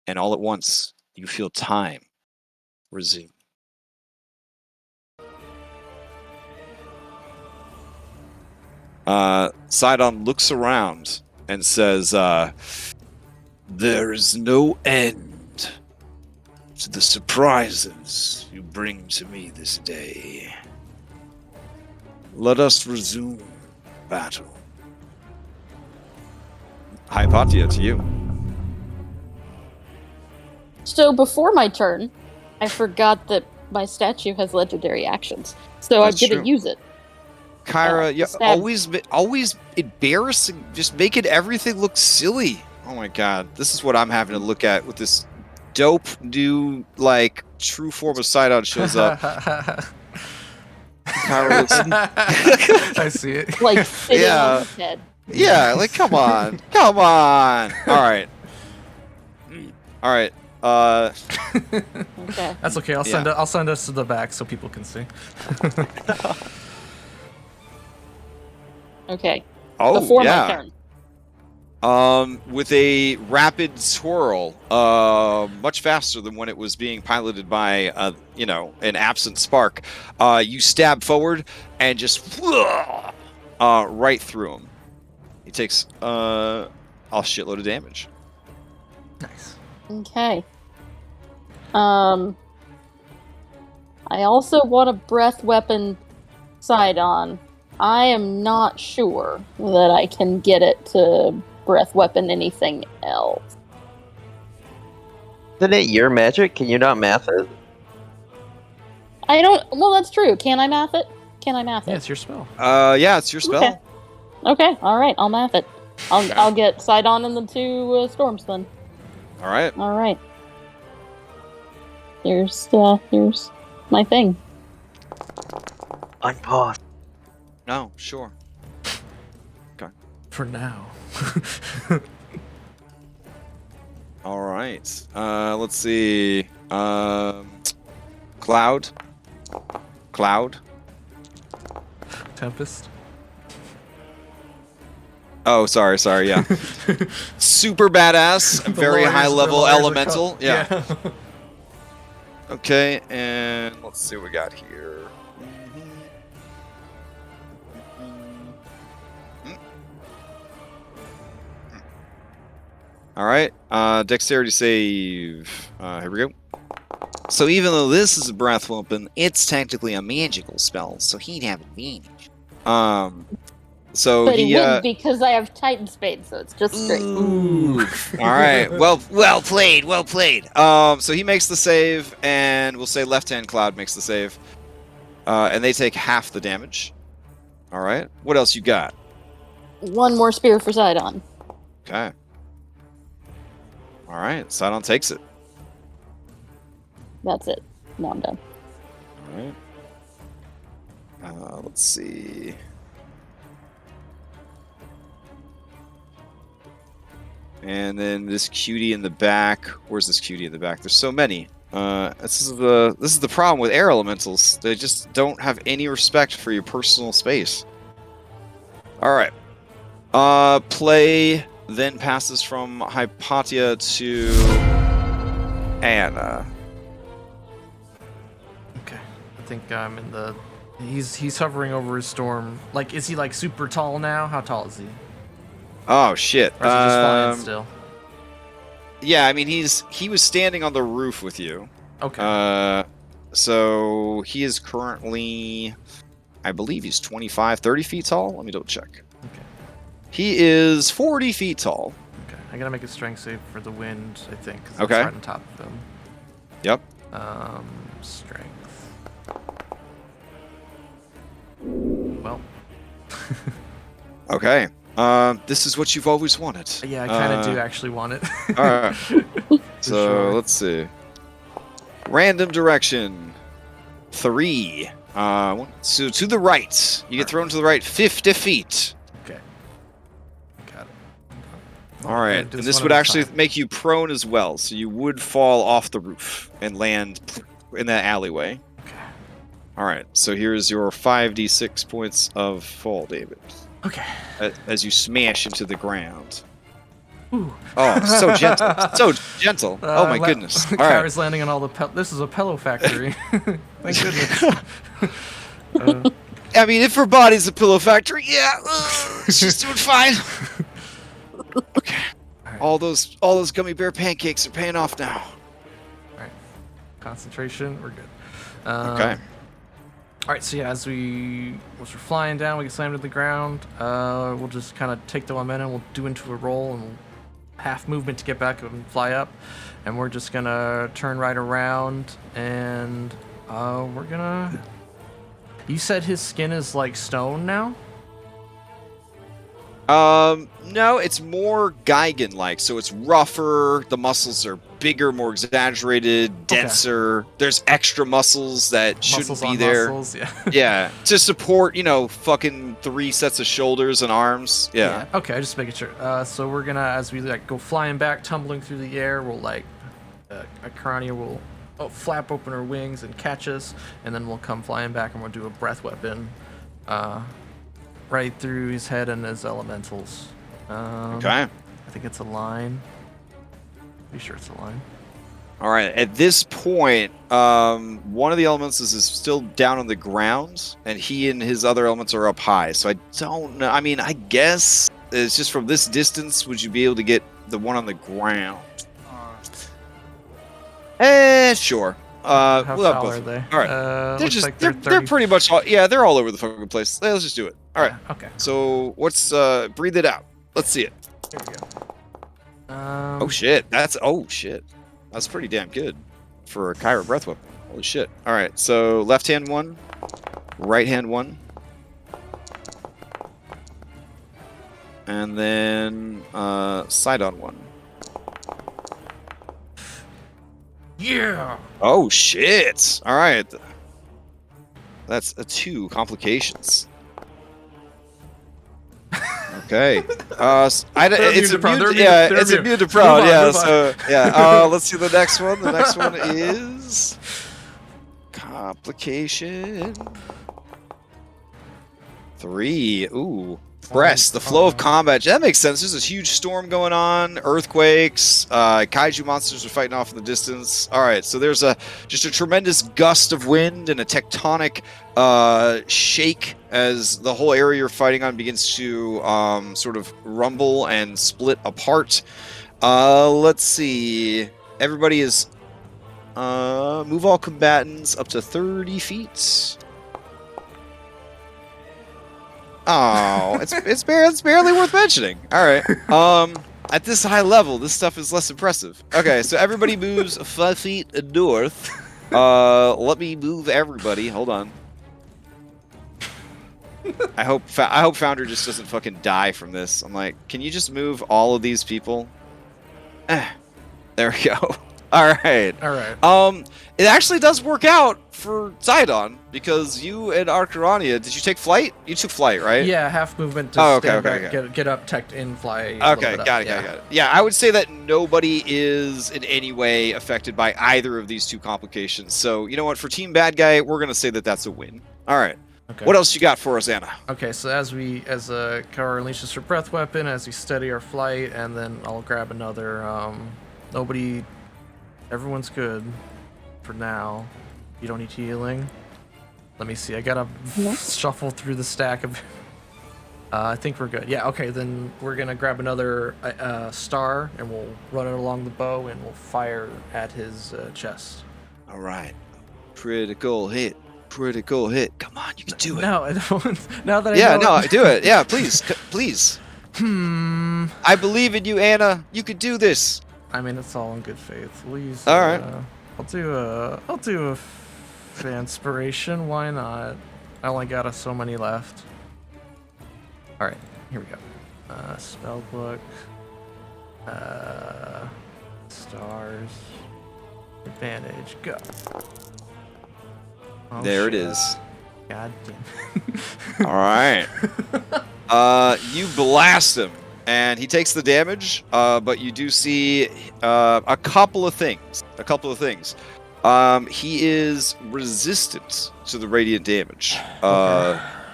And all at once, you feel time resume. Sydon looks around and says, there is no end to the surprises you bring to me this day. Let us resume battle. Hypatia, to you. So before my turn, I forgot that my statue has legendary actions. So I'm going to use it. Kyra, always embarrassing, just making everything look silly. Oh my god, this is what I'm having to look at with this dope new, like, true form of Sydon shows up. Kyra looks... I see it. Like, sitting on his head. Yeah, like, come on. Come on. Alright. Alright. Okay. That's okay. I'll send us to the back so people can see. Okay. Oh, before yeah. my turn. With a rapid swirl, much faster than when it was being piloted by, an absent spark. You stab forward and just right through him. He takes a shitload of damage. Nice. Okay. I also want a breath weapon Sydon. I am not sure that I can get it to breath weapon anything else. Isn't it your magic? Can you not math it? I don't... Well, that's true. Can I math it? Can I math it? Yeah, it's your spell. Yeah, it's your spell. Okay, alright, I'll math it. I'll get Sydon and the 2 storms then. Alright. Alright. Here's my thing. Unpause. No, sure. Okay. For now. All right. Let's see. Cloud. Tempest. Oh, sorry. Yeah. Super badass. Very high level elemental. Yeah. Okay, and let's see what we got here. All right. Dexterity save. Here we go. So even though this is a breath weapon, it's technically a magical spell, so he'd have advantage. So but he wins because I have Titan Spade, so it's just straight. Ooh. All right. Well played. Well played. So he makes the save, and we'll say left-hand cloud makes the save, and they take half the damage. All right. What else you got? One more spear for Sydon. Okay. All right. Sydon takes it. That's it. Now I'm done. All right. Let's see. And then this cutie in the back. Where's this cutie in the back? There's so many. This is the problem with air elementals. They just don't have any respect for your personal space. All right. Play then passes from Hypatia to Anna. Okay. I think I'm in the. He's hovering over his storm. Like, is he like super tall now? How tall is he? Oh shit! Or is he just flying still? Yeah, I mean he was standing on the roof with you. Okay. So he is currently, I believe he's 25, 30 feet tall. Let me double check. Okay. He is 40 feet tall. Okay. I gotta make a strength save for the wind, I think. 'Cause Okay. it's right on top of him. Yep. Strength. Well. Okay. This is what you've always wanted. Yeah, I kind of do actually want it. All right. So sure. let's see. Random direction. 3. So to the right. You get thrown to the right 50 feet. Okay. Got it. All right. And this would actually make you prone as well. So you would fall off the roof and land in that alleyway. Okay. All right. So here's your 5d6 points of fall, David. Okay. As you smash into the ground. Ooh. Oh, so gentle. So gentle. Oh my goodness. All right. Kyra's landing on all the this is a pillow factory. Thank goodness. I mean, if her body's a pillow factory, yeah, she's doing fine. Okay. Right. All those gummy bear pancakes are paying off now. All right. Concentration. We're good. Okay. All right, so yeah, as we're flying down, we get slammed to the ground. We'll just kind of take the momentum. We'll do into a roll and we'll half movement to get back and fly up. And we're just gonna turn right around and we're gonna. You said his skin is like stone now? No, it's more Gigan-like, so it's rougher, the muscles are bigger, more exaggerated, denser. Okay. There's extra muscles that shouldn't be there. Muscles, yeah. Yeah, to support, fucking 3 sets of shoulders and arms. Yeah. Okay, just making sure. So we're gonna, as we like go flying back, tumbling through the air, we'll like, Karania will flap open her wings and catch us, and then we'll come flying back and we'll do a breath weapon. Right through his head and his elementals. Okay. I think it's a line. Pretty sure it's a line. All right. At this point, one of the elements is still down on the ground, and he and his other elements are up high. So I don't know. I mean, I guess it's just from this distance, would you be able to get the one on the ground? Sure. How we'll tall are they? All right. They're they're pretty much all, yeah, they're all over the fucking place. Let's just do it. All right. Okay. So what's breathe it out. Let's see it. Here we go. Oh shit. That's pretty damn good for a Kyra breath weapon. Holy shit. All right. So left hand 1, right hand 1. And then Sydon 1. Yeah. Oh shit! All right, that's a 2 complications. Okay. It's immune. Yeah, it's immune to prone. Yeah. So yeah. Let's see the next one. The next one is complication 3. Ooh. Press the flow of combat. That makes sense. There's this huge storm going on, earthquakes, kaiju monsters are fighting off in the distance. All right, so there's just a tremendous gust of wind and a tectonic shake as the whole area you're fighting on begins to sort of rumble and split apart. Let's see. Everybody is move all combatants up to 30 feet. Oh, it's barely worth mentioning. All right. At this high level, this stuff is less impressive. Okay, so everybody moves 5 feet north. Let me move everybody. Hold on. I hope Founder just doesn't fucking die from this. I'm like, can you just move all of these people? There we go. All right. It actually does work out for Sydon because you and Arcarania, did you take flight? You took flight, right? Yeah, half movement to stand back, get up, tech in, fly. Okay, got it. Yeah, I would say that nobody is in any way affected by either of these two complications. So, you know what? For Team Bad Guy, we're going to say that that's a win. All right. Okay. What else you got for us, Anna? Okay, so as Kara unleashes her breath weapon, as we steady our flight, and then I'll grab another, everyone's good for now. You don't need healing. Let me see, I gotta shuffle through the stack of, I think we're good. Yeah, okay, then we're gonna grab another star, and we'll run it along the bow, and we'll fire at his chest. All right. Critical hit. Come on, you can do it. No, I don't. Now that I know. Yeah, no, do it. Yeah, please. Please. I believe in you, Anna. You can do this. I mean, it's all in good faith. We'll use, all right. I'll do a Fanspiration. Why not? I only got so many left. All right, here we go. Spellbook. Stars. Advantage. Go. Oh, there it is. God damn. All right. You blast him, and he takes the damage. But you do see a couple of things. He is resistant to the radiant damage.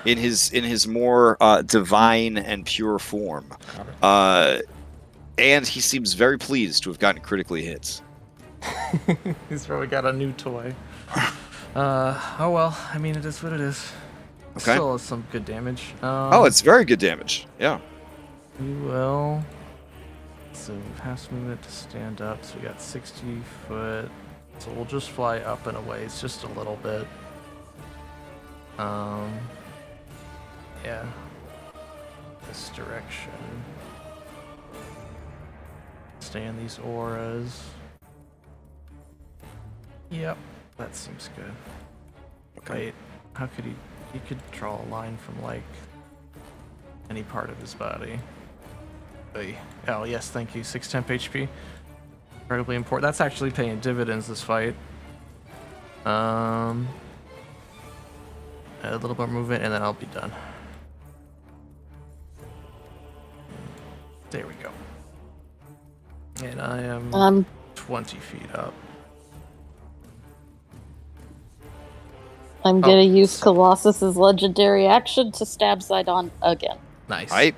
In his more divine and pure form. And he seems very pleased to have gotten critically hit. He's probably got a new toy. Oh well, I mean, it is what it is. Okay. Still some good damage. It's very good damage. Yeah. We will. So half movement to stand up. So we got 60 foot. So we'll just fly up and away. It's just a little bit. Yeah. This direction. Stay in these auras. Yep. That seems good. Okay. Wait, how could he could draw a line from, like, any part of his body. Oh, yes, thank you. 6 temp HP. Incredibly important. That's actually paying dividends this fight. A little more movement, and then I'll be done. There we go. And I am 20 feet up. I'm gonna use Colossus's legendary action to stab Sydon again. Nice. Right.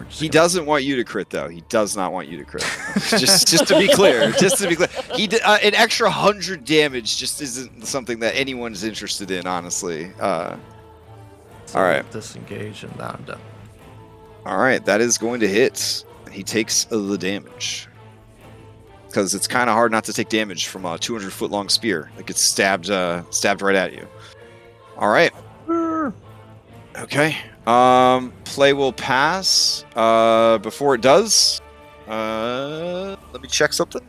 He doesn't want you to crit, though. He does not want you to crit. just to be clear. He did, an extra 100 damage just isn't something that anyone's interested in, honestly. So all right. Disengage, and now I'm done. All right, that is going to hit. He takes the damage. Because it's kind of hard not to take damage from a 200-foot-long spear that gets stabbed right at you. All right. Okay. Play will pass. Before it does, let me check something.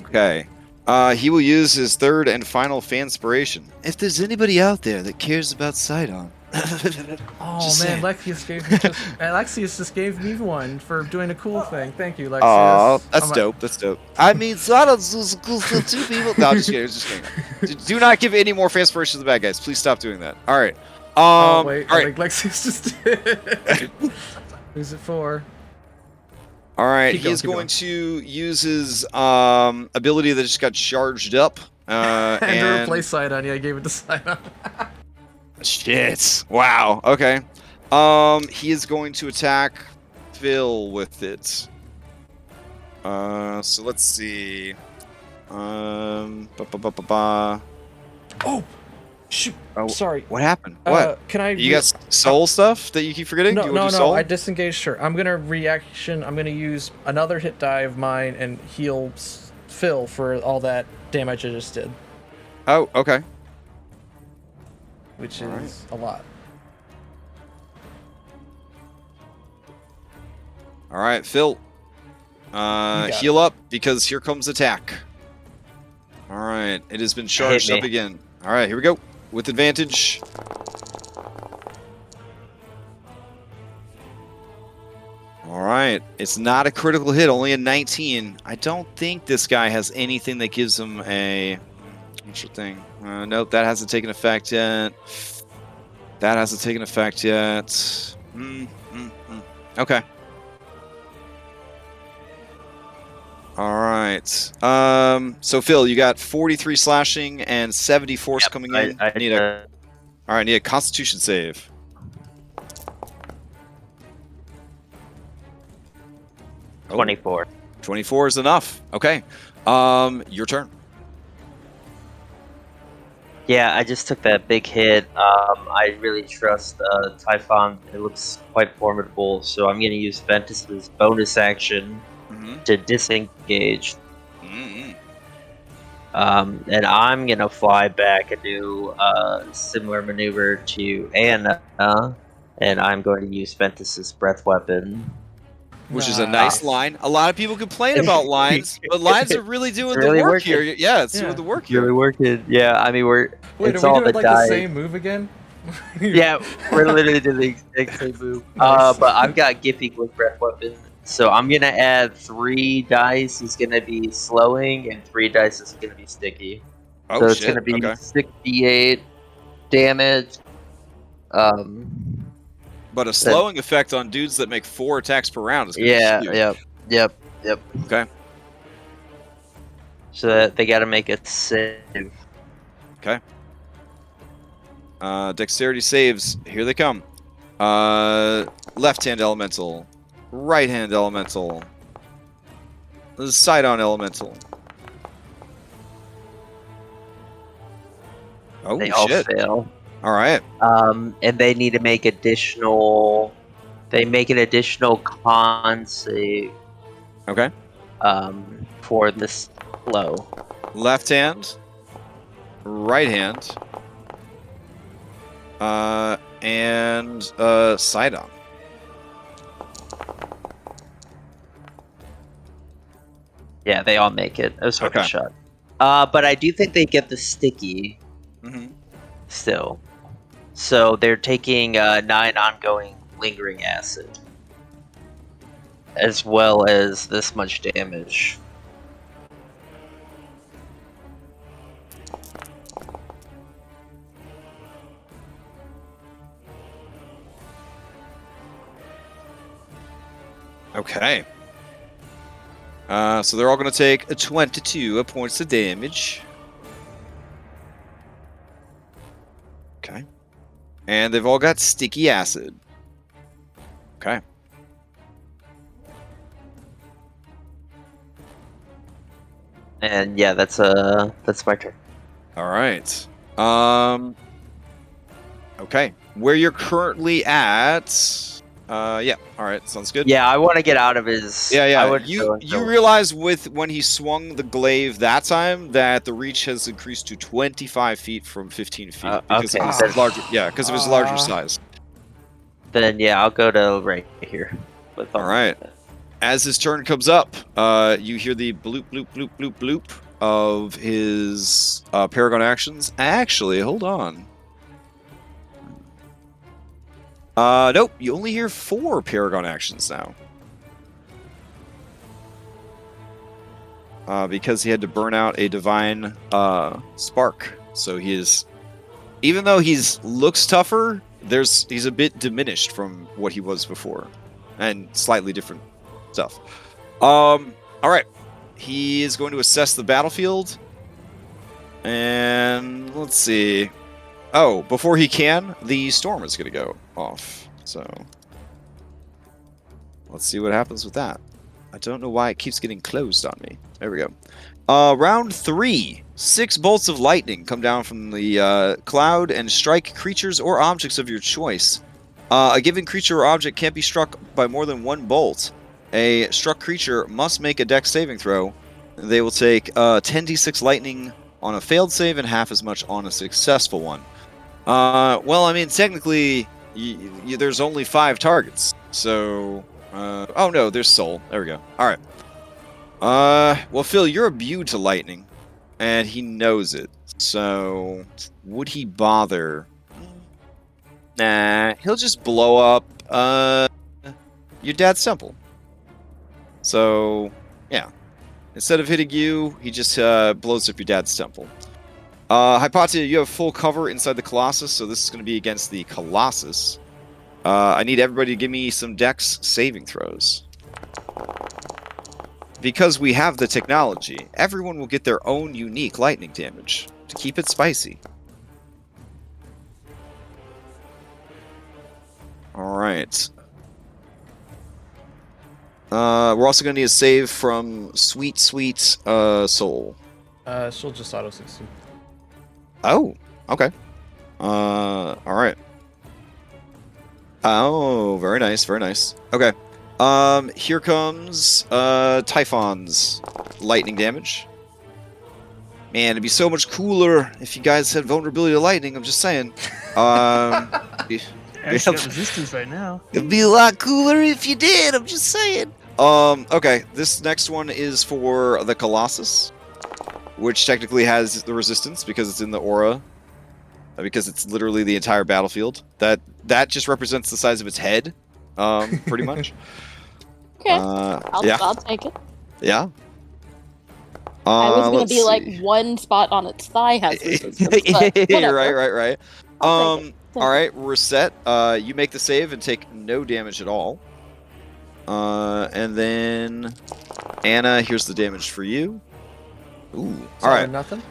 Okay. He will use his third and final Fanspiration. If there's anybody out there that cares about Sydon. Oh man, Lexius just gave me one for doing a cool thing. Thank you, Lexius. Oh, that's dope. That's dope. I mean, Sydon's doing some cool stuff too, people. No, I'm just kidding. Just kidding. Do not give any more Fanspiration to the bad guys. Please stop doing that. All right. Oh wait, all right. Lexius just did. Who's it for? All right, he is going to use his ability that just got charged up. And to replace Sydon. Yeah, I gave it to Sydon. Shit. Wow. Okay. He is going to attack Phil with it. So let's see. Oh, shoot. Oh, Sorry. What happened? What? Can I? You got soul stuff that you keep forgetting? No, you no, do no. soul? I disengaged her. I'm gonna reaction. I'm gonna use another hit die of mine and heal Phil for all that damage I just did. Oh, okay. Which All is a lot. All right, Phil. Heal up because here comes attack. All right, it has been charged up again. All right, here we go with advantage. All right, it's not a critical hit, only a 19. I don't think this guy has anything that gives him a... What's your thing? Nope, that hasn't taken effect yet. That hasn't taken effect yet. Okay. All right. So Phil, you got 43 slashing and 70 force coming in. All right, need a Constitution save. Oh, 24. 24 is enough. Okay. Your turn. Yeah, I just took that big hit. I really trust Typhon. It looks quite formidable, so I'm going to use Ventus's bonus action to disengage. And I'm going to fly back and do a similar maneuver to Anna, and I'm going to use Ventus's breath weapon. Which is a nice line. A lot of people complain about lines, but lines are really doing the work here. Yeah, it's doing the work here. Really working. Yeah, I mean, Wait, it's are we all doing the like dice. the same move again? Yeah, we're literally doing the exact same move. Nice. But I've got Giffy with breath weapon, so I'm gonna add 3 dice is gonna be slowing, and 3 dice is gonna be sticky. Oh, so it's shit. gonna be Okay. 68 damage. But a slowing effect on dudes that make 4 attacks per round is going to be huge. Yep. Okay. So that they gotta make a save. Okay. Dexterity saves. Here they come. Left-hand elemental. Right-hand elemental. Side-on elemental. Oh, They all shit. fail. All right. And they need to make additional. They make an additional con save. Okay. For this slow. Left hand. Right hand. And side-on. Yeah, they all make it. It was worth a Okay. shot. But I do think they get the sticky still. So they're taking 9 ongoing lingering acid. As well as this much damage. Okay. So they're all going to take 22 points of damage. Okay. And they've all got sticky acid. Okay. And yeah, that's my turn. All right. Okay. Where you're currently at... yeah. All right. Sounds good. Yeah, I want to get out of his. Yeah. You realize when he swung the glaive that time that the reach has increased to 25 feet from 15 feet because okay. of his larger. Yeah, because of his larger size. Then yeah, I'll go to right here. All right. As his turn comes up, you hear the bloop bloop bloop bloop bloop of his Paragon actions. Actually, hold on. Nope, you only hear 4 Paragon actions now. Because he had to burn out a divine spark. So he is, even though looks tougher, he's a bit diminished from what he was before. And slightly different stuff. Alright. He is going to assess the battlefield. And let's see. Oh, before he can, the storm is going to go off. So let's see what happens with that. I don't know why it keeps getting closed on me. There we go. Round 3. 6 bolts of lightning come down from the cloud and strike creatures or objects of your choice. A given creature or object can't be struck by more than 1 bolt. A struck creature must make a dex saving throw. They will take 10d6 lightning on a failed save and half as much on a successful one. Well, I mean, technically, there's only 5 targets. So, oh no, there's Soul. There we go. Alright. Well, Phil, you're immune to lightning, and he knows it. So, would he bother? Nah, he'll just blow up, your dad's temple. So, yeah. Instead of hitting you, he just, blows up your dad's temple. Hypatia, you have full cover inside the Colossus, so this is going to be against the Colossus. I need everybody to give me some dex saving throws. Because we have the technology, everyone will get their own unique lightning damage to keep it spicy. Alright. We're also going to need a save from Sweet Soul. She'll just auto succeed. Oh, okay. Alright. Oh, very nice, very nice. Okay. Here comes, Typhon's lightning damage. Man, it'd be so much cooler if you guys had vulnerability to lightning, I'm just saying. Actually, got resistance right now. It'd be a lot cooler if you did, I'm just saying. Okay, this next one is for the Colossus, which technically has the resistance because it's in the aura, because it's literally the entire battlefield. That just represents the size of its head, pretty much. Okay, yeah. I'll take it. Yeah. I was gonna let's be like see. one spot on its thigh has resistance, but whatever. right. I'll take it. All right, we're set. You make the save and take no damage at all. And then Anna, here's the damage for you. Ooh, all right. Nothing.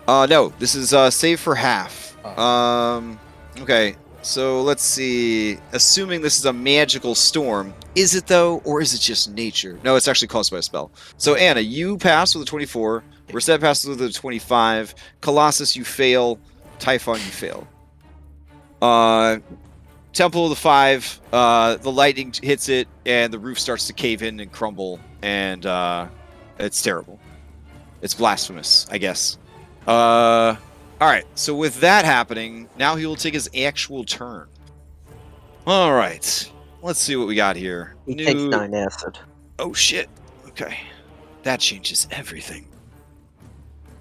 No, this is save for half. Oh. Okay. So let's see. Assuming this is a magical storm, is it though, or is it just nature? No, it's actually caused by a spell. So Anna, you pass with a 24. Reset passes with a 25. Colossus, you fail. Typhon, you fail. Temple of the 5. The lightning hits it, and the roof starts to cave in and crumble, and it's terrible. It's blasphemous, I guess. Alright, so with that happening, now he will take his actual turn. Alright, let's see what we got here. He takes 9 acid. Oh shit, okay. That changes everything.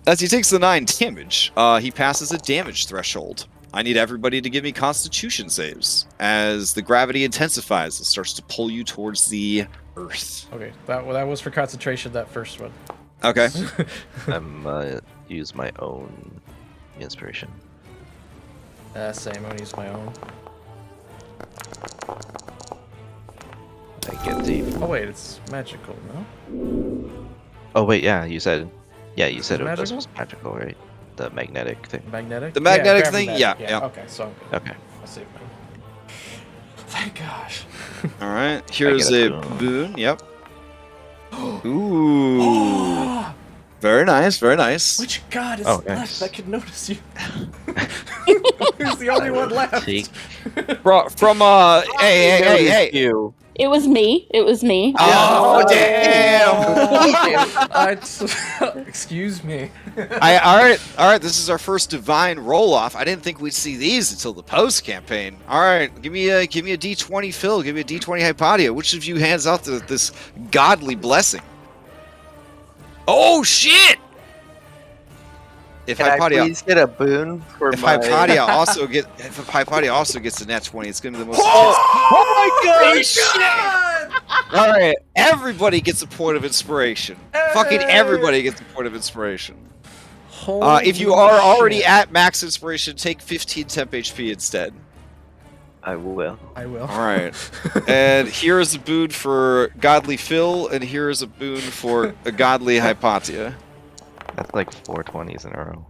As he takes the 9 damage, he passes a damage threshold. I need everybody to give me Constitution saves. As the gravity intensifies, it starts to pull you towards the Earth. Okay, that was for concentration, that first one. Okay. I'm use my own inspiration. Same, I'm gonna use my own. I get the. Oh wait, it's magical, no? Oh wait, yeah, you said it Magical? was magical, right? The magnetic thing. Magnetic? The magnetic gravity thing? magic, Yeah. Okay, so I'm good. Okay. I'll save mine. Thank gosh. Alright, here's I a get a boon. Yep. Ooh. Very nice, very nice. Which god is Oh, left nice. that can notice you? Who's the only one left? Take From hey. You. It was me. Oh, damn! Excuse me. All right. This is our first divine roll off. I didn't think we'd see these until the post campaign. All right, give me a D20, Phil. Give me a D20, Hypatia. Which of you hands out this godly blessing? Oh shit! If Can I Hypatia, please get a boon for if my... Hypatia also gets the nat 20, it's gonna be the most. Oh my god! All right, everybody gets a point of inspiration. Fucking everybody gets a point of inspiration. If you are already at max inspiration, take 15 temp HP instead. I will. I will. All right. And here is a boon for godly Phil, and here is a boon for a godly Hypatia. That's like 4 20s in a row.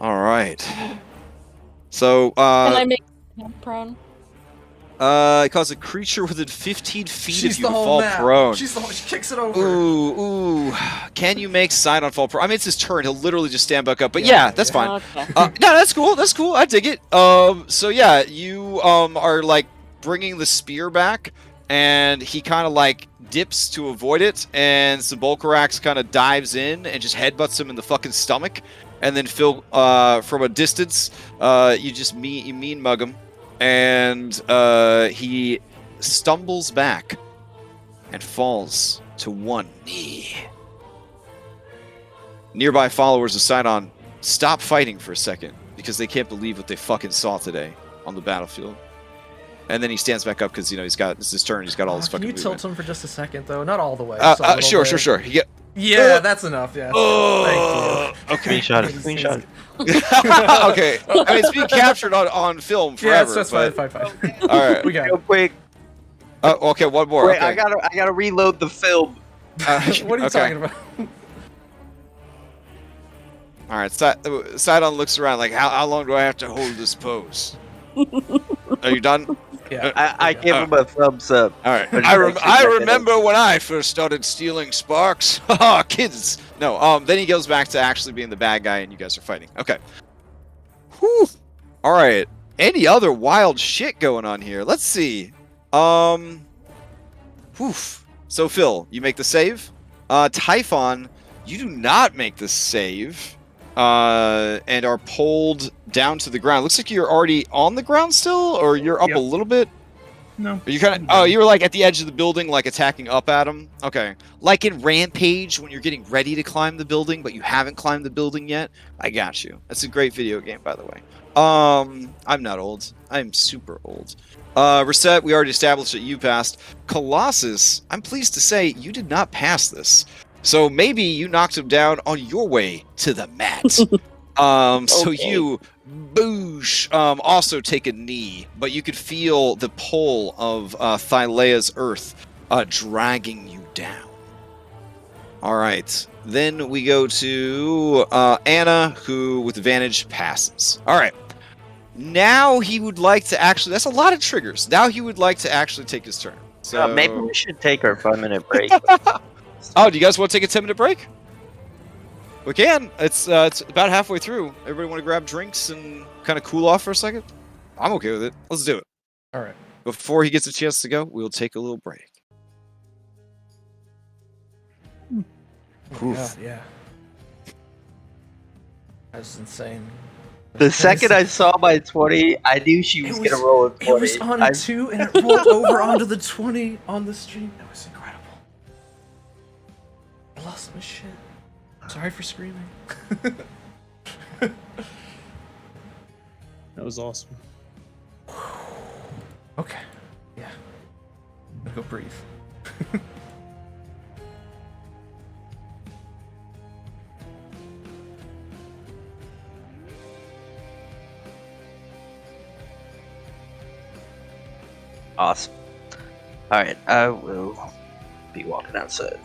All right. So, Can I make him prone? Cause a creature within 15 feet She's of you the to whole fall map. prone. She's the whole. She kicks it over. Ooh. Can you make Sydon fall prone? I mean, it's his turn. He'll literally just stand back up. But yeah, that's fine. Okay. No, that's cool. That's cool. I dig it. So yeah, you are like bringing the spear back, and he kind of like dips to avoid it, and Sepulchrax kind of dives in and just headbutts him in the fucking stomach, and then Phil, from a distance, you just mean mug him, and he stumbles back and falls to one knee. Nearby followers of Sydon stop fighting for a second because they can't believe what they fucking saw today on the battlefield. And then he stands back up because, you know, it's his turn. He's got all his fucking movement. Can you tilt him for just a second, though? Not all the way. Sure. Yeah, that's enough. Yeah. Thank you. Okay. Screenshot. Okay. I mean, it's being captured on film forever. Yeah, that's fine. All right. We got Real it. quick. Okay, one more. Wait, Okay. I gotta reload the film. What are you talking about? All right. Sydon looks around like, how long do I have to hold this pose? Are you done? Yeah. I give him a thumbs up. All right. But I remember when I first started stealing sparks. Haha, kids. No. Then he goes back to actually being the bad guy, and you guys are fighting. Okay. Whew. All right. Any other wild shit going on here? Let's see. Whew. So Phil, you make the save. Typhon, you do not make the save. And are pulled down to the ground. Looks like you're already on the ground still, or you're up a little bit. No. Are you kind of? Oh, you were like at the edge of the building, like attacking up at him. Okay, like in Rampage when you're getting ready to climb the building, but you haven't climbed the building yet. I got you. That's a great video game, by the way. I'm not old. I'm super old. Reset, we already established that you passed. Colossus, I'm pleased to say you did not pass this. So maybe you knocked him down on your way to the mat. So you, boosh, also take a knee, but you could feel the pull of Thylea's earth dragging you down. All right. Then we go to Anna, who, with advantage, passes. All right. Now he would like to actually... That's a lot of triggers. Now he would like to actually take his turn. So Maybe we should take our 5-minute break. Oh, do you guys want to take a 10-minute break? We can. It's about halfway through. Everybody want to grab drinks and kind of cool off for a second? I'm okay with it. Let's do it. All right. Before he gets a chance to go, we'll take a little break. Yeah. That's insane. The second I saw my 20, I knew she was gonna roll a 20. It was on a 2 and it rolled over onto the 20 on the stream. It was incredible. I lost my shit. Sorry for screaming. That was awesome. Okay. Yeah. I'm gonna go breathe. Awesome. Alright, I will be walking outside.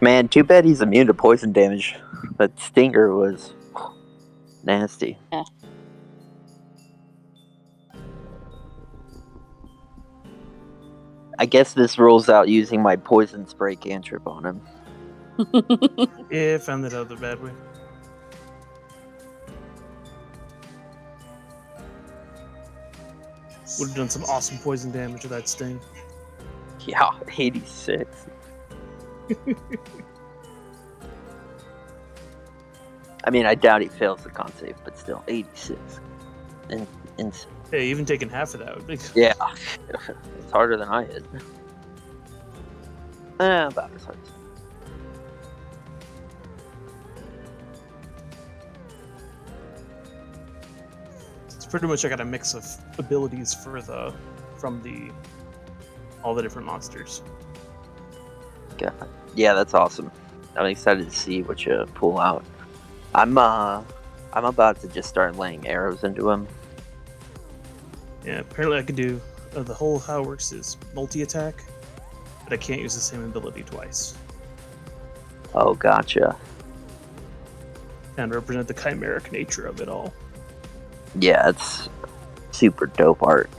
Man, too bad he's immune to poison damage. That stinger was nasty. Yeah. I guess this rules out using my poison spray cantrip on him. Yeah, found that out the bad way. Would have done some awesome poison damage with that sting. Yeah, 86. I mean, I doubt he fails the con save, but still, 86. Hey, even taking half of that would be. Yeah, it's harder than I had. About as hard as. It's pretty much I got a mix of abilities from all the different monsters. God. Yeah, that's awesome. I'm excited to see what you pull out. I'm about to just start laying arrows into him. Yeah, apparently I can do the whole how it works is multi-attack, but I can't use the same ability twice. Oh, gotcha. And represent the chimeric nature of it all. Yeah, it's super dope art.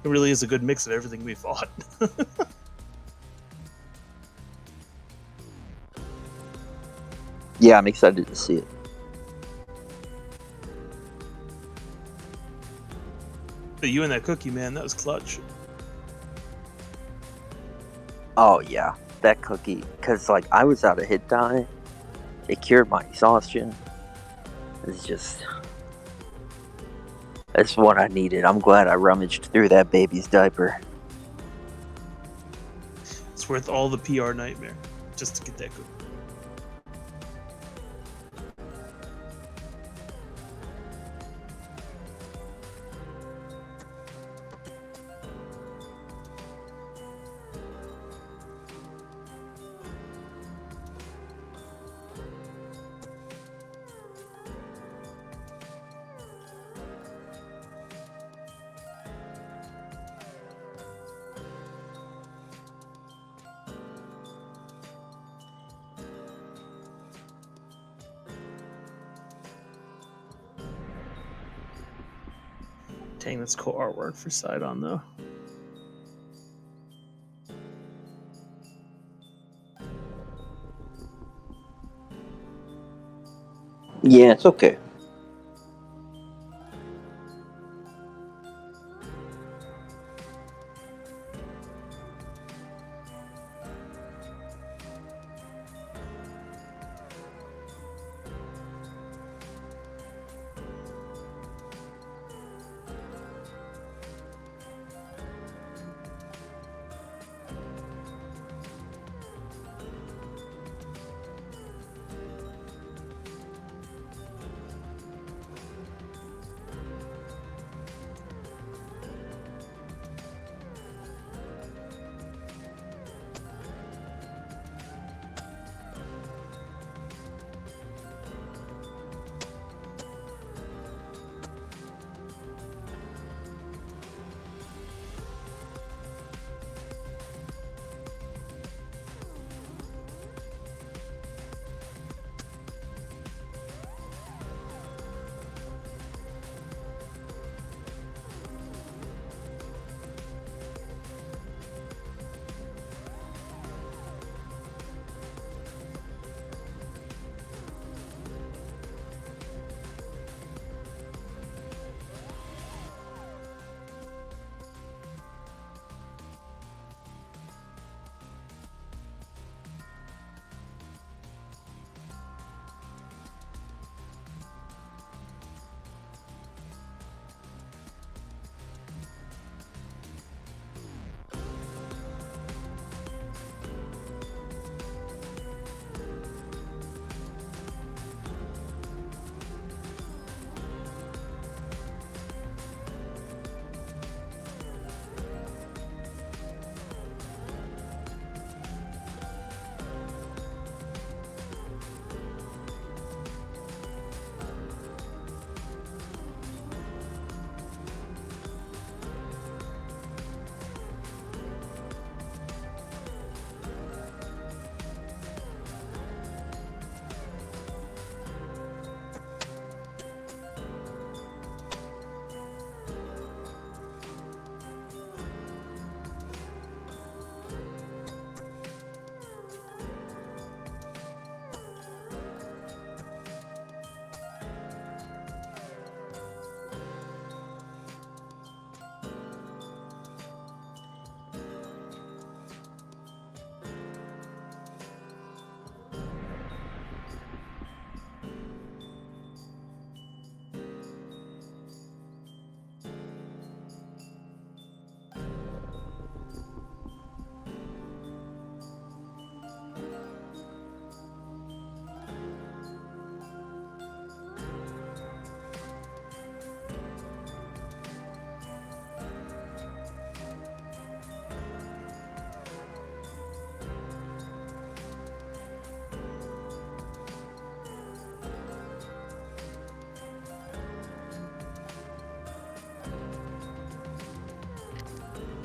It really is a good mix of everything we fought. Yeah, I'm excited to see it. But you and that cookie, man, that was clutch. Oh yeah, that cookie. Cause like I was out of hit die. It cured my exhaustion. It's just. That's what I needed. I'm glad I rummaged through that baby's diaper. It's worth all the PR nightmare just to get that cookie. Dang, that's cool artwork for Sydon, though. Yeah, it's okay.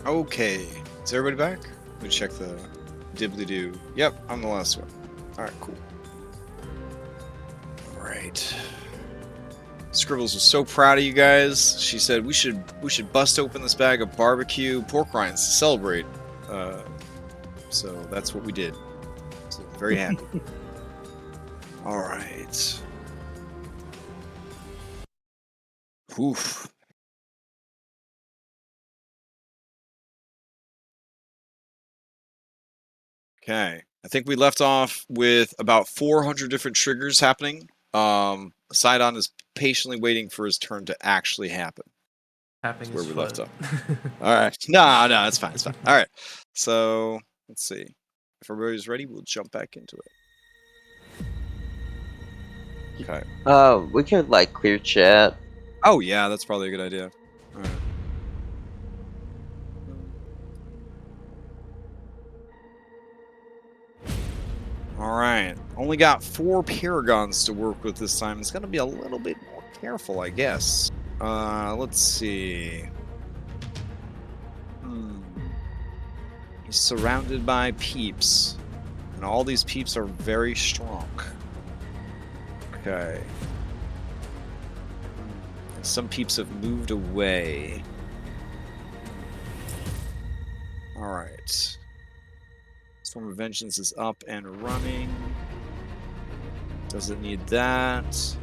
Okay. Is everybody back? Let me check the dibbly-doo. Yep, I'm the last one. Alright, cool. Alright. Scribbles was so proud of you guys. She said we should bust open this bag of barbecue pork rinds to celebrate. So that's what we did. So very happy. Alright. Oof. Okay. I think we left off with about 400 different triggers happening. Sydon is patiently waiting for his turn to actually happen. Tapping That's where his we left foot. off. All right. No, it's fine. It's fine. All right. So let's see. If everybody's ready, we'll jump back into it. Okay. We could like clear chat. Oh yeah, that's probably a good idea. All right. Alright, only got 4 Paragons to work with this time. It's gonna be a little bit more careful, I guess. Let's see. He's surrounded by peeps. And all these peeps are very strong. Okay. Some peeps have moved away. Alright. Storm of Vengeance is up and running. Doesn't need that.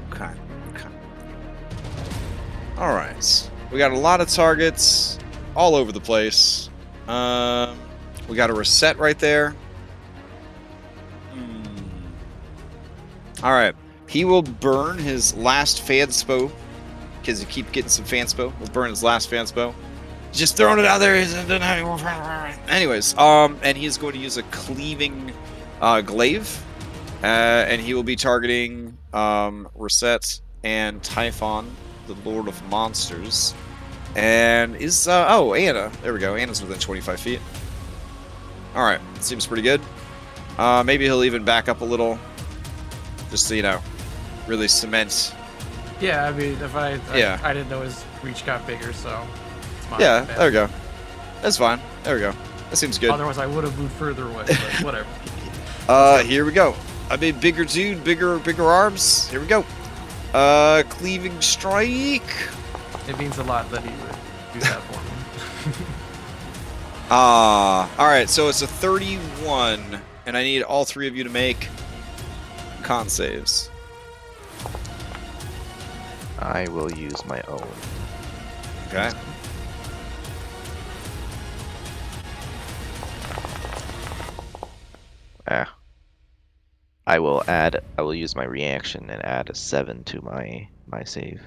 Okay. Alright. We got a lot of targets all over the place. We got a reset right there. Alright. He will burn his last Fanspo. Because he keep getting some Fanspo. We'll burn his last Fanspo. Just throwing it out there. Anyways, and he's going to use a cleaving glaive. And he will be targeting Reset and Typhon, the Lord of Monsters. And is oh, Anna. There we go. Anna's within 25 feet. Alright, seems pretty good. Maybe he'll even back up a little. Just so you know, really cement. Yeah, I mean, if I didn't know his reach got bigger, so it's my yeah, bad. there we go. That's fine. There we go. That seems good. Otherwise, I would have moved further away, but whatever. Here we go. I mean, bigger dude, bigger arms. Here we go. Cleaving strike. It means a lot that he would do that for me. All right. So it's a 31, and I need all 3 of you to make con saves. I will use my own. Okay. I will use my reaction and add a 7 to my save.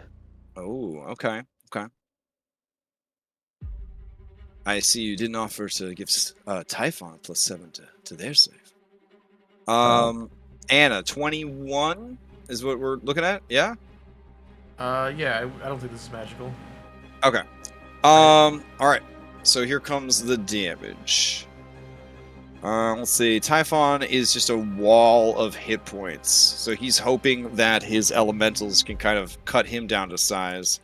Oh, okay. I see you didn't offer to give Typhon +7 to their save. Anna, 21 is what we're looking at, yeah? Yeah, I don't think this is magical. Okay. Alright. So here comes the damage. Let's see. Typhon is just a wall of hit points. So he's hoping that his elementals can kind of cut him down to size.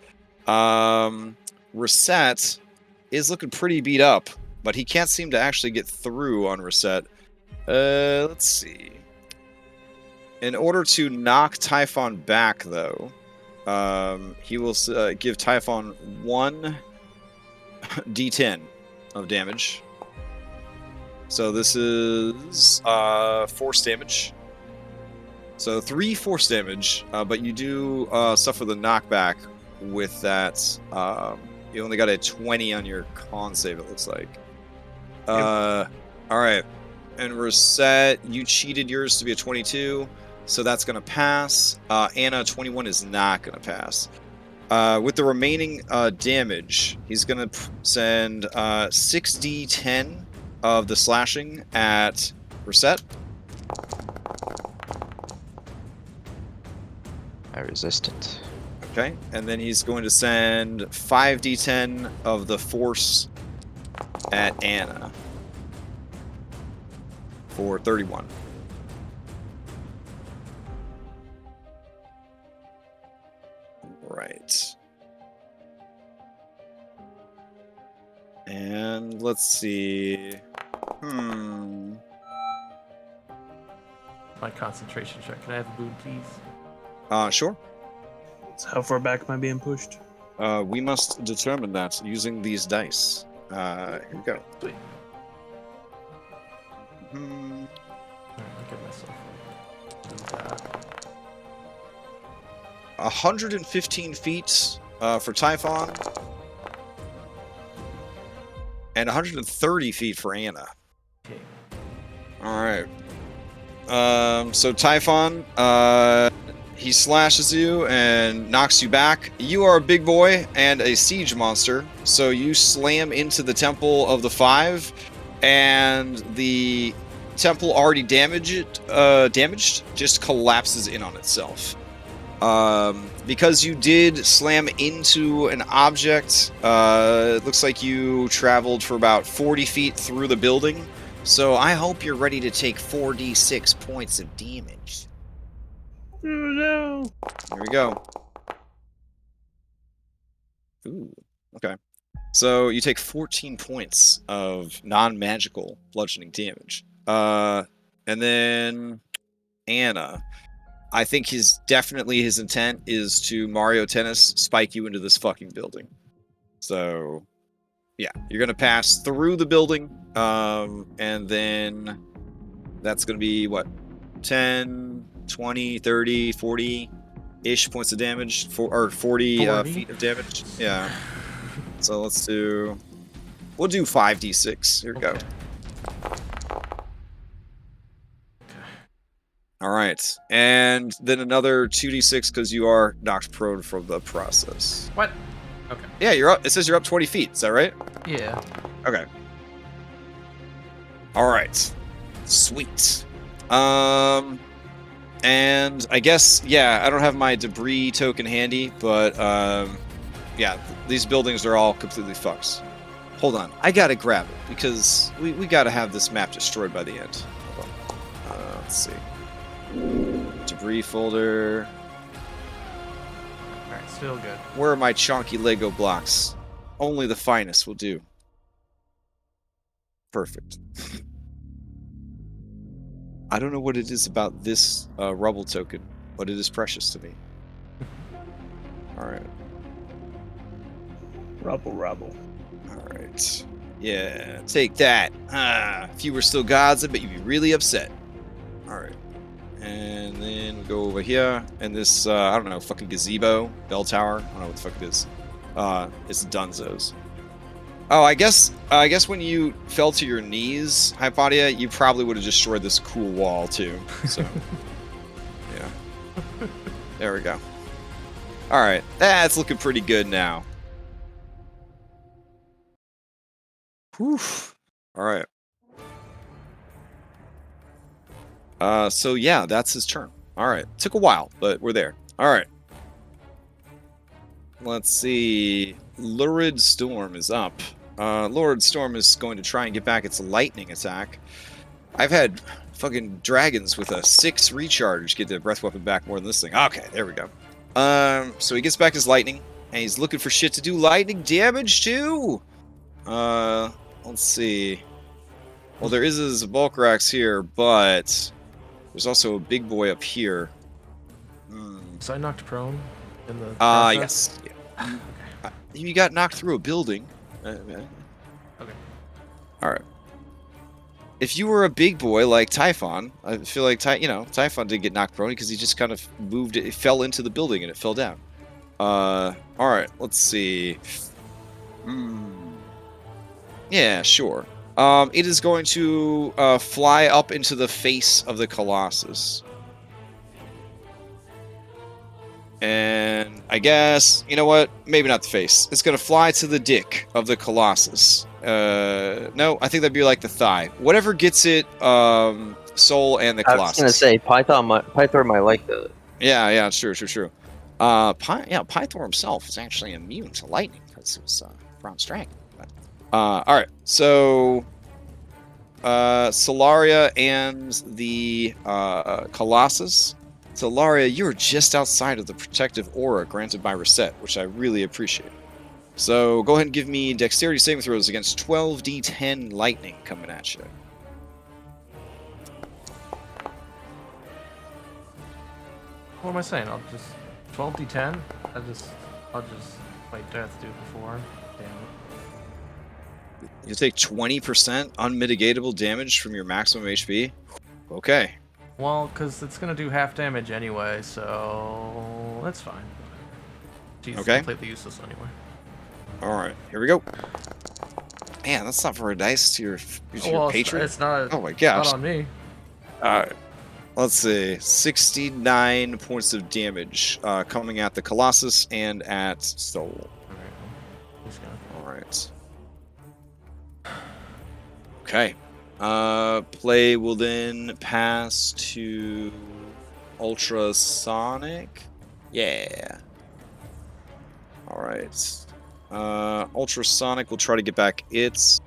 Reset is looking pretty beat up, but he can't seem to actually get through on Reset. Let's see. In order to knock Typhon back, though, he will give Typhon 1 d10 of damage. So this is force damage. So 3 force damage, but you do suffer the knockback with that. You only got a 20 on your con save, it looks like. All right. And Reset, you cheated yours to be a 22. So that's going to pass. Anna, 21 is not going to pass. With the remaining damage, he's going to send 6d10 of the slashing at Reset. I resistant. Okay. And then he's going to send 5d10 of the force at Anna for 31. And let's see. My concentration check. Can I have a boon, please? Sure. So how far back am I being pushed? We must determine that using these dice. Here we go. Sweet. Mhm. Alright, I'll give myself that. 115 feet for Typhon. And 130 feet for Anna. Okay. Alright. So Typhon, he slashes you and knocks you back. You are a big boy and a siege monster, so you slam into the Temple of the Five, and the temple already damaged just collapses in on itself. Because you did slam into an object, it looks like you traveled for about 40 feet through the building. So I hope you're ready to take 4d6 points of damage. Oh no! Here we go. Ooh, okay. So you take 14 points of non-magical bludgeoning damage. And then Anna. I think his intent is to Mario Tennis spike you into this fucking building. So yeah, you're gonna pass through the building, and then that's gonna be what, 10, 20, 30, 40-ish points of damage, or 40 feet of damage. Yeah. So we'll do 5d6. Here we go. All right, and then another 2d6 because you are knocked prone from the process. What? Okay. Yeah, you're up. It says you're up 20 feet. Is that right? Yeah. Okay. All right. Sweet. And I guess, yeah, I don't have my debris token handy, but yeah, these buildings are all completely fucked. Hold on, I gotta grab it because we gotta have this map destroyed by the end. Hold on. Let's see. Debris folder. Alright, still good. Where are my chonky Lego blocks? Only the finest will do. Perfect. I don't know what it is about this rubble token, but it is precious to me. Alright. Rubble. Alright. Yeah, take that. If you were still gods, I bet you'd be really upset. Alright. And then we go over here, and this, I don't know, fucking gazebo, bell tower, I don't know what the fuck it is. It's Dunzos. Oh, I guess when you fell to your knees, Hypatia, you probably would have destroyed this cool wall too. So, yeah. There we go. Alright, that's looking pretty good now. Whew. Alright. So yeah, that's his turn. Alright, took a while, but we're there. Alright. Let's see. Lurid Storm is up. Lurid Storm is going to try and get back its lightning attack. I've had fucking dragons with a 6 recharge get their breath weapon back more than this thing. Okay, there we go. So he gets back his lightning, and he's looking for shit to do lightning damage too. Let's see. Well, there is a Zabulkrax here, but there's also a big boy up here. So I knocked prone in the process? Yes. Yeah. You got knocked through a building. Okay. Alright. If you were a big boy like Typhon, I feel like Typhon did get knocked prone because he just kind of moved it fell into the building and it fell down. Alright, let's see. Yeah, sure. It is going to fly up into the face of the Colossus. And I guess, you know what? Maybe not the face. It's going to fly to the dick of the Colossus. No, I think that'd be like the thigh. Whatever gets it, Soul and the Colossus. I was going to say, Pythor might like that. Yeah, true. Pythor himself is actually immune to lightning because he was bronze dragon. Alright, so Solaria and the Colossus. Solaria, you're just outside of the protective aura granted by Reset, which I really appreciate. So go ahead and give me dexterity saving throws against 12d10 lightning coming at you. What am I saying? I'll just 12d10. I'll just wait. Do I have to do it before? Damn it. You take 20% unmitigatable damage from your maximum HP. Okay. Well, because it's gonna do half damage anyway, so that's fine. She's completely useless anyway. All right, here we go. Man, that's not for a dice to your patron. It's not. Oh my gosh. Not on me. All right. Let's see. 69 points of damage coming at the Colossus and at Soul. All right. Okay. Play will then pass to Ultrasonic. Yeah. All right. Ultrasonic will try to get back its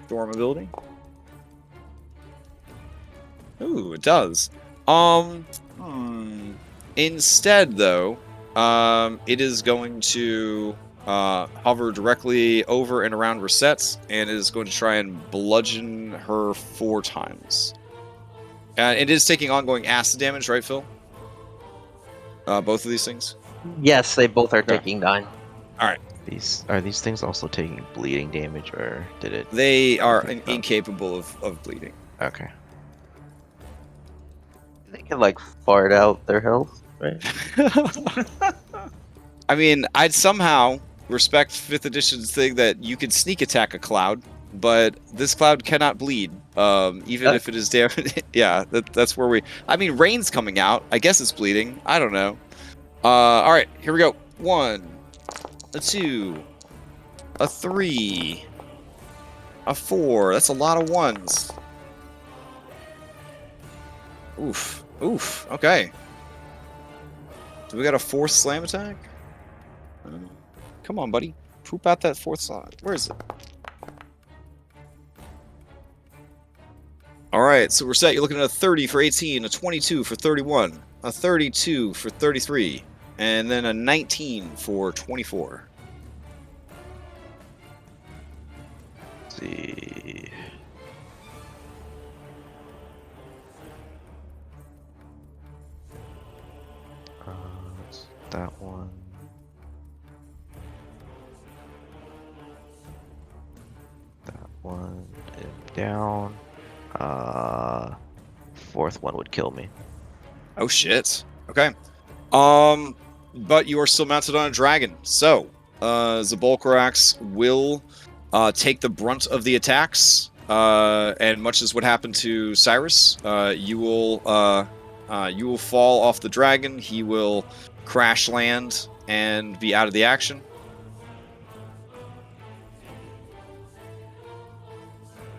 storm ability. Ooh, it does. Instead, though, it is going to hover directly over and around Reset, and it is going to try and bludgeon her 4 times. It is taking ongoing acid damage, right, Phil? Both of these things? Yes, they both are taking 9. Alright. Are these things also taking bleeding damage, or did it... They are incapable of bleeding. Okay. They can, like, fart out their health, right? I mean, I'd somehow respect 5th edition's thing that you can sneak attack a cloud, but this cloud cannot bleed, even if it is damaged. Yeah, that's where we... I mean, rain's coming out. I guess it's bleeding. I don't know. Alright, here we go. 1, a 2, a 3, a 4. That's a lot of 1s. Oof. Oof. Okay. Do we got a 4th slam attack? Come on, buddy. Poop out that 4th slot. Where is it? Alright, so we're set. You're looking at a 30 for 18, a 22 for 31, a 32 for 33, and then a 19 for 24. Let's see... that one. That one is down. 4th one would kill me. Oh shit. Okay. But you are still mounted on a dragon. So, Zabulkrax will take the brunt of the attacks. And much as what happened to Cyrus, you will fall off the dragon. He will crash land and be out of the action.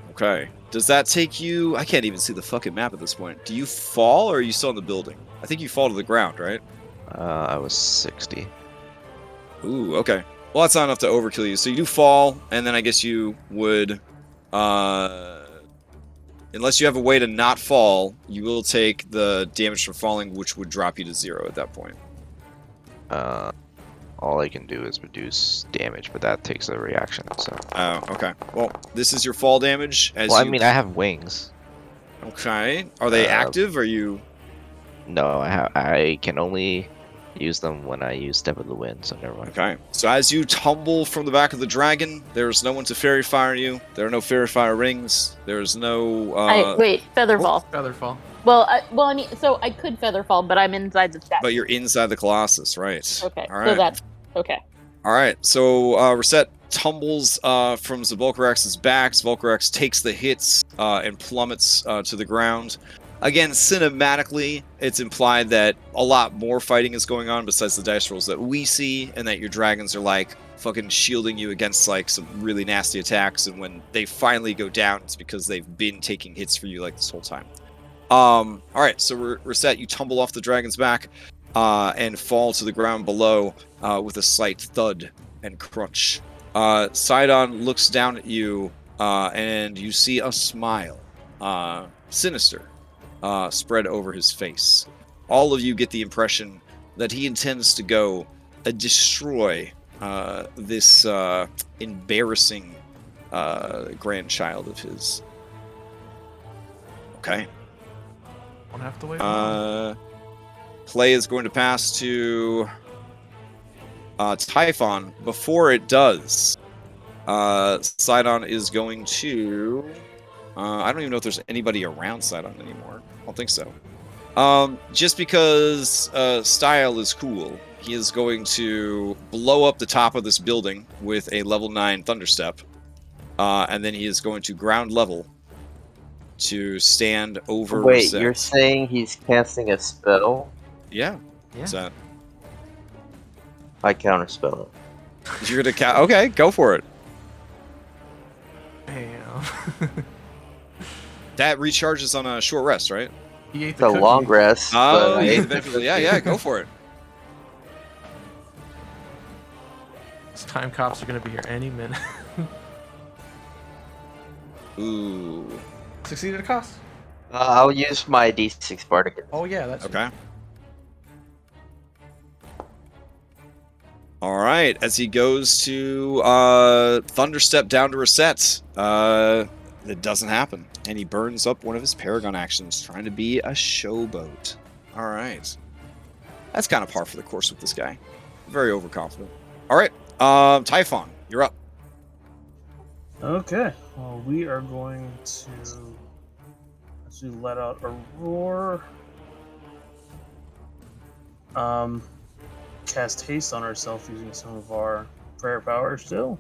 Okay. Does that take you... I can't even see the fucking map at this point. Do you fall, or are you still in the building? I think you fall to the ground, right? I was 60. Ooh, okay. Well, that's not enough to overkill you. So you do fall, and then I guess you would... unless you have a way to not fall, you will take the damage from falling, which would drop you to 0 at that point. All I can do is reduce damage, but that takes a reaction, so... Oh, okay. Well, this is your fall damage. I mean, I have wings. Okay. Are they active, or you... No, I can only use them when I use Step of the Wind, so never mind. Okay. So as you tumble from the back of the dragon, there's no one to fairy fire you. There are no fairy fire rings. There's no... Wait, Featherfall. Featherfall. Well, I mean, so I could Featherfall, but I'm inside the statue. But you're inside the Colossus, right? Okay, all right. So that's... Okay. Alright, so Reset tumbles from Zabulkrax's back. Zabulkrax takes the hits and plummets to the ground. Again, cinematically, it's implied that a lot more fighting is going on besides the dice rolls that we see, and that your dragons are like fucking shielding you against like some really nasty attacks, and when they finally go down, it's because they've been taking hits for you like this whole time. Alright, so Reset, you tumble off the dragon's back and fall to the ground below with a slight thud and crunch. Sydon looks down at you and you see a smile, sinister, spread over his face. All of you get the impression that he intends to go and destroy this embarrassing grandchild of his. Okay. Won't have to wait long. Play is going to pass to Typhon. Before it does, Sydon is going to... I don't even know if there's anybody around Sydon anymore. I don't think so. Just because style is cool, he is going to blow up the top of this building with a level 9 Thunderstep. And then he is going to ground level to stand over... Wait, Reset. you're saying he's casting a spell? Yeah. Yeah. What's that? I counterspell it. You're gonna okay, go for it. Damn. That recharges on a short rest, right? He ate It's the a cookie. long rest. Oh, but I yeah, ate the eventually. cookie. Yeah, go for it. These time cops are gonna be here any minute. Ooh. Succeeded at a cost. I'll use my D6 bar to get. Oh yeah, that's Okay. All right, as he goes to Thunderstep down to reset, it doesn't happen, and he burns up one of his Paragon actions, trying to be a showboat. All right, that's kind of par for the course with this guy. Very overconfident. All right, Typhon, you're up. Okay. Well, we are going to actually let out a roar. Cast haste on ourselves using some of our prayer power still.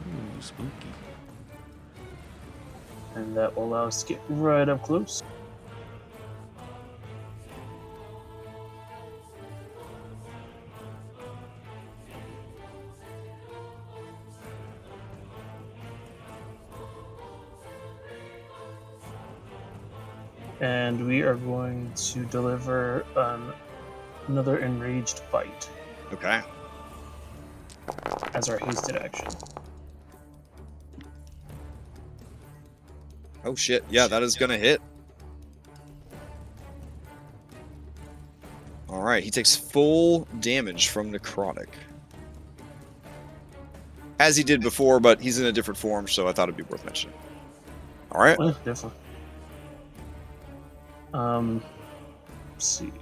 Ooh, spooky. And that will allow us to get right up close. And we are going to deliver another enraged bite Okay. as our hasted action. Oh shit! Yeah, that is gonna hit. All right, he takes full damage from necrotic, as he did before, but he's in a different form, so I thought it'd be worth mentioning. All right. Yeah, definitely. Let's see.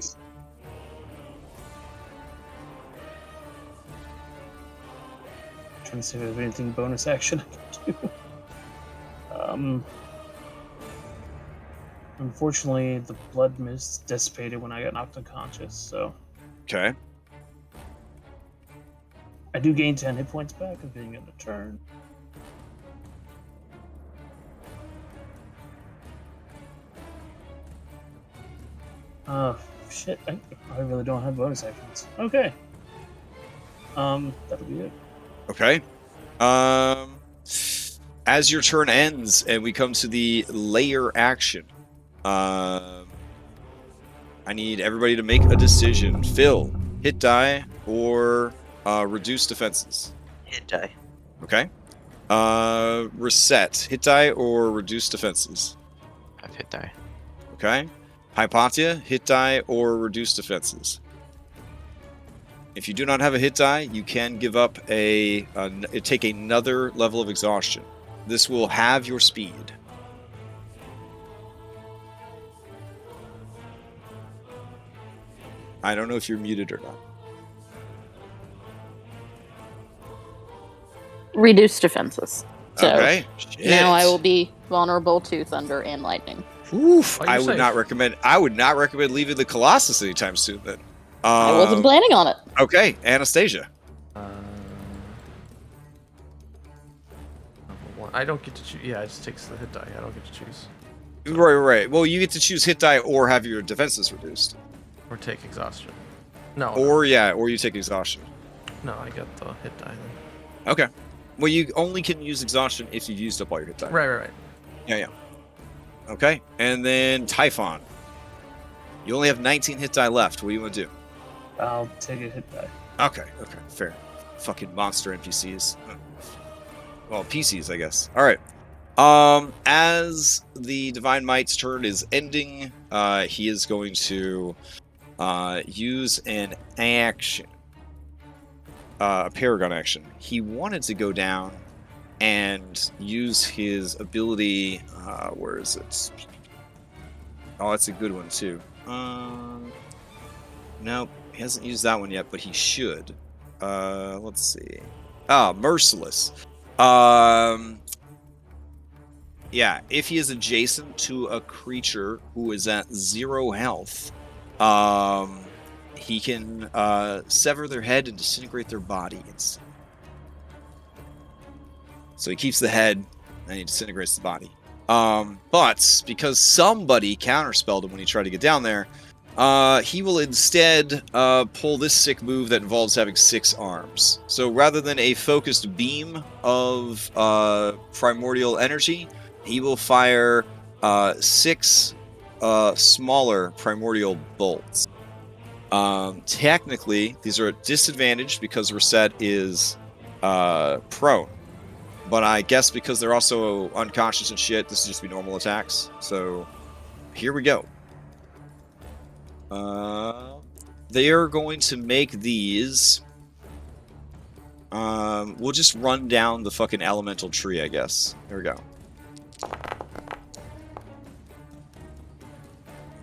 Trying to see if there's anything bonus action I can do. Unfortunately, the blood mist dissipated when I got knocked unconscious, so Okay. I do gain 10 hit points back of being in the turn. Shit, I really don't have bonus actions. Okay. That'll be it. Okay. As your turn ends and we come to the layer action, I need everybody to make a decision. Phil, hit die or reduce defenses. Hit die. Okay. Reset, hit die or reduce defenses. I've hit die. Okay. Hypatia, hit die or reduce defenses. If you do not have a hit die, you can give up take another level of exhaustion. This will halve your speed. I don't know if you're muted or not. Reduce defenses. So Okay. now I Shit. will be vulnerable to thunder and lightning. Oof. Oh, you're I would safe. not recommend. I would not recommend leaving the Colossus anytime soon. Then. I wasn't planning on it. Okay, Anastasia. Number one. I don't get to choose. Yeah, it just takes the hit die. I don't get to choose. Right. Well, you get to choose hit die or have your defenses reduced, Or take exhaustion. No. or you take exhaustion. No, I got the hit die then. Okay. Well, you only can use exhaustion if you've used up all your hit die. Right. Yeah. Okay, and then Typhon. You only have 19 hit die left. What do you want to do? I'll take a hit die. Okay, fair. Fucking monster NPCs. Well, PCs, I guess. All right. As the Divine Might's turn is ending, he is going to use an action, a Paragon action. He wanted to go down and use his ability. Where is it? Oh, that's a good one too. Nope, he hasn't used that one yet, but he should. Let's see. Merciless. Yeah, if he is adjacent to a creature who is at 0 health, he can sever their head and disintegrate their body. So he keeps the head and he disintegrates the body. But because somebody counterspelled him when he tried to get down there, he will instead pull this sick move that involves having 6 arms. So rather than a focused beam of primordial energy, he will fire 6 smaller primordial bolts. Technically, these are at disadvantage because Reset is prone. But I guess because they're also unconscious and shit, this is just be normal attacks. So here we go. They are going to make these. We'll just run down the fucking elemental tree, I guess. There we go.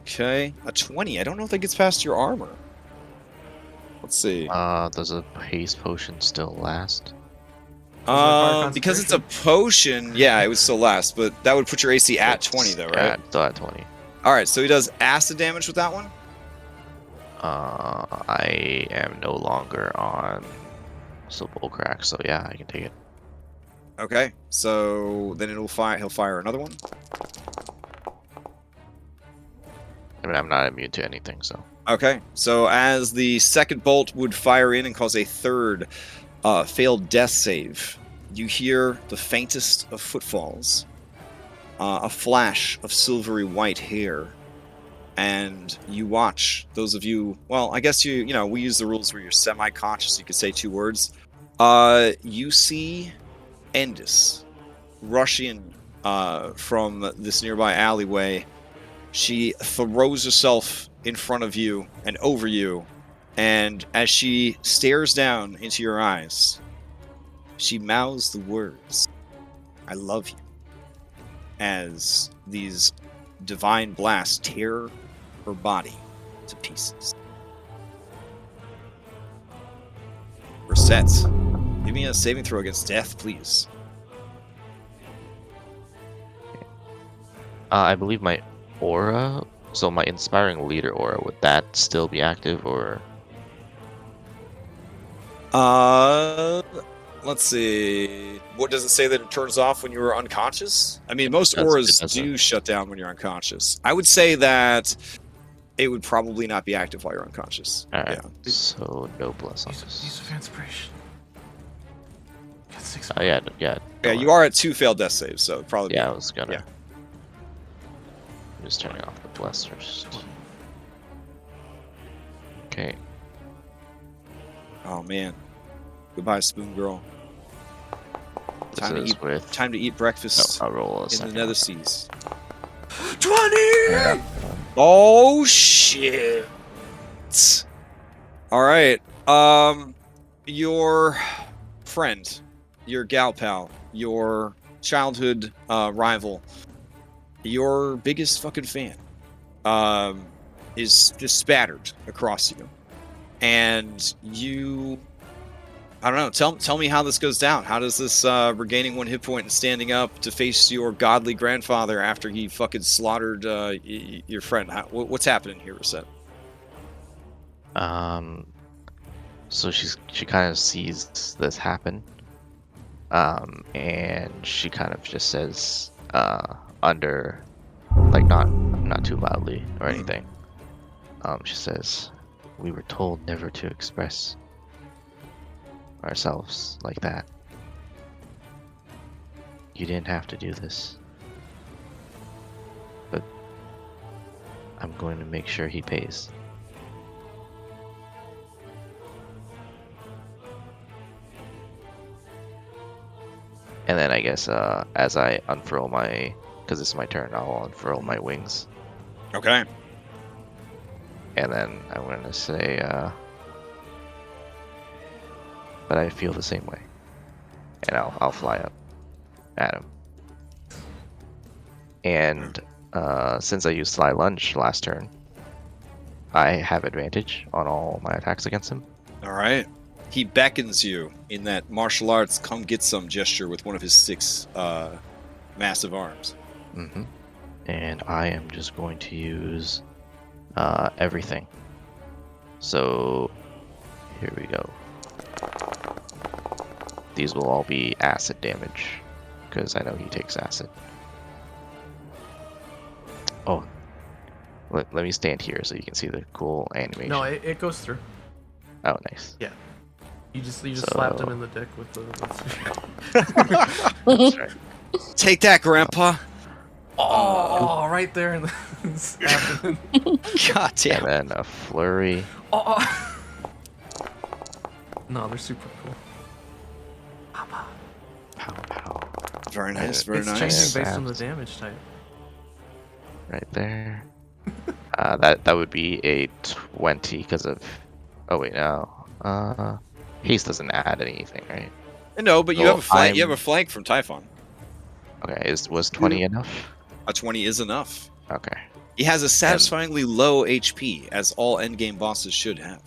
Okay, a 20. I don't know if that gets past your armor. Let's see. Does a haste potion still last? Because it's a potion, yeah, it would still last, but that would put your AC at 20, though, right? Yeah, still at 20. Alright, so he does acid damage with that one? I am no longer on Sepulchrax, so yeah, I can take it. Okay, so then he'll fire another one. I mean, I'm not immune to anything, so. Okay, so as the second bolt would fire in and cause a third failed death save, you hear the faintest of footfalls, a flash of silvery white hair, and you watch, those of you, well, I guess you know, we use the rules where you're semi-conscious, you could say 2 words. You see Endis rush in from this nearby alleyway. She throws herself in front of you and over you, and as she stares down into your eyes, she mouths the words, "I love you," as these divine blasts tear her body to pieces. Reset. Give me a saving throw against death, please. I believe my aura, so my inspiring leader aura, would that still be active, or? Let's see. What does it say that it turns off when you are unconscious? I mean, most That's- auras that's do shut down when you're unconscious. I would say that it would probably not be active while you're unconscious. Alright, Yeah. so no plus on Use this. of inspiration. Got 6. Yeah. Yeah, you are at 2 failed death saves, so probably. Yeah, I was gonna. Yeah. I'm just turning off the blasters. Okay. Oh man. Goodbye, Spoon Girl. This is with. Time to eat breakfast I'll roll a in the second. Nether Seas. 20! Oh shit! All right. Your friend, your gal pal, your childhood rival, your biggest fucking fan, is just spattered across you, and you. I don't know. Tell me how this goes down. How does this regaining 1 hit point and standing up to face your godly grandfather after he fucking slaughtered your friend? What's happening here, Reset? So she kind of sees this happen, and she kind of just says, under, like not too loudly or anything. She says, "We were told never to express ourselves like that. You didn't have to do this, but I'm going to make sure he pays." And then I guess as I unfurl my, because it's my turn, I'll unfurl my wings. Okay. And then I'm going to say, but I feel the same way. And I'll fly up at him. And since I used Fly Lunge last turn, I have advantage on all my attacks against him. All right. He beckons you in that martial arts come get some gesture with one of his 6 massive arms. Mm-hmm. And I am just going to use everything. So here we go. These will all be acid damage because I know he takes acid. Oh, let me stand here so you can see the cool animation. No, it goes through. Oh, nice. Yeah. You just slapped him in the dick with the That's right. Take that, Grandpa. Oh, right there in the abdomen. God damn. And then a flurry. Oh. No, they're super cool. Pow pow. Very nice. Very It's nice. changing based on the Abs. damage type. Right there. That would be a 20 because of. Oh wait, no. Haste doesn't add anything, right? No, but you So have a flank. You I'm- have a flank from Typhon. Okay, was 20 enough? A 20 is enough. Okay. He has a satisfyingly low HP, as all endgame bosses should have.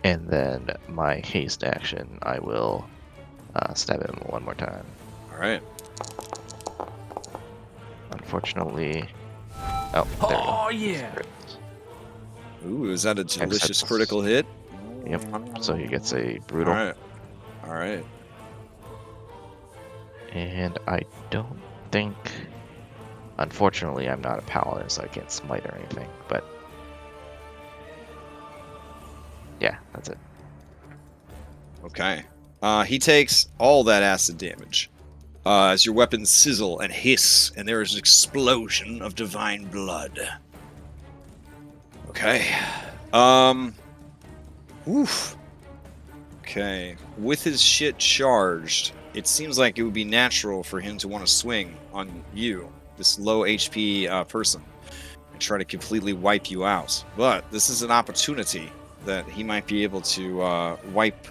And then my haste action, I will stab him one more time. All right. Unfortunately. Oh, there we go. Oh yeah. Ooh, is that a delicious Accepts. critical hit? Yep. So he gets a All brutal. right. All right. And I don't think. Unfortunately, I'm not a paladin, so I can't smite or anything. But yeah, that's it. Okay. He takes all that acid damage. As your weapons sizzle and hiss, and there is an explosion of divine blood. Okay. Oof. Okay. With his shit charged, it seems like it would be natural for him to want to swing on you, this low HP person, and try to completely wipe you out. But this is an opportunity that he might be able to wipe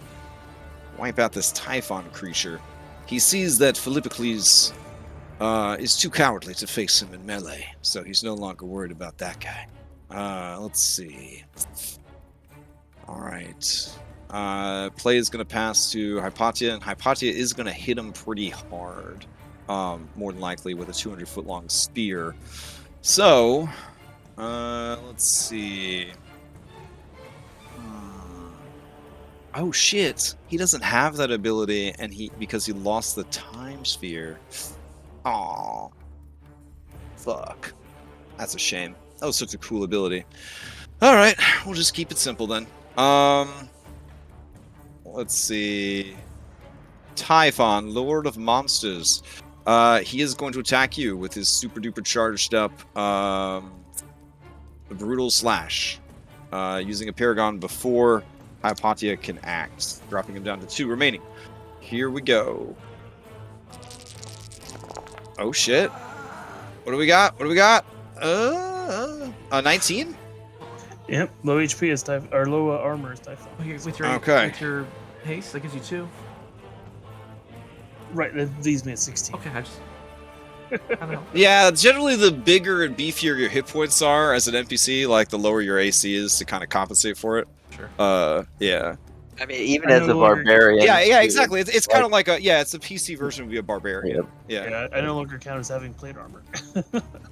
out this Typhon creature. He sees that Philippocles is too cowardly to face him in melee, so he's no longer worried about that guy. Let's see. All right. Play is going to pass to Hypatia, and Hypatia is going to hit him pretty hard, more than likely with a 200-foot-long spear. So, let's see. Oh shit! He doesn't have that ability, and because he lost the time sphere. Aw, fuck. That's a shame. That was such a cool ability. All right, we'll just keep it simple then. Let's see. Typhon, Lord of Monsters. He is going to attack you with his super duper charged up brutal slash, using a Paragon before Hypatia can act, dropping him down to 2 remaining. Here we go. Oh shit! What do we got? What do we got? 19. Yep, low HP is Typhon, or low armor is Typhon. With your haste, that gives you 2. Right, that leaves me at 16. Okay, I don't know. Yeah, generally the bigger and beefier your hit points are as an NPC, like the lower your AC is to kind of compensate for it. Sure. Yeah. I mean, even I as no a longer- barbarian. Yeah, too, exactly. It's kind of like it's a PC version of a barbarian. Yep. Yeah. Yeah, I no longer count as having plate armor.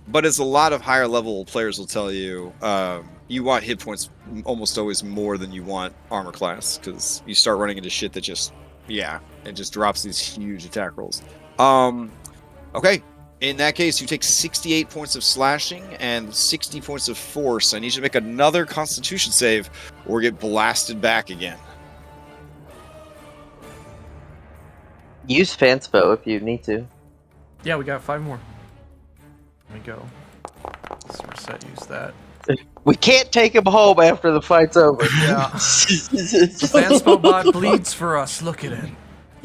But as a lot of higher level players will tell you, you want hit points almost always more than you want armor class, because you start running into shit that just, it just drops these huge attack rolls. Okay. In that case, you take 68 points of slashing and 60 points of force. I need you to make another Constitution save or get blasted back again. Use Fanspo if you need to. Yeah, we got 5 more. There we go. Let's reset, use that. We can't take him home after the fight's over. Yeah. The Fanspo bot bleeds for us. Look at it.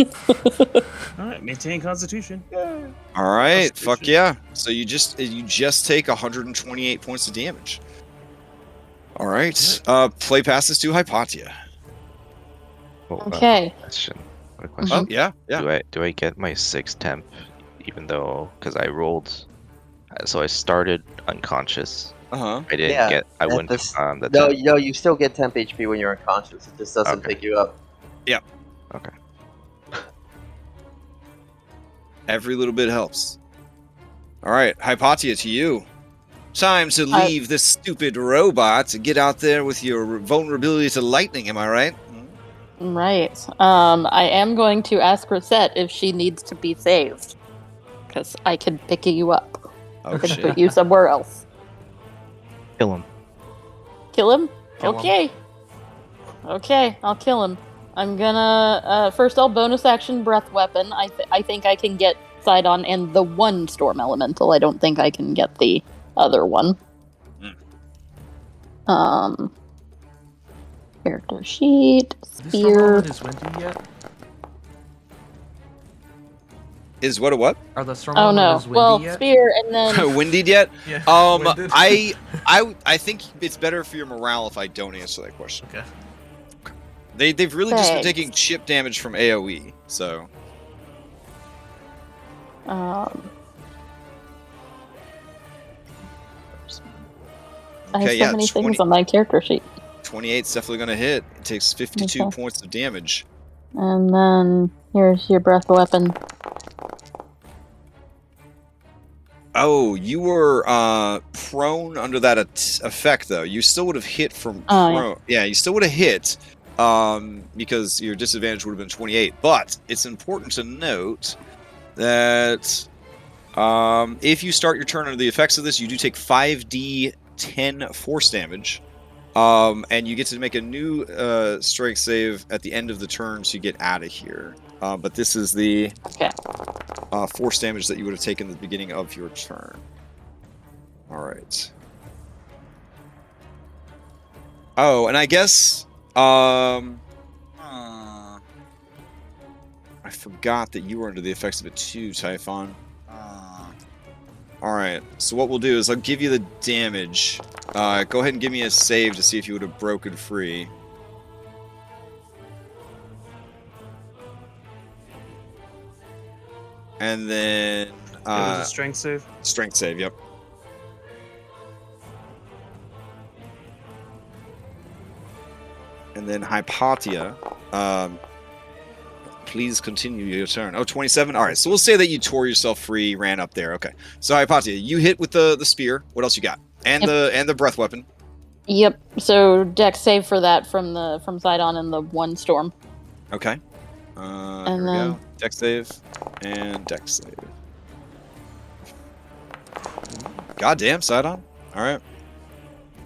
All right, maintain Constitution. All right, fuck Constitution. yeah. So you just take 128 points of damage. All right, play passes to Hypatia. Oh, Okay. Question. What a Mhm. question. Oh yeah. Do I get my 6 temp, even though because I rolled, so I started unconscious. Uh-huh. I didn't Yeah, get. I at wouldn't. this- The No, temp. you still get temp HP when you're unconscious. It just doesn't Okay. pick you up. Okay. Every little bit helps. All right, Hypatia, to you. Time to leave this stupid robot to get out there with your vulnerability to lightning, am I right? Right. I am going to ask Rosette if she needs to be saved. Because I can pick you up. Oh, I can shit. put you somewhere else. Kill him. Kill him? Kill him. Okay. Okay, I'll kill him. I'm gonna... first I'll bonus action breath weapon. I think I can get Sydon and the one storm elemental. I don't think I can get the other one. Character sheet. This Spear. Stormwind is windy yet? Is what a what? Are the Stormwind Oh no. windy Well, yet? spear and then... Windied yet? Yeah. winded. I think it's better for your morale if I don't answer that question. Okay. They've really just been Thanks. taking chip damage from AoE, so I have okay, so yeah, many things on my character sheet. 28's definitely gonna hit. It takes 52 Okay. points of damage. And then here's your breath weapon. Oh, you were prone under that effect though. You still would have hit from Oh, yeah. prone. Yeah, you still would have hit because your disadvantage would have been 28. But it's important to note that if you start your turn under the effects of this, you do take 5d10 force damage. And you get to make a new strength save at the end of the turn, so you get out of here. But this is the Okay. force damage that you would have taken at the beginning of your turn. All right. Oh, and I guess I forgot that you were under the effects of it too, Typhon. All right. So what we'll do is I'll give you the damage. Go ahead and give me a save to see if you would have broken free. And then It was a strength save. strength save, yep. And then Hypatia, please continue your turn. Oh, 27? All right, so we'll say that you tore yourself free, ran up there. Okay. So Hypatia, you hit with the spear. What else you got? And the breath weapon. Yep. So dex save for that from Sydon and the one storm. Okay. And Here we then- go. Dex save and dex save. Goddamn, Sydon. All right.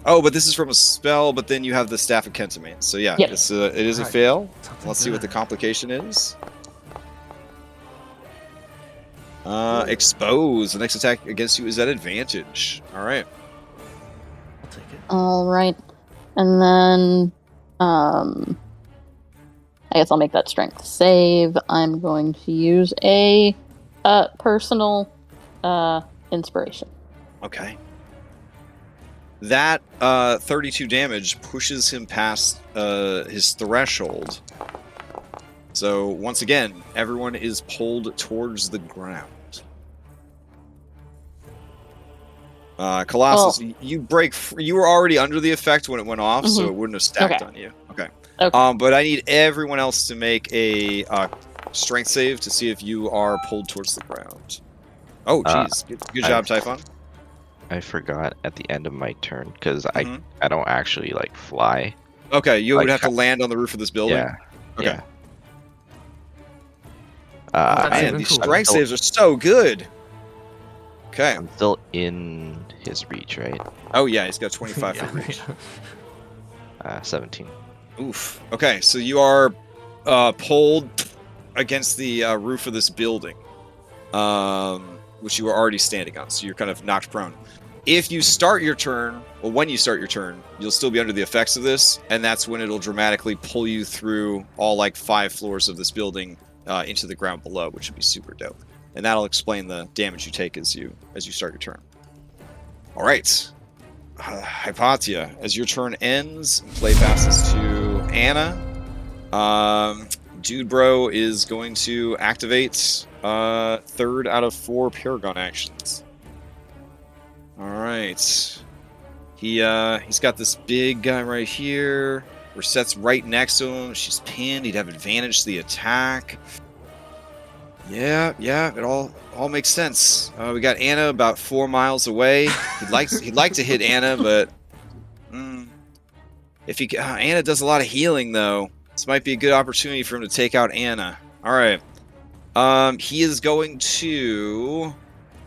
Oh, but this is from a spell, but then you have the Staff of Kentamine. So yeah, Yep. it is a Alright. fail. Something Let's see what the good. complication is. Expose. The next attack against you is at advantage. All right. I'll take it. All right. And then I guess I'll make that strength save. I'm going to use a personal inspiration. Okay. That 32 damage pushes him past his threshold. So once again, everyone is pulled towards the ground. Colossus, you break. You were already under the effect when it went off, so it wouldn't have stacked Okay. on you. Okay. Okay. But I need everyone else to make a strength save to see if you are pulled towards the ground. Oh, jeez. Good job, Typhon. I forgot at the end of my turn because Mhm. I don't actually like fly. Okay, you would Like, have to land on the roof of this building. Yeah. Okay. Yeah. That's Man, even these cooler. strength saves are so good. Okay. I'm still in his reach, right? Oh yeah, he's got 25 Yeah. foot reach. 17. Oof. Okay, so you are pulled against the roof of this building, which you were already standing on. So you're kind of knocked prone. If you start your turn, well, when you start your turn, you'll still be under the effects of this, and that's when it'll dramatically pull you through all like 5 floors of this building into the ground below, which would be super dope. And that'll explain the damage you take as you start your turn. All right, Hypatia, as your turn ends, play passes to Anna. Dude Bro is going to activate 3rd out of 4 Paragon actions. All right. He's got this big guy right here. Reset's right next to him. She's pinned. He'd have advantage to the attack. Yeah, it all makes sense. We got Anna about 4 miles away. He'd like to hit Anna, but if Anna does a lot of healing though. This might be a good opportunity for him to take out Anna. All right. He is going to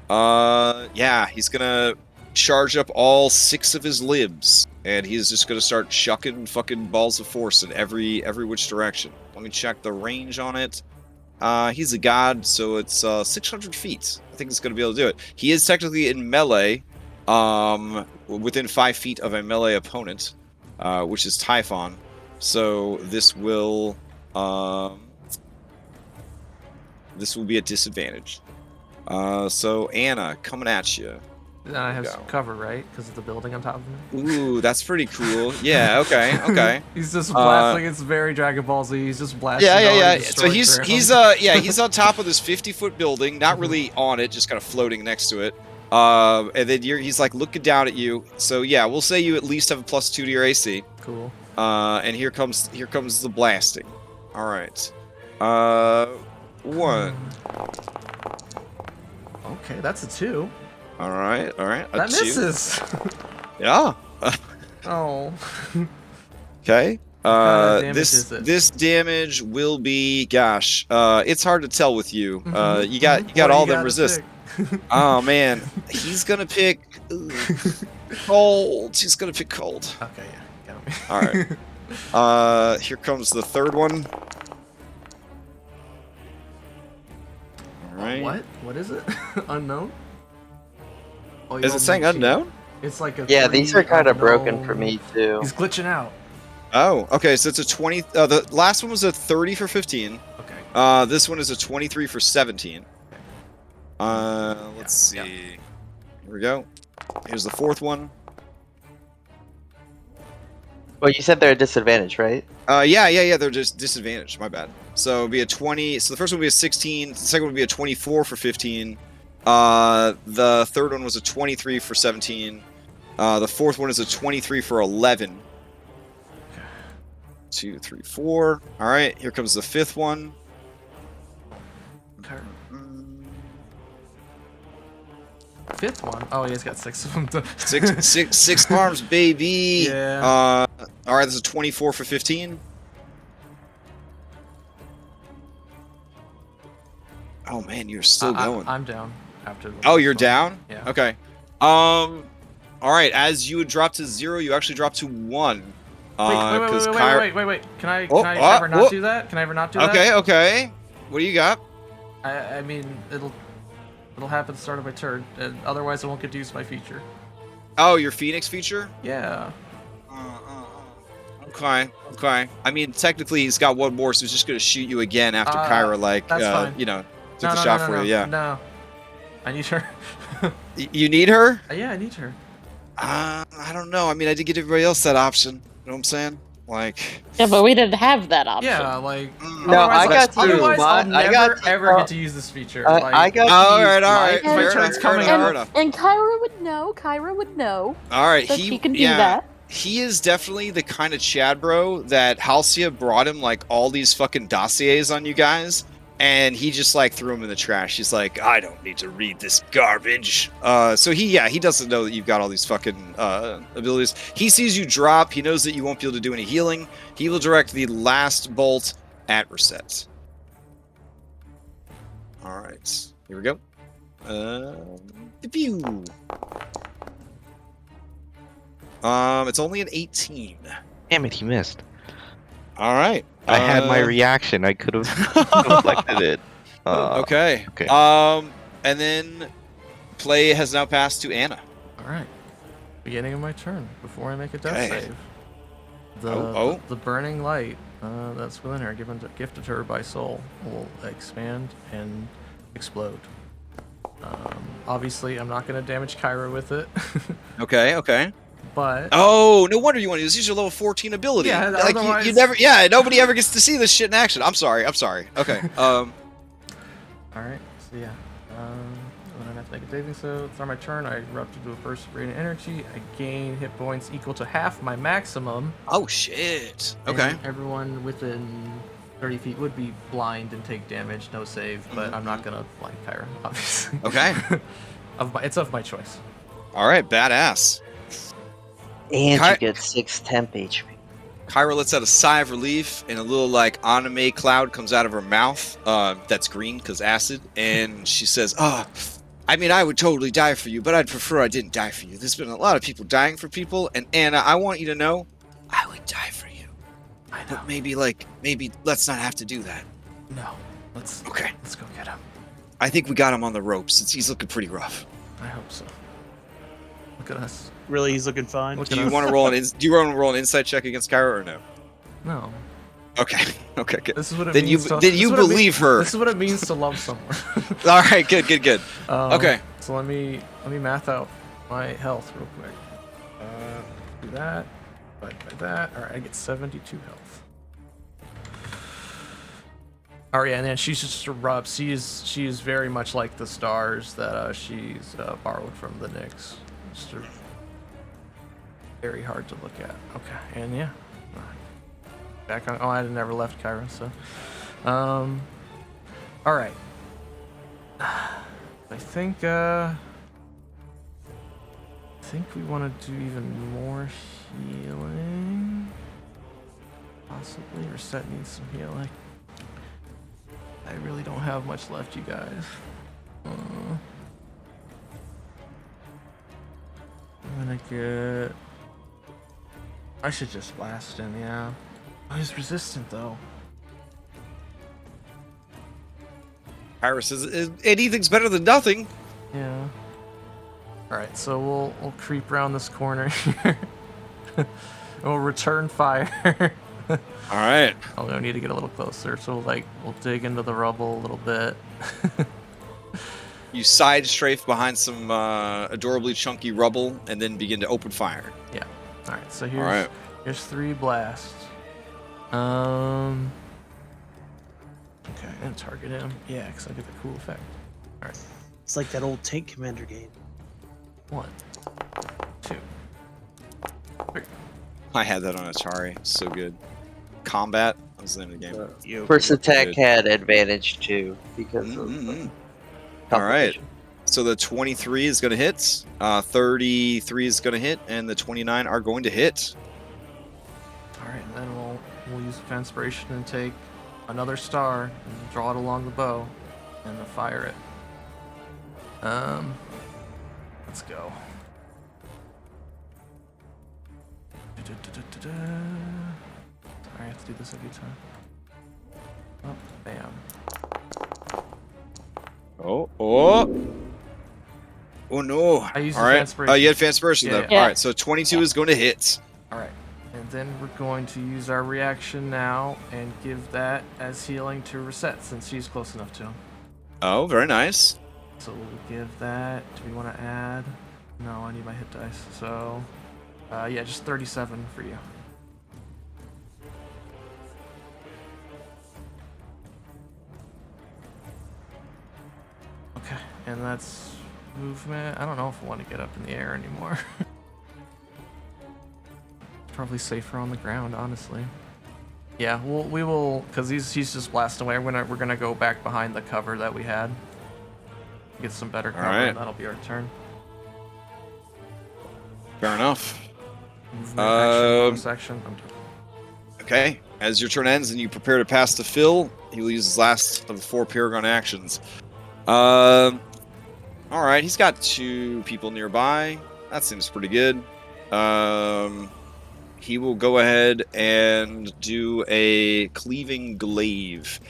he's gonna charge up all 6 of his libs, and he's just gonna start chucking fucking balls of force in every which direction. Let me check the range on it. He's a god, so it's 600 feet. I think he's gonna be able to do it. He is technically in melee, within 5 feet of a melee opponent, which is Typhon. So this will be a disadvantage. So Anna, coming at you. I have some cover, right? Because of the building on top of me. Ooh, that's pretty cool. Yeah, okay. He's just blasting. It's very Dragon Ball Z. He's just blasting. Yeah. So he's on top of this 50-foot building, not really on it, just kind of floating next to it. And then he's like looking down at you. So yeah, we'll say you at least have a +2 to your AC. Cool. And here comes the blasting. All right. 1. Okay, that's a 2. All right. That misses. Yeah. Oh. Okay. This damage will be, gosh, it's hard to tell with you. You got all them resist. Oh man, he's gonna pick cold. He's gonna pick cold. Okay, yeah, got me. All right. Here comes the 3rd one. All right. What is it? Unknown? Oh, is it saying unknown? It's like a Yeah, these are kind of broken for me too. He's glitching out. Oh, okay. So it's a 20. The last one was a 30 for 15. Okay. This one is a 23 for 17. Let's see. Here we go. Here's the 4th one. Well, you said they're a disadvantage, right? Yeah. They're just disadvantaged. My bad. So it'll be a 20. So the first one will be a 16. The second one will be a 24 for 15. The 3rd one was a 23 for 17. The 4th one is a 23 for 11. 2, 3, 4. All right. Here comes the 5th one. Okay. 5th one? Oh, he's got 6 of them. Six arms, baby. Yeah. All right. This is a 24 for 15. Oh man, you're still going. I'm down after. Oh, you're down? Yeah. Okay. All right. As you would drop to 0, you actually drop to 1. Wait. Can I ever not do that? Can I ever not do that? Okay. What do you got? I mean, it'll happen at the start of my turn, and otherwise I won't get to use my feature. Oh, your Phoenix feature? Yeah. Okay. I mean, technically he's got 1 more, so he's just gonna shoot you again after Kyra, took the shot for you. Yeah. No. I need her. You need her? Yeah, I need her. I don't know. I mean, I did give everybody else that option. You know what I'm saying? Like. Yeah, but we didn't have that option. Yeah, like. No, I got you. Otherwise, I'll never ever get to use this feature. I got you. All right. Fair enough. And Kyra would know. All right, that he can do that. He is definitely the kind of Chad bro that Halcyon brought him like all these fucking dossiers on you guys, and he just like threw them in the trash. He's like, I don't need to read this garbage. So he doesn't know that you've got all these fucking abilities. He sees you drop. He knows that you won't be able to do any healing. He will direct the last bolt at Reset. All right, here we go. Pew. It's only an 18. Damn it, he missed. All right. I had my reaction. I could have reflected it. Okay. Okay. And then play has now passed to Anna. All right. Beginning of my turn before I make a death Okay. save. The burning light that's within her, gifted to her by Soul, will expand and explode. Obviously, I'm not going to damage Kyra with it. Okay. But oh, no wonder you want to use your level 14 ability. Yeah, like otherwise... you never. Yeah, nobody ever gets to see this shit in action. I'm sorry. Okay. All right. So yeah. When I have to make a saving, so it's on my turn. I erupt into a burst of radiant energy. I gain hit points equal to half my maximum. Oh shit. Okay. And everyone within 30 feet would be blind and take damage, no save. But I'm not gonna blind Kyra, obviously. Okay. It's of my choice. All right, badass. And you get 6 temp HP. Kyra lets out a sigh of relief, and a little like anime cloud comes out of her mouth. That's green because acid, and she says, I mean, I would totally die for you, but I'd prefer I didn't die for you. There's been a lot of people dying for people, and Anna, I want you to know, I would die for you. I know. But maybe let's not have to do that. No. Let's go get him. I think we got him on the ropes, since he's looking pretty rough. I hope so. Look at us. Really, he's looking fine. Do you want to roll an insight check against Kyra or no? No. Okay. Good. This is what it then means. You believe her. This is what it means to love someone. All right. Good. Okay. So let me math out my health real quick. Do that. By that. All right. I get 72 health. Oh yeah, and then she's just erupts. She is very much like the stars that she's borrowed from the Nyx. Just very hard to look at. Okay, and yeah, back on. Oh, I never left Kyra, so. All right. I think we want to do even more healing. Possibly, or Set needs some healing. I really don't have much left, you guys. I'm gonna get... I should just blast him, yeah. Oh, he's resistant, though. Kyra says, anything's better than nothing. Yeah. Alright, so we'll creep around this corner here. We'll return fire. Alright. Oh, we need to get a little closer, so we'll dig into the rubble a little bit. You side strafe behind some adorably chunky rubble and then begin to open fire. Yeah. Alright, so here's 3 blasts. Okay, and target him. Yeah, because I get the cool effect. Alright. It's like that old tank commander game. 1, 2, 3. I had that on Atari. So good. Combat. That was the name of the game. First attack had advantage too because of all right. So the 23 is going to hit, 33 is going to hit, and the 29 are going to hit. All right, and then we'll use Inspiration and take another star and draw it along the bow, and then fire it. Let's go. Sorry, I have to do this every time. Oh, bam. Oh no. I used all right. Inspiration. Oh, you had Fanspiration though. Yeah. All right, so 22 is going to hit. All right. And then we're going to use our reaction now and give that as healing to Reset since she's close enough to him. Oh, very nice. So we'll give that. Do we want to add? No, I need my hit dice. So, yeah, just 37 for you. Okay, and that's movement. I don't know if I want to get up in the air anymore. Probably safer on the ground, honestly. Yeah, we will, because he's just blasting away. We're gonna go back behind the cover that we had. Get some better cover, and that'll be our turn. Fair enough. Movement, action, bonus action. Okay, as your turn ends and you prepare to pass to Phil, he will use his last of the 4 Paragon actions. All right, he's got 2 people nearby. That seems pretty good. He will go ahead and do a Cleaving Glaive.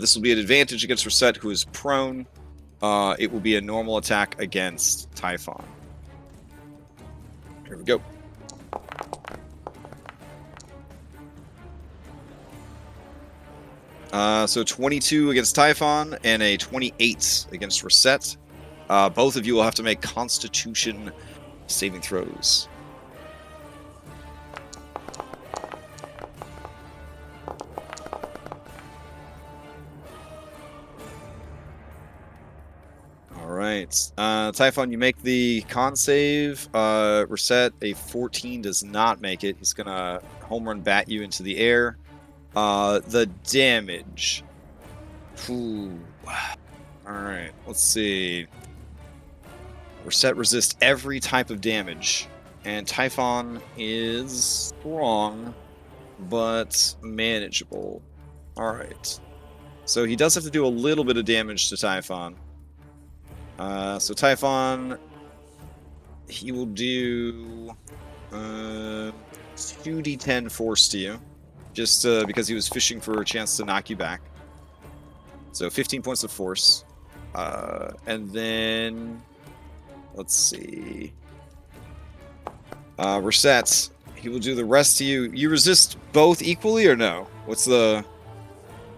This will be an advantage against Reset, who is prone. It will be a normal attack against Typhon. Here we go. So 22 against Typhon and a 28 against Reset. Both of you will have to make Constitution saving throws. All right. Typhon, you make the con save. Reset, a 14 does not make it. He's going to home run bat you into the air. The damage. Ooh. All right. Let's see. Reset resists every type of damage. And Typhon is strong, but manageable. All right. So he does have to do a little bit of damage to Typhon. So Typhon, he will do 2d10 force to you, just because he was fishing for a chance to knock you back. So 15 points of force. And then, let's see. Reset, he will do the rest to you. You resist both equally or no? What's the...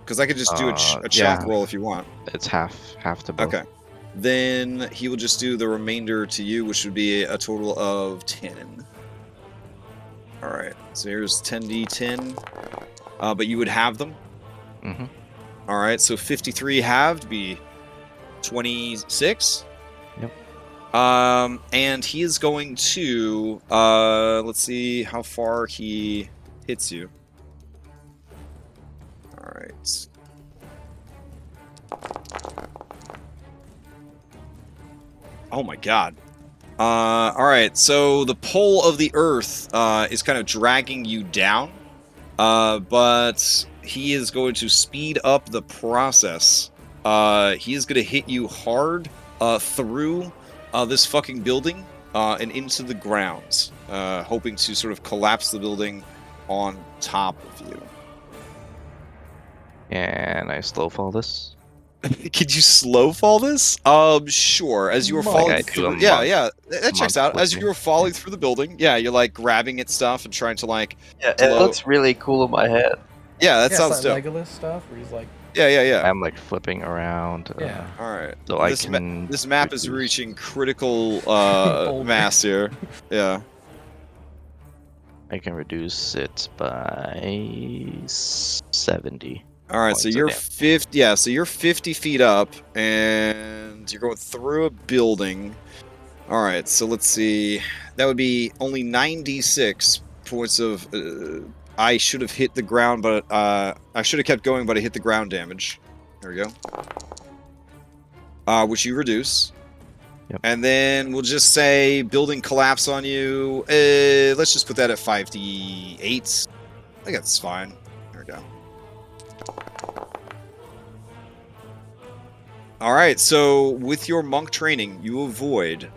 Because I could just do a chop roll if you want. It's half to both. Okay. Then he will just do the remainder to you, which would be a total of 10. Alright, so here's 10d10. But you would have them? Mm-hmm. Alright, so 53 halved be 26? Yep. And he is going to... let's see how far he hits you. Alright. Oh my god. Alright, so the pull of the earth is kind of dragging you down, but he is going to speed up the process. He is going to hit you hard through this fucking building and into the ground, hoping to sort of collapse the building on top of you. And I slow fall this. Could you slow fall this? Sure. As you were falling through, that checks out. As you were falling through the building, you're like grabbing at stuff and trying to like. Yeah, it looks really cool in my head. Yeah, that sounds dope. Legolas stuff where he's like. Yeah. I'm like flipping around. Yeah. All right. So this map is reaching critical mass here. Yeah. I can reduce it by 70. All right, so you're 50. Yeah, so you're 50 feet up, and you're going through a building. All right, so let's see. That would be only 96 points of. I should have hit the ground, but I should have kept going, but I hit the ground damage. There we go. Which you reduce. Yep. And then we'll just say building collapse on you. Let's just put that at 5d8. I think that's fine. There we go. Alright, so with your monk training, you avoid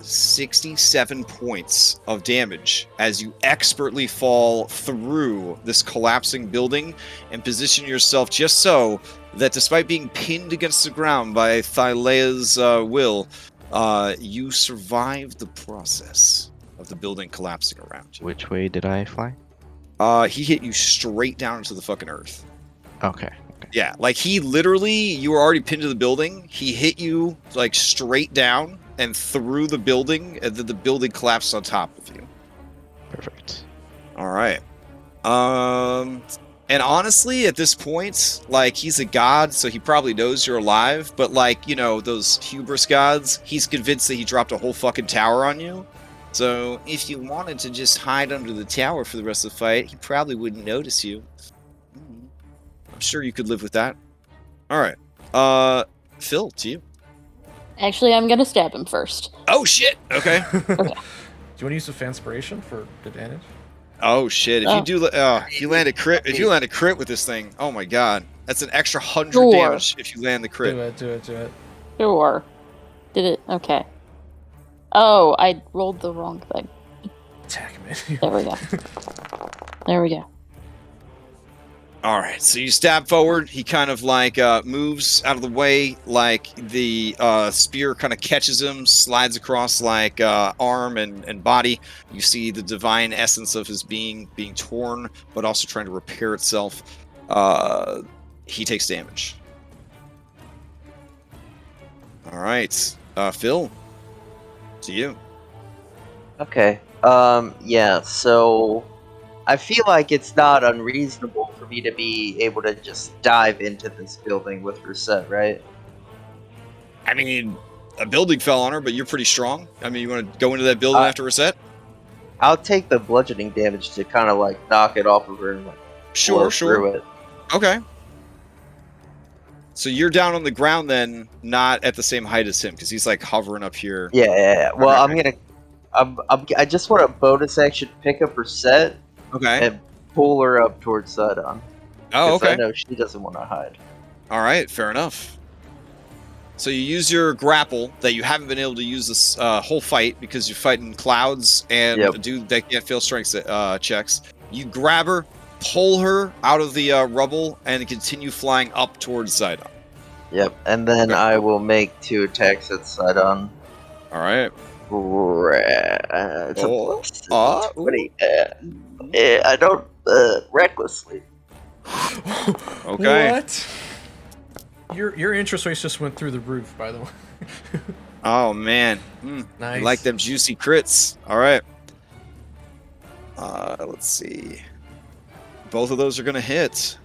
67 points of damage as you expertly fall through this collapsing building and position yourself just so that despite being pinned against the ground by Thylea's will, you survived the process of the building collapsing around you. Which way did I fly? He hit you straight down into the fucking earth. Okay. Yeah, like he literally, you were already pinned to the building. He hit you like straight down and through the building, and then the building collapsed on top of you. Perfect. All right. And honestly, at this point, like he's a god, so he probably knows you're alive. But like, you know, those hubris gods, he's convinced that he dropped a whole fucking tower on you. So if you wanted to just hide under the tower for the rest of the fight, he probably wouldn't notice you. I'm sure you could live with that. All right. Phil, to you. Actually, I'm gonna stab him first. Oh shit. Okay. Do you want to use the Fanspiration for advantage? Oh shit. If you do, if you land a crit, with this thing, oh my god, that's an extra 100 damage if you land the crit. Do it. Sure. Did it? Okay. Oh, I rolled the wrong thing. Attack me. There we go. All right, so you stab forward. He kind of like moves out of the way, like the spear kind of catches him, slides across like arm and body. You see the divine essence of his being torn, but also trying to repair itself. he takes damage. All right, Phil, to you. Okay. Yeah, so I feel like it's not unreasonable for me to be able to just dive into this building with Reset, right? I mean, a building fell on her, but you're pretty strong. I mean, you want to go into that building after Reset? I'll take the bludgeoning damage to kind of like knock it off of her and like blow through it. Okay. So you're down on the ground then, not at the same height as him, because he's like hovering up here. Yeah. Well, I just want a bonus action pick up Reset. Okay. And pull her up towards Sydon. Oh, okay. I know she doesn't want to hide. All right, fair enough. So you use your grapple that you haven't been able to use this whole fight because you're fighting clouds and a dude that can't fail strength checks. You grab her, pull her out of the rubble, and continue flying up towards Sydon. Yep, and then I will make 2 attacks at Sydon. All right. It's a 20. I don't recklessly. Okay. What? Your interest rates just went through the roof, by the way. Oh man, Nice. You like them juicy crits. All right. Let's see. Both of those are gonna hit.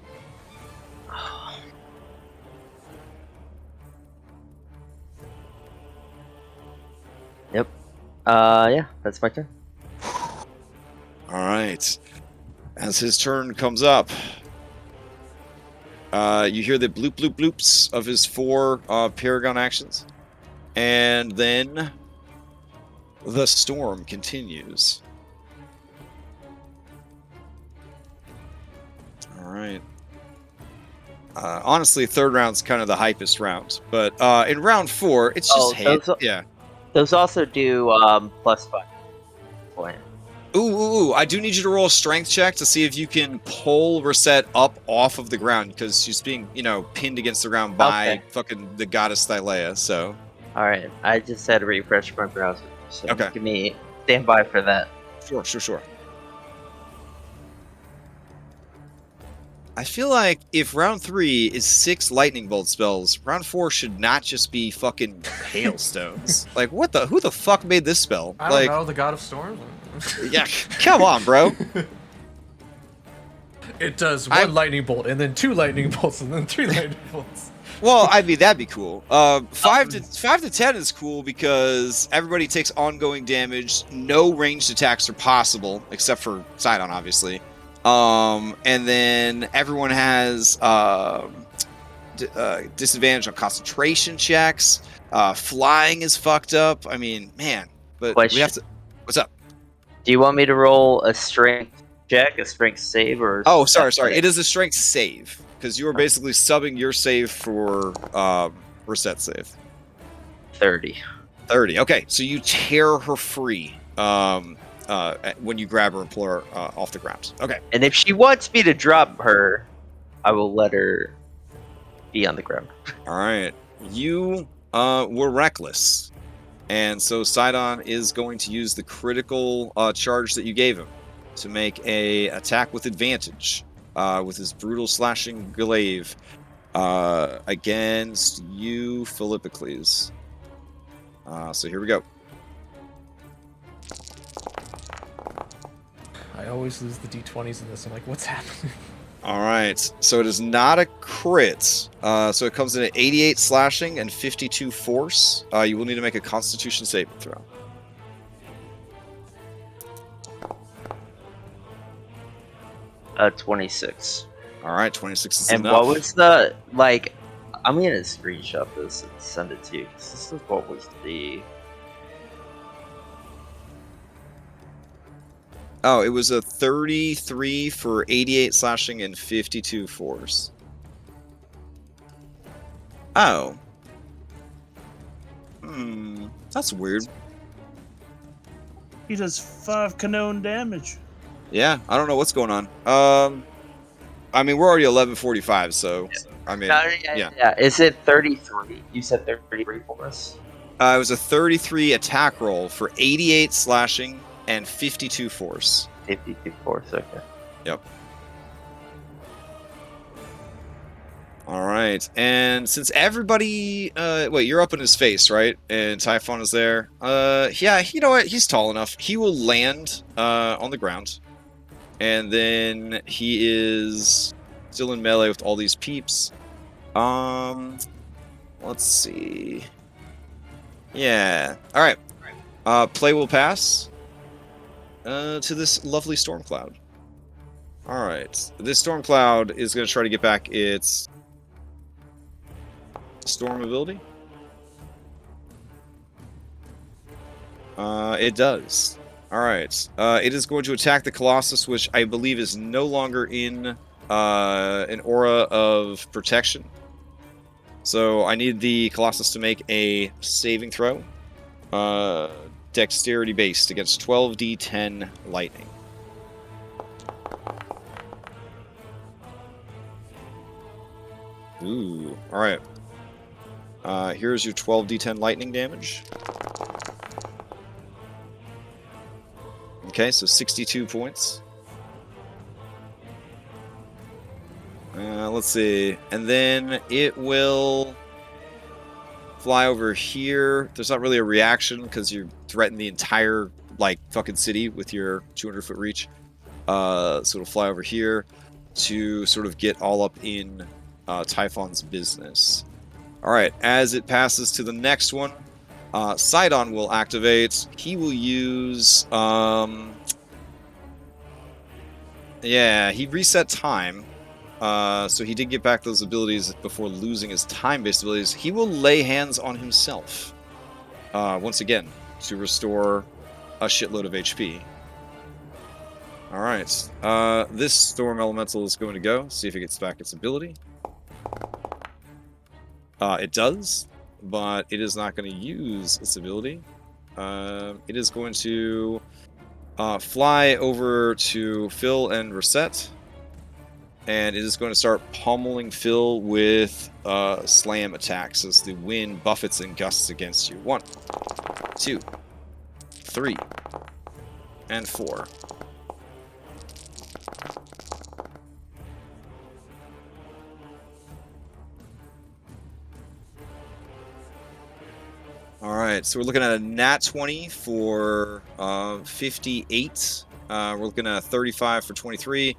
Yep. Yeah, that's my turn. All right. As his turn comes up, you hear the bloop bloop bloops of his 4 Paragon actions, and then the storm continues. All right. Honestly, 3rd round's kind of the hypest round, but in round 4, it's just yeah. Those also do +5 point. Ooh, I do need you to roll a strength check to see if you can pull Reset up off of the ground, because she's being, pinned against the ground by fucking the goddess Thylea, so. Alright, I just had to refresh my browser, so okay. Give me stand by for that. Sure. I feel like if round 3 is 6 lightning bolt spells, round 4 should not just be fucking hailstones. Like, who the fuck made this spell? I don't know, the God of Storms? Yeah, come on, bro. It does 1 lightning bolt, and then 2 lightning bolts, and then 3 lightning bolts. Well, I mean, that'd be cool. 5 to 10 is cool because everybody takes ongoing damage. No ranged attacks are possible, except for Sydon, obviously. And then everyone has disadvantage on concentration checks. Flying is fucked up. I mean, man, but we have to. What's up? Do you want me to roll a strength check, a strength save, or? Oh, sorry. It is a strength save because you were basically subbing your save for Reset save. 30. 30. Okay, so you tear her free. When you grab her and pull her off the ground. Okay. And if she wants me to drop her, I will let her be on the ground. All right. You were reckless. And so Sydon is going to use the critical charge that you gave him to make a attack with advantage with his brutal slashing glaive against you, Philippocles. So here we go. I always lose the d20s in this. I'm like, what's happening? All right, so it is not a crit. So it comes in at 88 slashing and 52 force. You will need to make a Constitution saving throw. Uh, 26. All right, 26 is and enough. And what was the, like, I'm going to screenshot this and send it to you. This is what was the... Oh, it was a 33 for 88 slashing and 52 force. Oh. That's weird. He does 5 canon damage. Yeah, I don't know what's going on. I mean, we're already 11:45, so I mean, yeah. Is it 33? You said 33 for us. It was a 33 attack roll for 88 slashing and 52 force. 52 force, okay. Yep. All right, and since everybody, wait, you're up in his face, right? And Typhon is there. Yeah, you know what? He's tall enough. He will land, on the ground, and then he is still in melee with all these peeps. Let's see. Yeah. All right. Play will pass. To this lovely storm cloud. All right. This storm cloud is going to try to get back its storm ability. It does. All right. It is going to attack the Colossus, which I believe is no longer in an aura of protection. So I need the Colossus to make a saving throw. Dexterity based against 12d10 lightning. Ooh, alright. Here's your 12d10 lightning damage. Okay, so 62 points. Let's see. And then it will fly over here. There's not really a reaction because you threaten the entire, like, fucking city with your 200-foot reach. So it'll fly over here to sort of get all up in Typhon's business. Alright, as it passes to the next one, Sydon will activate. He will use... yeah, he reset time. So he did get back those abilities before losing his time-based abilities. He will lay hands on himself, once again, to restore a shitload of HP. Alright, this Storm Elemental is going to go, see if it gets back its ability. It does, but it is not going to use its ability. It is going to fly over to Phil and Reset. And it is going to start pummeling Phil with slam attacks as the wind buffets and gusts against you. 1, 2, 3, and 4. Alright, so we're looking at a nat 20 for 58. We're looking at a 35 for 23.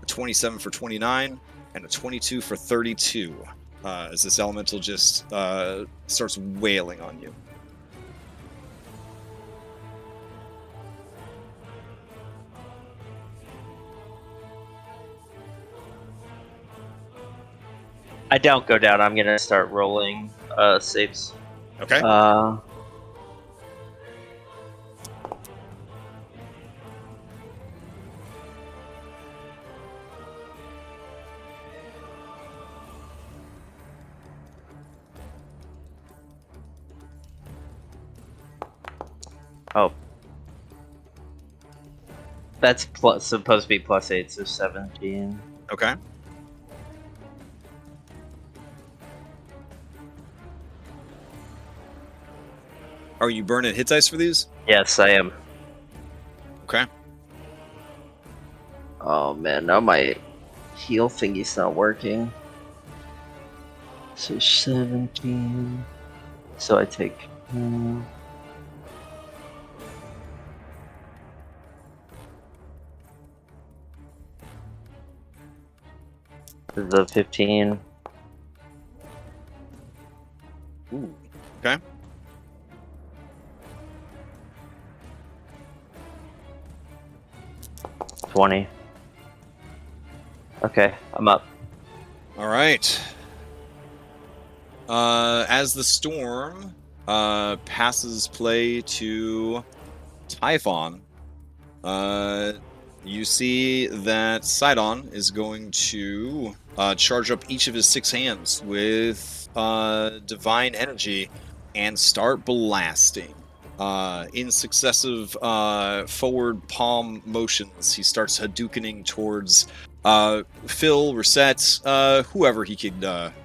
27 for 29, and a 22 for 32, as this elemental just starts wailing on you. I don't go down. I'm gonna start rolling saves. Okay. Oh. That's supposed to be +8, so 17. Okay. Are you burning hit dice for these? Yes, I am. Okay. Oh man, now my heal thingy's not working. So 17. So I take... the 15. Ooh. Okay. $20. Okay, I'm up. All right. As the storm passes play to Typhon, you see that Sydon is going to charge up each of his 6 hands with divine energy and start blasting. In successive forward palm motions, he starts Hadoukening towards Phil, Reset, whoever he could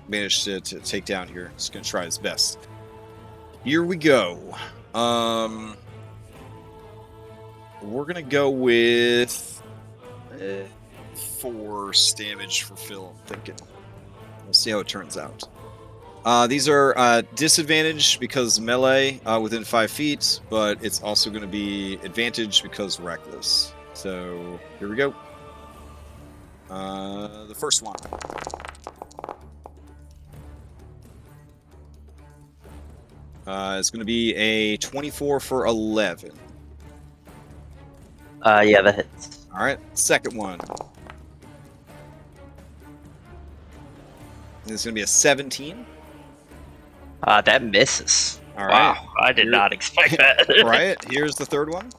manage to take down here. He's going to try his best. Here we go. We're going to go with 4 damage for Phil, I'm thinking. We'll see how it turns out. These are disadvantaged because melee within 5 feet, but it's also going to be advantage because reckless. So here we go. The first one. It's going to be a 24 for 11. Yeah, that hits. All right, second one. It's going to be a 17. That misses. All right. Wow, I did not expect that. All right, here's the third one.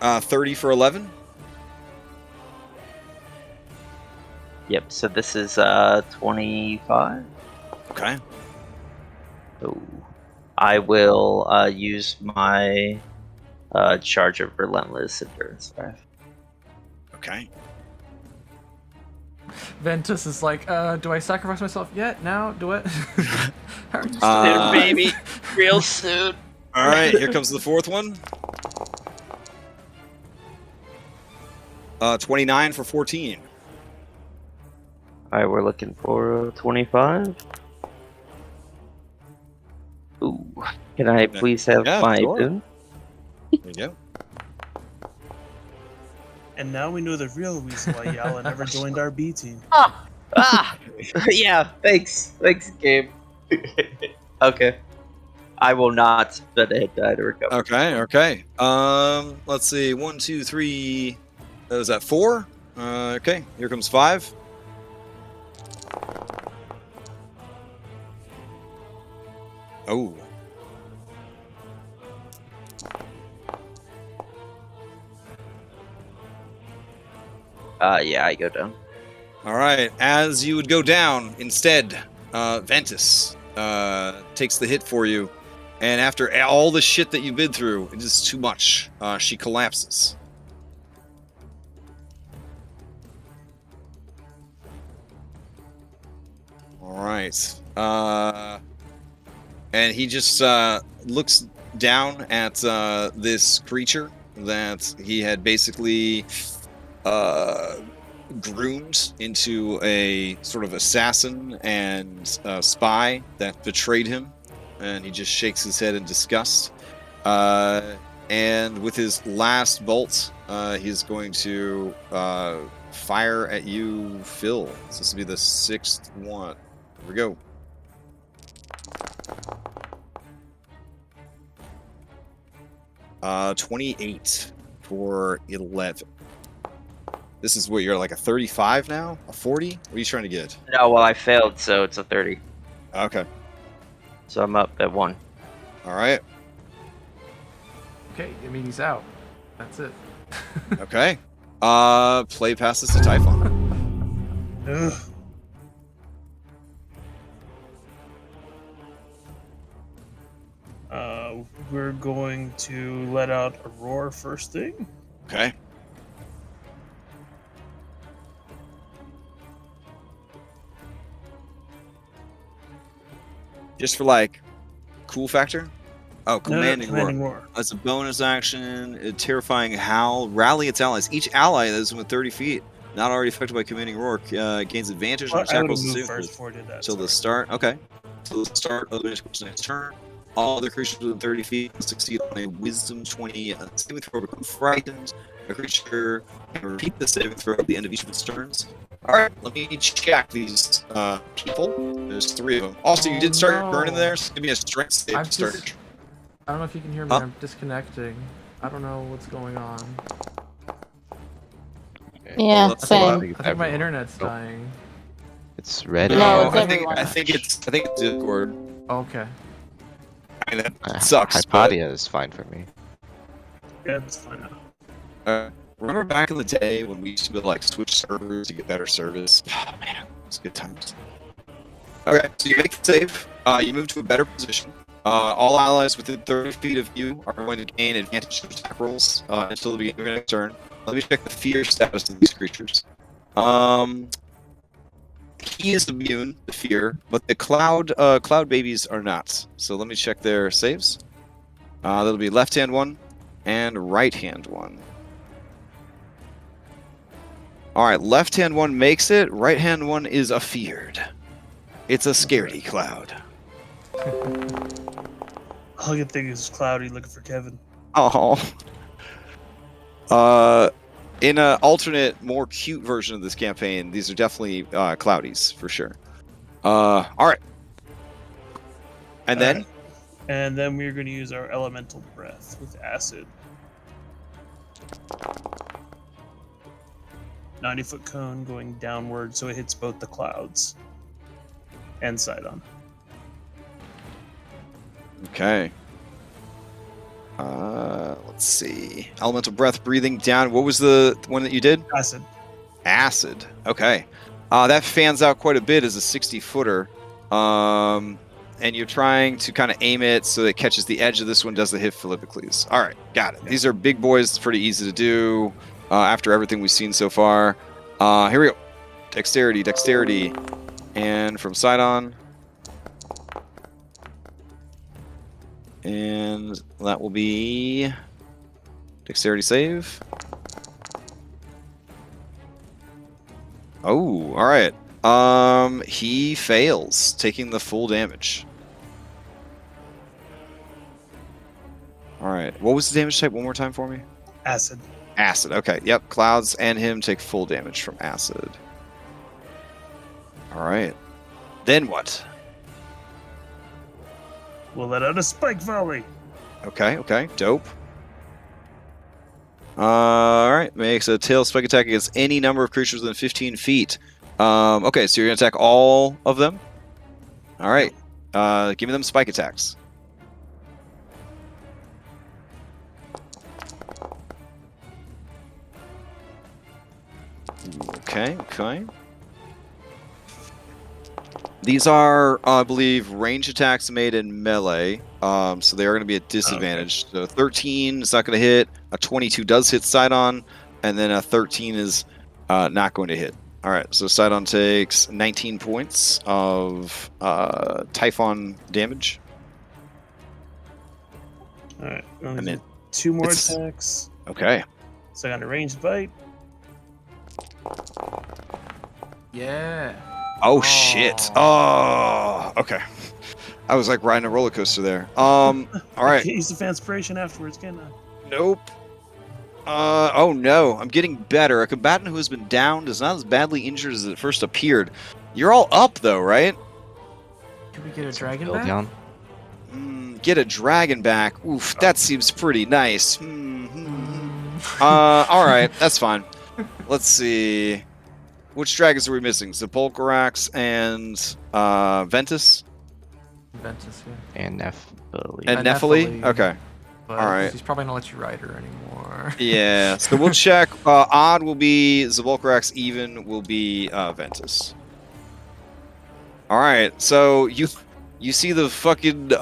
30 for 11. Yep, so this is 25. Okay. Oh. I will use my charge of relentless endurance 5. Okay. Ventus is like, do I sacrifice myself yet? Now? Do it? Baby, real soon. All right, here comes the fourth one. 29 for 14. Alright, we're looking for 25. Ooh. Can I please have my boon? There you go. And now we know the real reason why Yala never joined our B team. Yeah, thanks. Thanks, Gabe. Okay. I will not spend a hit die to recover. Okay. Let's see. 1, 2, 3. Was that 4? Okay, here comes 5. Oh. Yeah, I go down. All right. As you would go down, instead, Ventus takes the hit for you, and after all the shit that you've been through, it is too much. She collapses. All right. And he just looks down at this creature that he had basically groomed into a sort of assassin and spy that betrayed him, and he just shakes his head in disgust. And with his last bolt, he's going to fire at you, Phil. So this will be the 6th one. Here we go. Uh, 28 for 11. This is what, you're like a 35 now? A 40? What are you trying to get? No, well, I failed, so it's a 30. Okay. So I'm up at 1. All right. Okay, I mean, he's out. That's it. Okay. Play passes to Typhon. Ugh. We're going to let out a roar first thing. Okay. Just for like cool factor? Oh, commanding roar. As a bonus action, a terrifying howl, rally its allies. Each ally that is within 30 feet, not already affected by commanding roar, gains advantage on attack rolls until the start. Okay. Until the start of the next turn. All other creatures within 30 feet can succeed on a Wisdom 20 saving throw, become frightened. A creature can repeat the saving throw at the end of each of its turns. Alright, let me check these people. There's 3 of them. Also, you did start burning there, so give me a strength save to start. I don't know if you can hear me. I'm disconnecting. I don't know what's going on. Okay. Yeah, Well, same. I think my internet's dying. It's red. No, it's I think it's Discord. Okay. I mean, that sucks. Hypatia is fine for me. Yeah, it's fine now. Remember back in the day when we used to like switch servers to get better service? Oh man, it was good times. Okay, so you make the save. You move to a better position. All allies within 30 feet of you are going to gain advantage to attack rolls until the beginning of your next turn. Let me check the fear status of these creatures. He is immune to fear, but the cloud babies are not. So let me check their saves. That'll be left hand one and right hand one. All right, left-hand one makes it. Right-hand one is afeared. It's a scaredy cloud. All I can think is Cloudy looking for Kevin. Oh. In an alternate, more cute version of this campaign, these are definitely Cloudies for sure. All right. And then? Right. And then we're going to use our elemental breath with acid. 90-foot cone going downward, so it hits both the clouds and Sydon. Okay. Let's see. Elemental breath, breathing down. What was the one that you did? Acid. Acid. Okay. That fans out quite a bit as a 60-footer. And you're trying to kind of aim it so that it catches the edge of this one, doesn't hit Philippocles. All right, got it. These are big boys. It's pretty easy to do after everything we've seen so far. Here we go. Dexterity, dexterity. And from Sydon. And that will be dexterity save. Oh, all right. He fails, taking the full damage. All right. What was the damage type? One more time for me. Acid. Acid. Okay. Yep. Clouds and him take full damage from acid. All right. Then what? We'll let out a spike volley. Okay. Okay. Dope. All right. Makes a tail spike attack against any number of creatures within 15 feet. Okay, so you're gonna attack all of them. All right. Give me them spike attacks. Okay. Okay. These are, I believe, range attacks made in melee. So they are going to be at disadvantage. Okay. So 13 is not going to hit. A 22 does hit Sydon, and then a 13 is not going to hit. All right, so Sydon takes 19 points of Typhon damage. All right, and then 2 more attacks. Okay. So I got a ranged bite. Yeah. Oh shit! Oh, okay. I was like riding a roller coaster there. All right. Can't use the Fanspiration afterwards, can I? Nope. Oh no, I'm getting better. A combatant who has been downed is not as badly injured as it first appeared. You're all up though, right? Can we get a dragon Build back? down. Get a dragon back. Oof, that seems pretty nice. All right, that's fine. Let's see. Which dragons are we missing? Sepulchrax and Ventus? Ventus, yeah. And Nephili. And Nephili? Okay. But all right. He's probably not let you ride her anymore. Yeah, so we'll check. Odd will be Sepulchrax, even will be Ventus. All right, so you see the fucking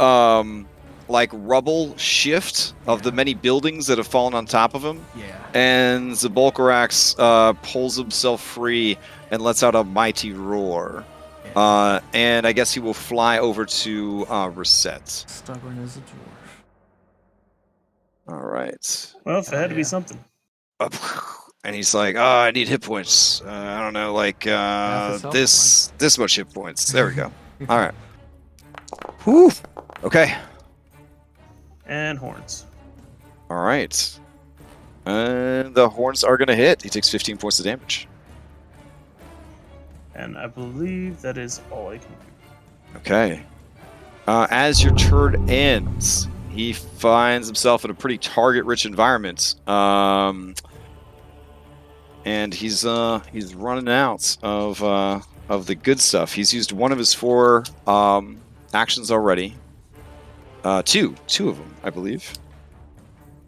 like rubble shift of the many buildings that have fallen on top of him. Yeah. And Sepulchrax pulls himself free and lets out a mighty roar. Yeah. And I guess he will fly over to Reset. Stubborn as a dwarf. All right. Well, if it had to be something. And he's like, "Oh, I need hit points. I don't know, like this much hit points. There we go. All right. Whew. Okay. And horns. All right. And the horns are gonna hit. He takes 15 points of damage. And I believe that is all I can do. Okay. As your turn ends, he finds himself in a pretty target-rich environment. And he's running out of the good stuff. He's used one of his 4 actions already. Two of them, I believe.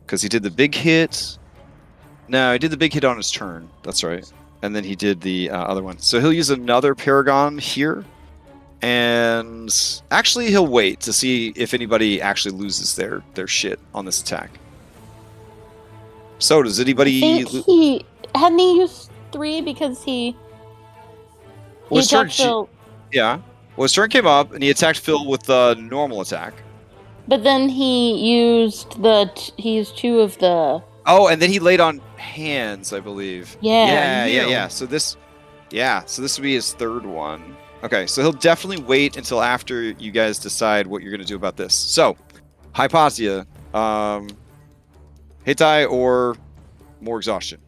Because he did the big hit. No, he did the big hit on his turn. That's right. And then he did the other one. So he'll use another Paragon here. And actually, he'll wait to see if anybody actually loses their shit on this attack. So, does anybody... I think he... Hadn't he used 3 because he... Well, his turn... Phil, Yeah. Well, his turn came up, and he attacked Phil with a normal attack. but then he used 2 of the... Oh, and then he laid on hands, I believe. Yeah. Yeah. So this would be his third one. Okay, so he'll definitely wait until after you guys decide what you're going to do about this. So, Hypatia, hit die or more exhaustion?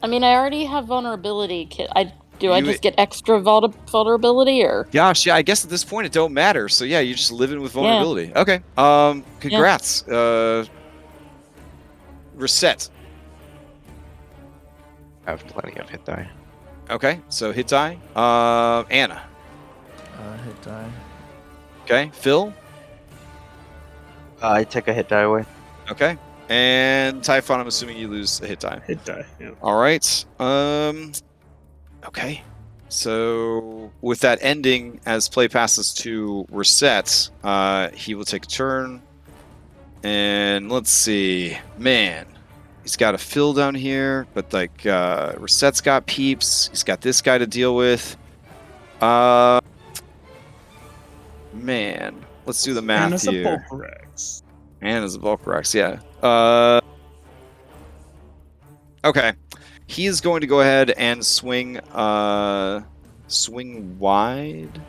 I mean, I already have vulnerability. I just get extra vulnerability, or? Gosh, yeah, I guess at this point it don't matter. So yeah, you're just living with vulnerability. Yeah. Okay. Congrats. Yeah. Reset. I have plenty of hit die. Okay, so hit die. Anna. Hit die. Okay, Phil. I take a hit die away. Okay, and Typhon. I'm assuming you lose a hit die. Hit die. Yeah. All right. Okay. So with that ending, as play passes to reset, he will take a turn. And let's see. Man, he's got a Phil down here, but like reset's got peeps. He's got this guy to deal with. Man, let's do the math here. And it's a Volcarax. And it's a Volcarax, yeah. Okay. He is going to go ahead and swing swing wide.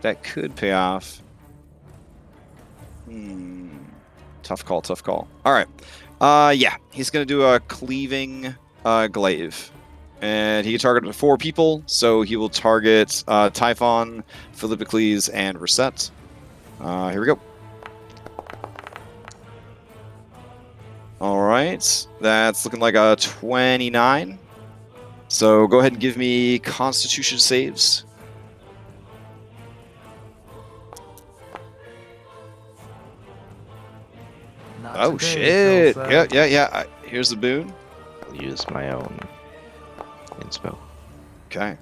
That could pay off. Tough call. All right. Yeah, he's going to do a cleaving glaive. And he can target up to 4 people, so he will target Typhon, Philippocles, and Reset. Here we go. All right, that's looking like a 29. So go ahead and give me Constitution saves. Not Oh today, shit! Yeah. Here's the boon. I'll use my own inspo. Okay.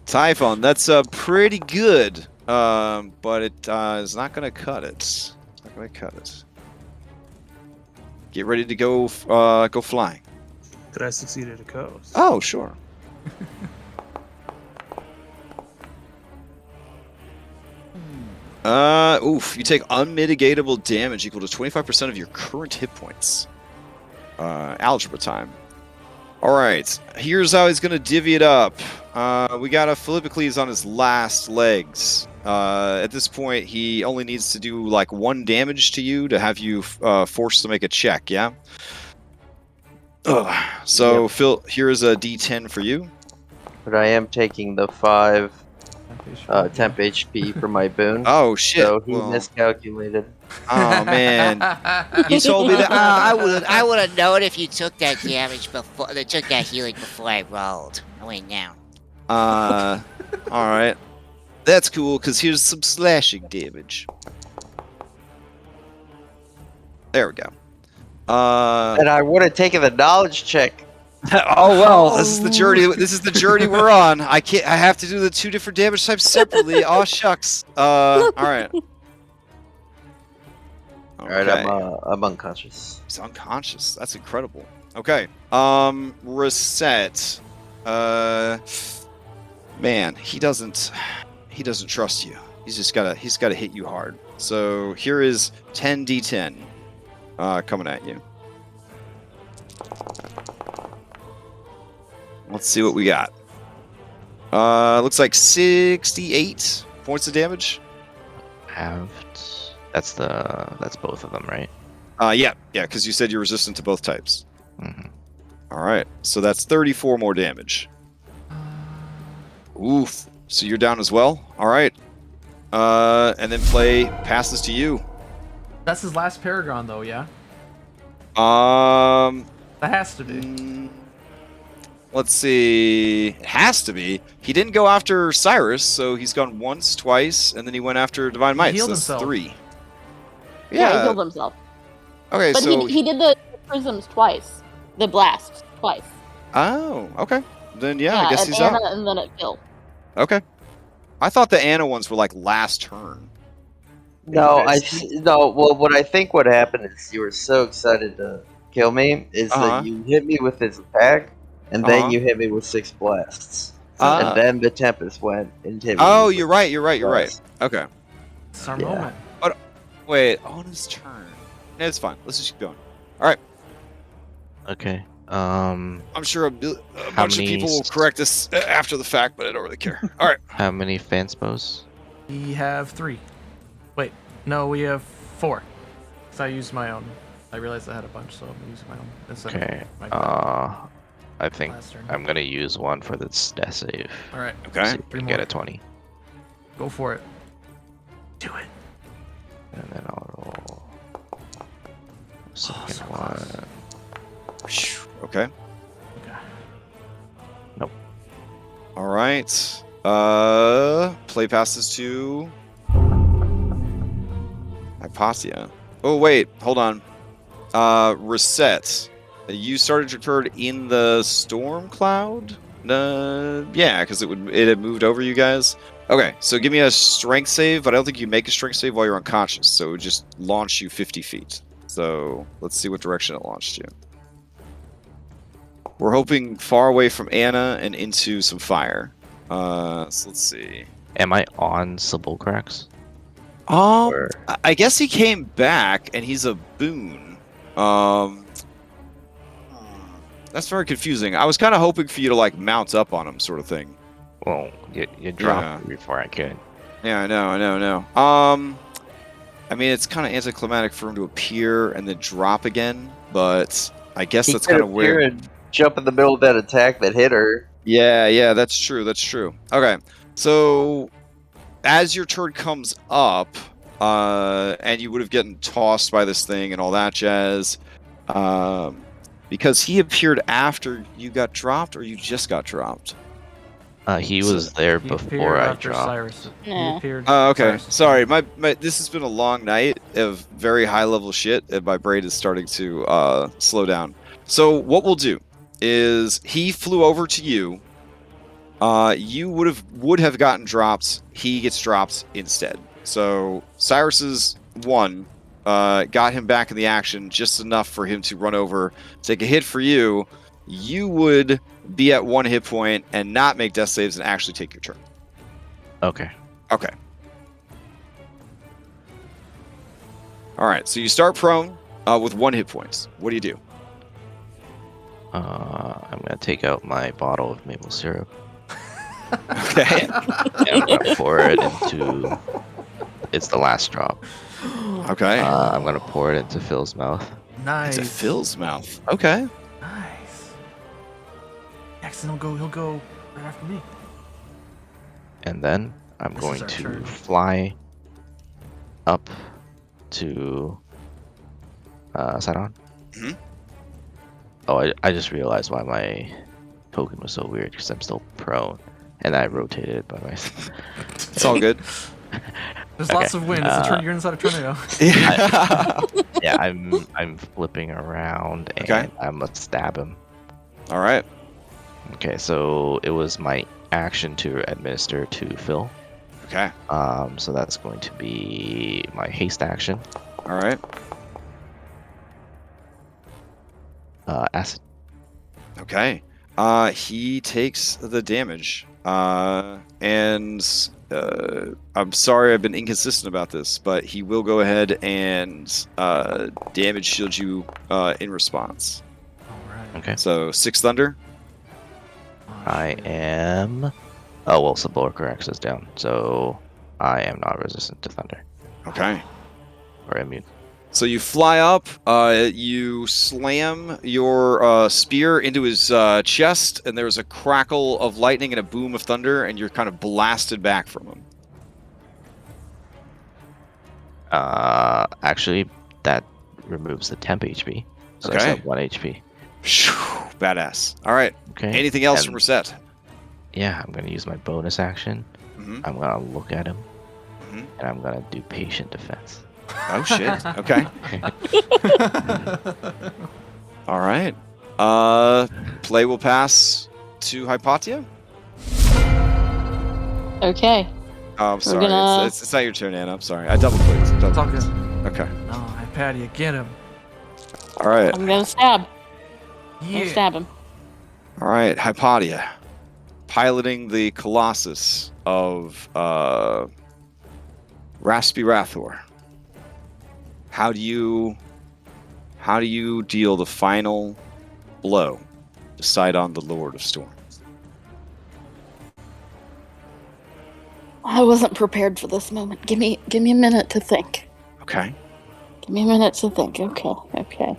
Typhon, that's pretty good, but it is not going to cut it. It's not going to cut it. Get ready to go flying. Could I succeed at a coast? Oh, sure. Oof, you take unmitigatable damage equal to 25% of your current hit points. Algebra time. Alright, here's how he's going to divvy it up. We got a Philippocles on his last legs. At this point, he only needs to do like 1 damage to you to have you forced to make a check, yeah? So, yep. Phil, here is a D10 for you. But I am taking the 5 temp HP for my boon. Oh, shit. So he miscalculated. Oh, man. You told me that. I would have known if you took that damage before, took that healing before I rolled. I went down. Alright. That's cool, because here's some slashing damage. There we go. And I would have taken the knowledge check. Oh well, this is the journey. This is the journey we're on. I have to do the 2 different damage types separately. Oh shucks. All right. All right, I'm unconscious. He's unconscious. That's incredible. Okay. Reset. Man, he doesn't trust you. He's got to hit you hard. So here is 10d10 coming at you. Let's see what we got. Looks like 68 points of damage. Halved. That's both of them, right? Yeah, because you said you're resistant to both types. Mm-hmm. All right, so that's 34 more damage. Oof. So you're down as well. All right. And then play passes to you. That's his last Paragon, though, yeah. That has to be. Let's see. It has to be. He didn't go after Cyrus, so he's gone once, twice, and then he went after Divine Might. So that's 3. Yeah, he healed himself. Okay, but so he did the prisms twice, the blast twice. Oh, okay. Then I guess he's out. And then it killed. Okay. I thought the Anna ones were like last turn. No, Well, what I think what happened is you were so excited to kill me that you hit me with his attack. And then you hit me with 6 blasts. And then the Tempest went and hit me. Oh, you're right. Okay. It's our moment. But wait, on his turn. It's fine. Let's just keep going. All right. Okay. I'm sure a bunch of people will correct this after the fact, but I don't really care. All right. How many fanspos? We have 3. Wait, no, we have 4. Because I used my own. I realized I had a bunch, so I'm using my own instead Okay. of my I think last turn. I'm gonna use one for this death save. All right, Okay. See if we can get a 20. go for it. Do it. And then I'll roll. Second so one. Okay. Okay. Nope. All right. Play passes to Hypatia. Oh wait, hold on. Reset. You started your turn in the storm cloud. Yeah, because it had moved over you guys. Okay, so give me a strength save, but I don't think you make a strength save while you're unconscious. So it would just launch you 50 feet. So let's see what direction it launched you. We're hoping far away from Anna and into some fire. So let's see. Am I on Sepulchrax? I guess he came back and he's a boon. That's very confusing. I was kind of hoping for you to like mount up on him, sort of thing. Well, you dropped me before I could. Yeah, I know. I mean, it's kind of anticlimactic for him to appear and then drop again, but I guess He that's could kind of appear weird. and jump in the middle of that attack that hit her. Yeah, that's true. Okay, so as your turn comes up, and you would have gotten tossed by this thing and all that jazz, because he appeared after you got dropped, or you just got dropped. He was there He before appeared I after dropped. Cyrus. He Yeah. appeared. Okay. Cyrus. Sorry, my this has been a long night of very high level shit, and my brain is starting to slow down. So what we'll do is he flew over to you. You would have gotten dropped. He gets dropped instead. So Cyrus's one got him back in the action just enough for him to run over, take a hit for you. You would be at 1 hit point and not make death saves and actually take your turn. Okay. Okay. All right. So you start prone with 1 hit point. What do you do? I'm gonna take out my bottle of maple syrup Okay. and I'm gonna pour it into. It's the last drop. Okay. I'm gonna pour it into Phil's mouth. Nice. It's a Phil's mouth. Okay. Nice. Jackson, he'll go right after me. And then I'm This is going our to turn. fly up to Sydon. Mhm. Oh, I just realized why my token was so weird, because I'm still prone, and I rotated by myself. It's all good. There's lots of wind. You're inside a tornado. Yeah, I'm flipping around, and Okay. I'm gonna stab him. All right. Okay, so it was my action to administer to Phil. Okay. So that's going to be my haste action. All right. Acid. Okay. He takes the damage. And I'm sorry I've been inconsistent about this, but he will go ahead and damage shield you in response. All right. Okay. So 6 thunder. I am. Oh well, Sepulchrax is down, so I am not resistant to thunder Okay. or immune. So you fly up, you slam your spear into his chest, and there's a crackle of lightning and a boom of thunder, and you're kind of blasted back from him. Actually, that removes the temp HP, so I Okay. still have 1 HP. Phew, badass. All right. Okay. Anything else and, from Reset? Yeah, I'm gonna use my bonus action. Mm-hmm. I'm gonna look at him, Mhm. and I'm gonna do patient defense. Oh shit. Okay. All right. Play will pass to Hypatia. Okay. Oh, I'm sorry. gonna- It's not your turn, Anna. I'm sorry. I double clicked. It's all good. Okay. No, Hypatia, get him. All right. I'm gonna stab. I'm Yeah. gonna stab him. All right. Hypatia, piloting the Colossus of Raspy Rathor. How do you how do you deal the final blow to Sydon, the Lord of Storms? I wasn't prepared for this moment. Give me a minute to think. Okay. Give me a minute to think. Okay.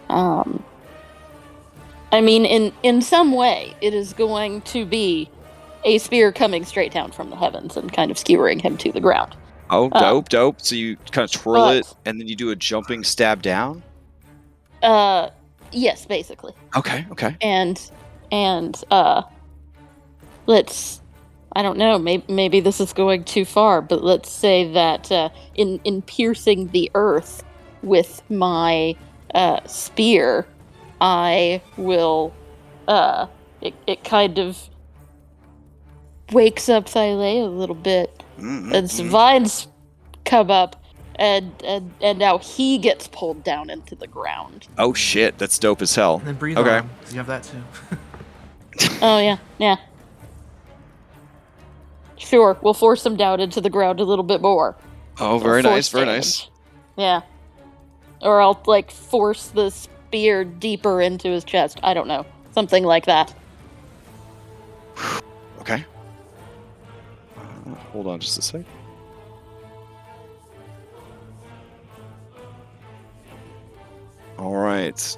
I mean, in some way, it is going to be a spear coming straight down from the heavens and kind of skewering him to the ground. Oh, dope. So you kind of twirl it, and then you do a jumping stab down? Yes, basically. Okay. And let's, I don't know, maybe this is going too far, but let's say that in piercing the earth with my spear, I will, it kind of wakes up Thylea a little bit, and some vines come up, and now he gets pulled down into the ground. Oh shit, that's dope as hell. And then breathe on him, 'cause you have that too. Oh yeah. Sure, we'll force him down into the ground a little bit more. Oh, very nice. Yeah. Or I'll, force the spear deeper into his chest. I don't know. Something like that. Okay. Hold on just a sec. All right.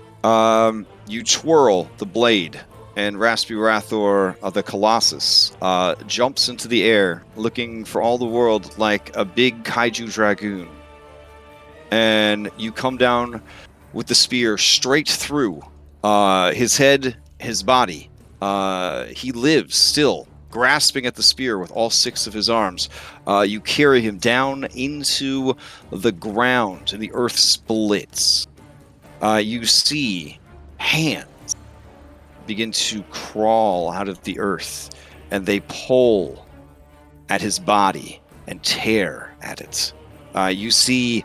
You twirl the blade, and Raspy Rathor of the Colossus jumps into the air, looking for all the world like a big kaiju dragoon. And you come down with the spear straight through his head, his body. He lives still, grasping at the spear with all 6 of his arms. You carry him down into the ground, and the earth splits. You see hands begin to crawl out of the earth, and they pull at his body and tear at it. You see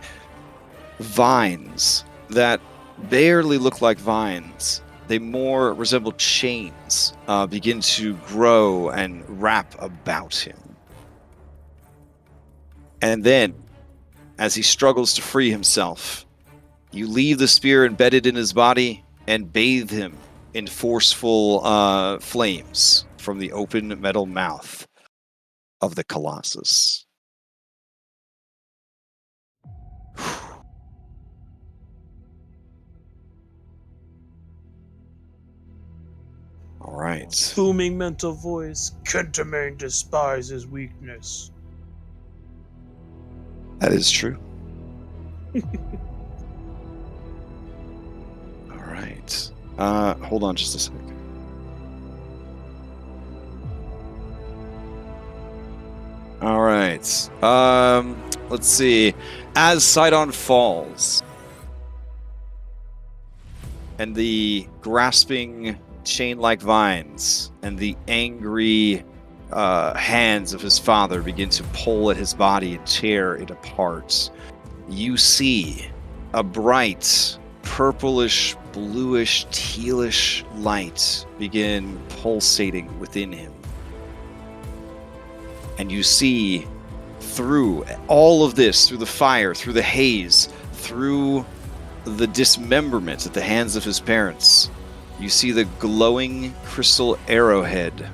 vines that barely look like vines. They more resemble chains, begin to grow and wrap about him. And then, as he struggles to free himself, you leave the spear embedded in his body and bathe him in forceful flames from the open metal mouth of the Colossus. All right. Booming mental voice. Kentamane despises weakness. That is true. All right. Hold on just a second. All right. Let's see. As Sydon falls, and the grasping chain-like vines and the angry hands of his father begin to pull at his body and tear it apart, you see a bright purplish, bluish, tealish light begin pulsating within him. And you see through all of this, through the fire, through the haze, through the dismemberment at the hands of his parents, you see the glowing crystal arrowhead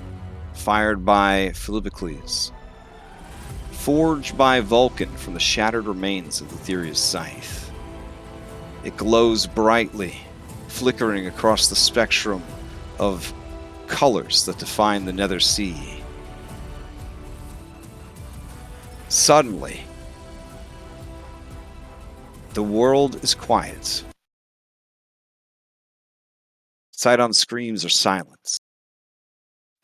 fired by Philippocles, forged by Vulcan from the shattered remains of the Theria's scythe. It glows brightly, flickering across the spectrum of colors that define the Nether Sea. Suddenly, the world is quiet. Sydon's screams are silenced.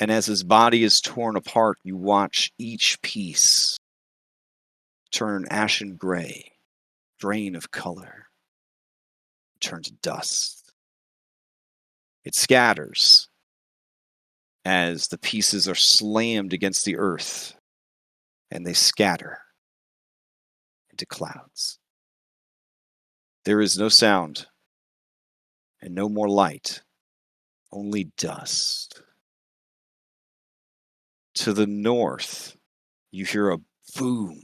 And as his body is torn apart, you watch each piece turn ashen gray, drain of color, turn to dust. It scatters as the pieces are slammed against the earth, and they scatter into clouds. There is no sound, and no more light, only dust. To the north, you hear a boom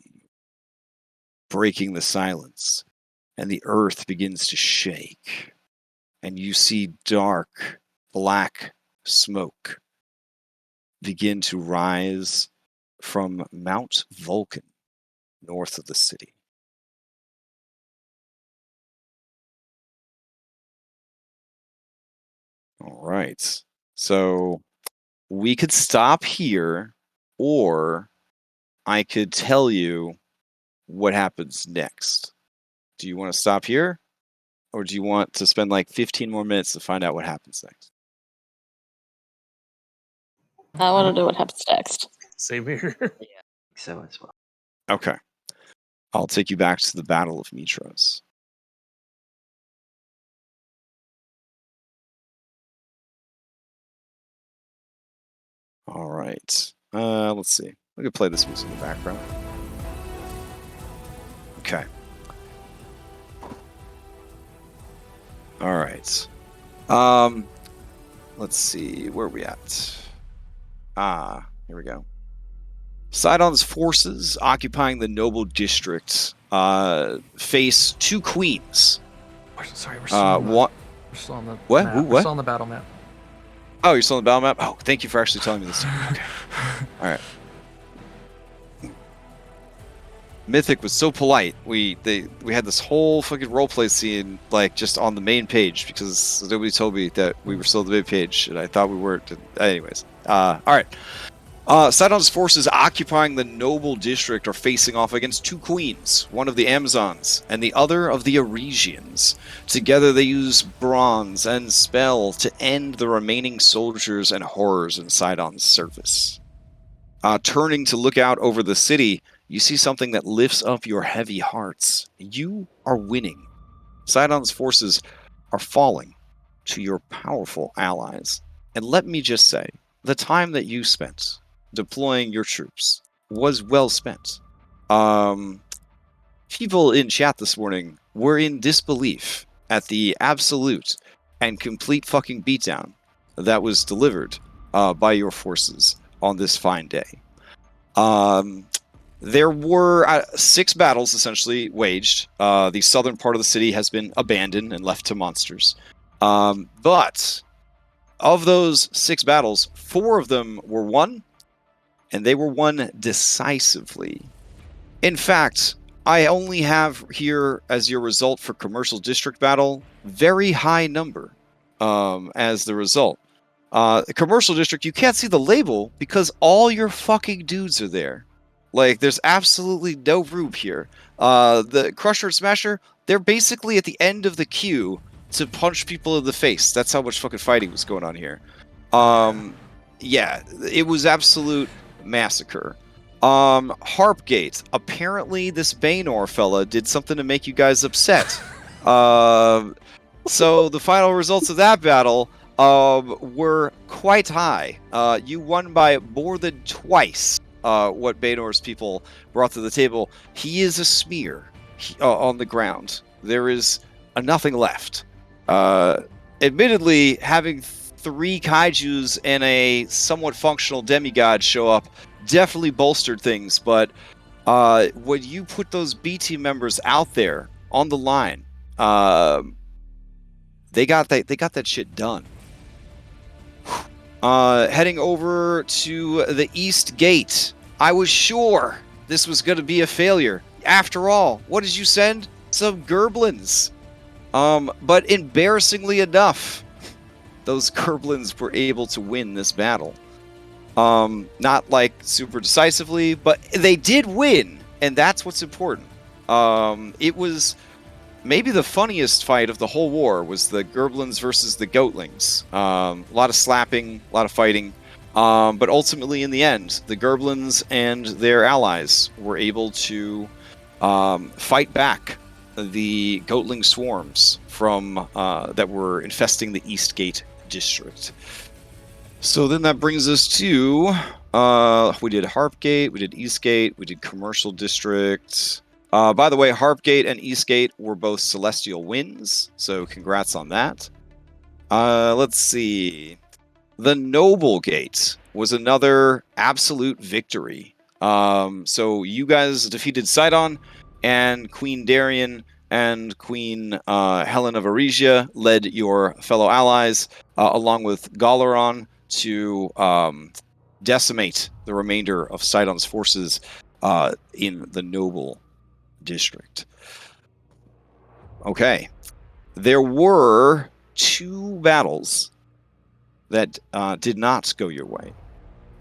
breaking the silence, and the earth begins to shake, and you see dark, black smoke begin to rise from Mount Vulcan, north of the city. All right. So we could stop here, or I could tell you what happens next. Do you want to stop here, or do you want to spend like 15 more minutes to find out what happens next? I want to know what happens next. Same here. So as well. Okay. I'll take you back to the Battle of Mitros. All right. Let's see. We could play this music in the background. Okay. All right. Let's see. Where are we at? Here we go. Sydon's forces occupying the noble district face two queens. Sorry, we're still on the, what? We're still on the What? map. Who, We're what? still on the battle map. Oh, you're still on the battle map? Oh, thank you for actually telling me this. Okay. All right. Mythic was so polite. We had this whole fucking roleplay scene like just on the main page because nobody told me that we were still on the main page, and I thought we weren't. Anyways, all right. Sydon's forces occupying the noble district are facing off against two queens, one of the Amazons and the other of the Aresians. Together they use bronze and spell to end the remaining soldiers and horrors in Sydon's service. Turning to look out over the city, you see something that lifts up your heavy hearts. You are winning. Sydon's forces are falling to your powerful allies. And let me just say, the time that you spent deploying your troops was well spent. People in chat this morning were in disbelief at the absolute and complete fucking beatdown that was delivered by your forces on this fine day. There were 6 battles essentially waged. The southern part of the city has been abandoned and left to monsters. But of those 6 battles, 4 of them were won, and they were won decisively. In fact, I only have here as your result for commercial district battle, very high number as the result. Commercial district, you can't see the label because all your fucking dudes are there. Like, there's absolutely no room here. The Crusher and Smasher, they're basically at the end of the queue to punch people in the face. That's how much fucking fighting was going on here. Yeah, it was absolute massacre. Harpgate. Apparently, this Baynor fella did something to make you guys upset. So the final results of that battle were quite high. You won by more than twice what Baynor's people brought to the table. He is a smear on the ground. There is nothing left. Admittedly, having 3 kaijus and a somewhat functional demigod show up definitely bolstered things, but when you put those B team members out there on the line, they got that shit done. Heading over to the East Gate, I was sure this was going to be a failure. After all, what did you send? Some Gerblins. But embarrassingly enough, those Gerblins were able to win this battle. Not like super decisively, but they did win, and that's what's important. It was maybe the funniest fight of the whole war was the Gerblins versus the Goatlings. A lot of slapping, a lot of fighting, but ultimately in the end, the Gerblins and their allies were able to fight back the Goatling swarms from that were infesting the Eastgate district. So then that brings us to we did Harpgate, we did Eastgate, we did Commercial District. By the way, Harpgate and Eastgate were both Celestial wins, so congrats on that. Let's see. The Noble Gate was another absolute victory. So you guys defeated Sydon and Queen Darien and Queen Helen of Aresia led your fellow allies, along with Galaron, to decimate the remainder of Sydon's forces in the Noble District. Okay. There were 2 battles that did not go your way.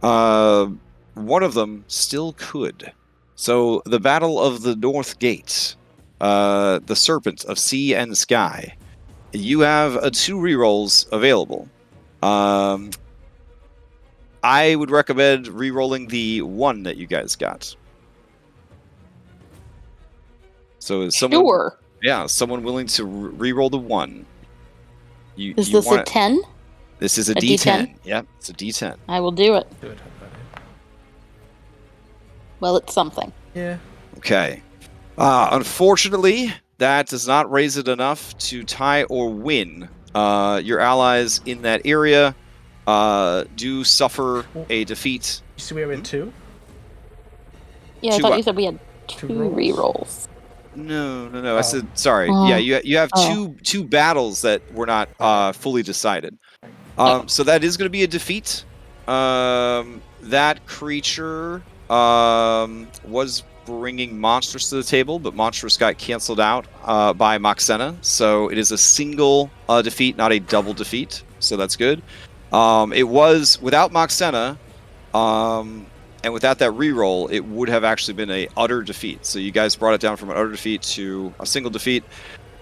One of them still could. So the Battle of the North Gate, the Serpent of Sea and Sky. You have 2 rerolls available. I would recommend rerolling the 1 that you guys got. So is someone, Sure. yeah, someone willing to reroll the 1? Is this a 10? This is a D10? D10. Yep, it's a D10. I will do it. Do it, buddy. Well, it's something. Yeah. Okay. Unfortunately, that does not raise it enough to tie or win. Your allies in that area do suffer a defeat. You see, we have 2. Yeah, I 2 thought you said we had 2 rolls? rerolls. No. Oh. I said sorry. Yeah, you have two battles that were not fully decided. So that is going to be a defeat. That creature was bringing monsters to the table, but monsters got canceled out by Moxena. So it is a single defeat, not a double defeat. So that's good. It was without Moxena. And without that reroll, it would have actually been a utter defeat. So you guys brought it down from an utter defeat to a single defeat.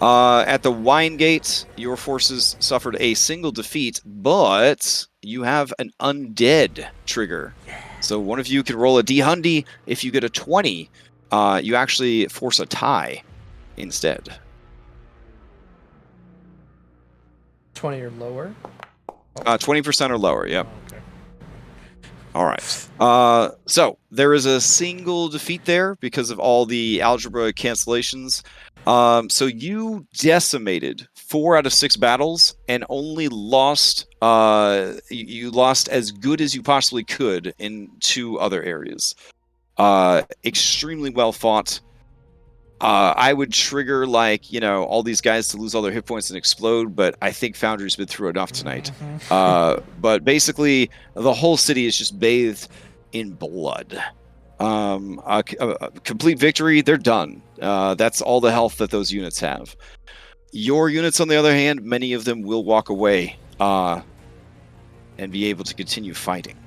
At the Wine Gate, your forces suffered a single defeat, but you have an undead trigger. So one of you can roll a D100. If you get a 20, you actually force a tie instead. 20 or lower? 20% or lower, yep. Oh, okay. All right. So there is a single defeat there because of all the algebra cancellations. So you decimated 4 out of 6 battles and only lost. You lost as good as you possibly could in 2 other areas. Extremely well fought. I would trigger all these guys to lose all their hit points and explode, but I think Foundry's been through enough tonight. But basically, the whole city is just bathed in blood. A complete victory, they're done. That's all the health that those units have. Your units, on the other hand, many of them will walk away and be able to continue fighting.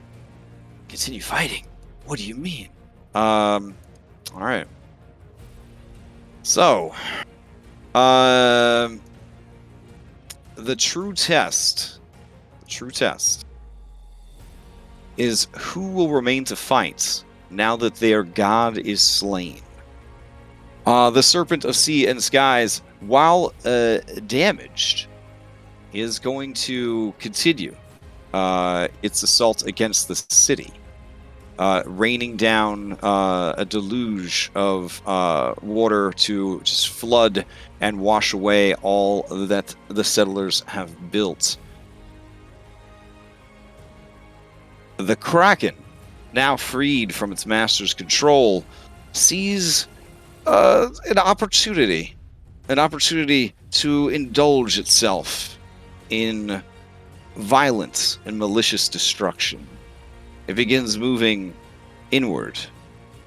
Continue fighting? What do you mean? All right. So, the true test is who will remain to fight now that their god is slain. The Serpent of Sea and Skies, while damaged, is going to continue its assault against the city. Raining down a deluge of water to just flood and wash away all that the settlers have built. The Kraken, now freed from its master's control, sees an opportunity to indulge itself in violence and malicious destruction. It begins moving inward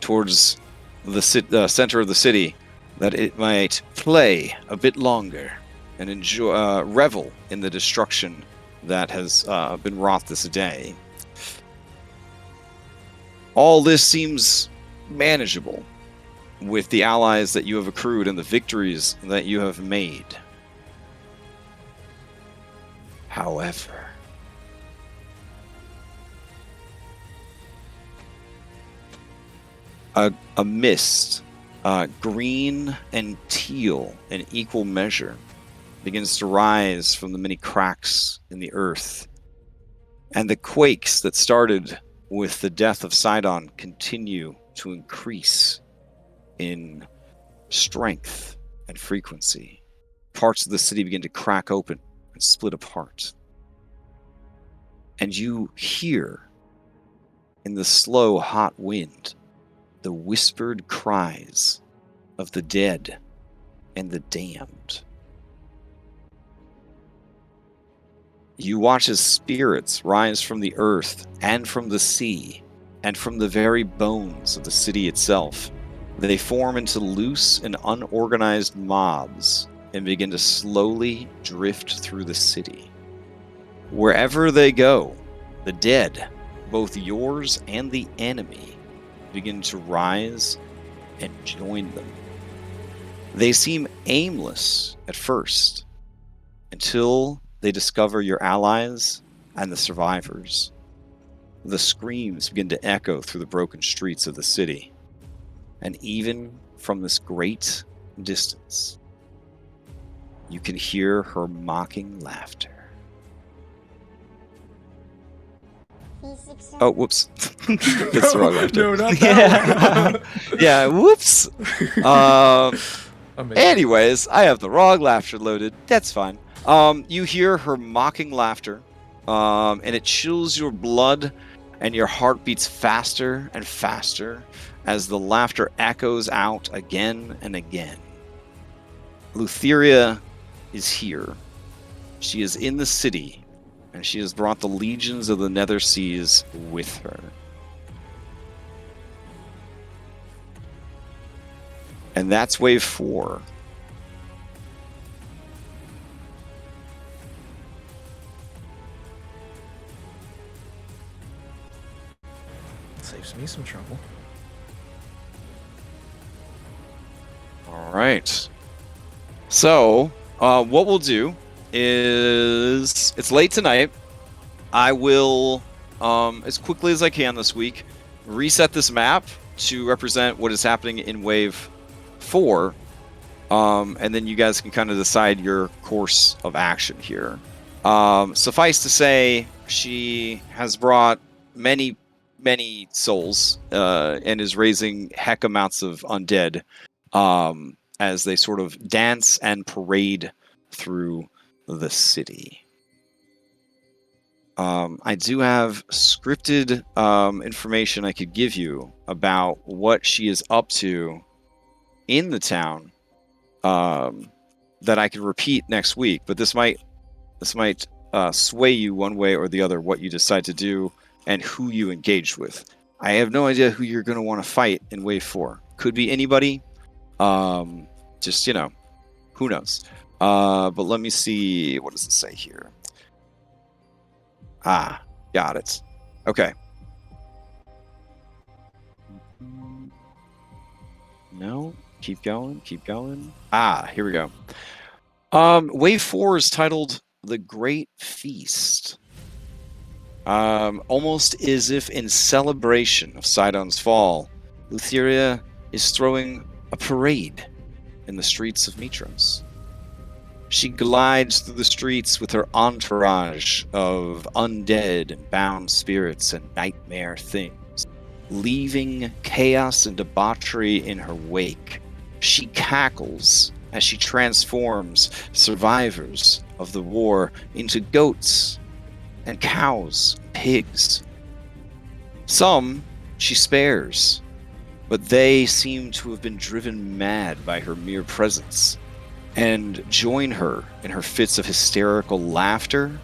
towards the center of the city, that it might play a bit longer and enjoy, revel in the destruction that has been wrought this day. All this seems manageable with the allies that you have accrued and the victories that you have made. However, a mist, green and teal in equal measure, begins to rise from the many cracks in the earth. And the quakes that started with the death of Sydon continue to increase in strength and frequency. Parts of the city begin to crack open and split apart. And you hear, in the slow, hot wind, the whispered cries of the dead and the damned. You watch as spirits rise from the earth and from the sea and from the very bones of the city itself. They form into loose and unorganized mobs and begin to slowly drift through the city. Wherever they go, the dead, both yours and the enemy, begin to rise and join them. They seem aimless at first, until they discover your allies and the survivors. The screams begin to echo through the broken streets of the city, and even from this great distance, you can hear her mocking laughter. Oh, whoops. That's the wrong laughter. No, not that one. Yeah, whoops. Anyways, I have the wrong laughter loaded. That's fine. You hear her mocking laughter, and it chills your blood, and your heart beats faster and faster as the laughter echoes out again and again. Lutheria is here. She is in the city, and she has brought the legions of the Nether Seas with her. And that's wave 4. Saves me some trouble. All right. So, what we'll do is, it's late tonight. I will, as quickly as I can this week, reset this map to represent what is happening in wave 4, and then you guys can kind of decide your course of action here. Suffice to say, she has brought many souls, and is raising heck amounts of undead, as they sort of dance and parade through the city. I do have scripted information I could give you about what she is up to in the town, that I could repeat next week, but this might sway you one way or the other, what you decide to do and who you engage with. I have no idea who you're going to want to fight in wave 4. Could be anybody. Just, who knows? But let me see. What does it say here? Ah, got it. Okay. No, keep going. Ah, here we go. Wave 4 is titled The Great Feast. Almost as if in celebration of Sydon's fall, Lutheria is throwing a parade in the streets of Mitros. She glides through the streets with her entourage of undead and bound spirits and nightmare things, leaving chaos and debauchery in her wake. She cackles as she transforms survivors of the war into goats and cows, pigs. Some she spares, but they seem to have been driven mad by her mere presence and join her in her fits of hysterical laughter.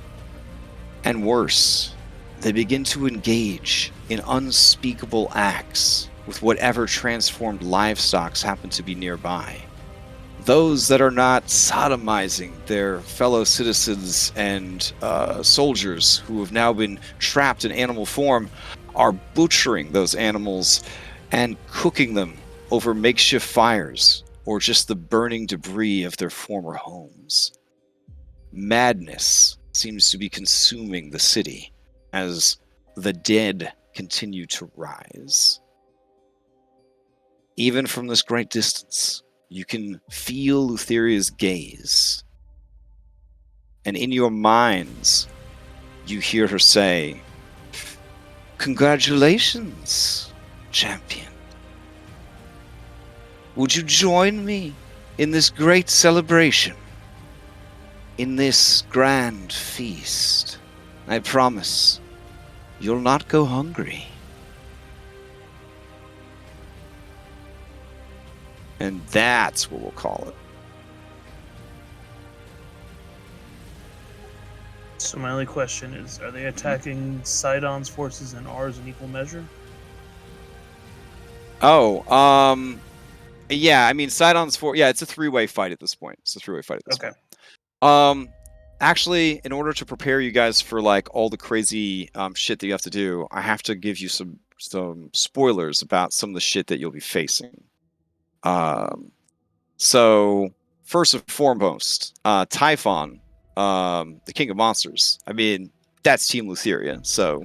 And worse, they begin to engage in unspeakable acts with whatever transformed livestock happen to be nearby. Those that are not sodomizing their fellow citizens and soldiers who have now been trapped in animal form are butchering those animals and cooking them over makeshift fires or just the burning debris of their former homes. Madness seems to be consuming the city as the dead continue to rise. Even from this great distance, you can feel Lutheria's gaze. And in your minds, you hear her say, "Congratulations, champion. Would you join me in this great celebration? In this grand feast? I promise you'll not go hungry." And that's what we'll call it. So my only question is, are they attacking Sydon's forces and ours in equal measure? Oh, yeah, I mean, Sydon's it's a three-way fight at this point. Okay. Actually, in order to prepare you guys for like all the crazy shit that you have to do, I have to give you some spoilers about some of the shit that you'll be facing. So first and foremost, Typhon, the King of Monsters. I mean, that's Team Lutheria, so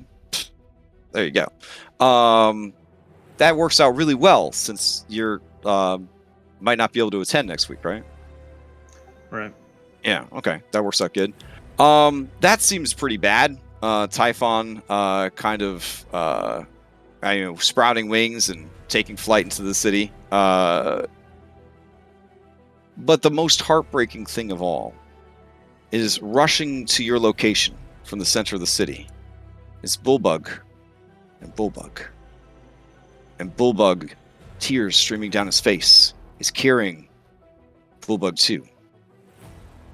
there you go. That works out really well since you're might not be able to attend next week, right? Right. Yeah, okay. That works out good. That seems pretty bad. Typhon kind of sprouting wings and taking flight into the city. But the most heartbreaking thing of all is rushing to your location from the center of the city. It's Bulbug. And Bulbug, tears streaming down his face, is carrying Bulbug 2.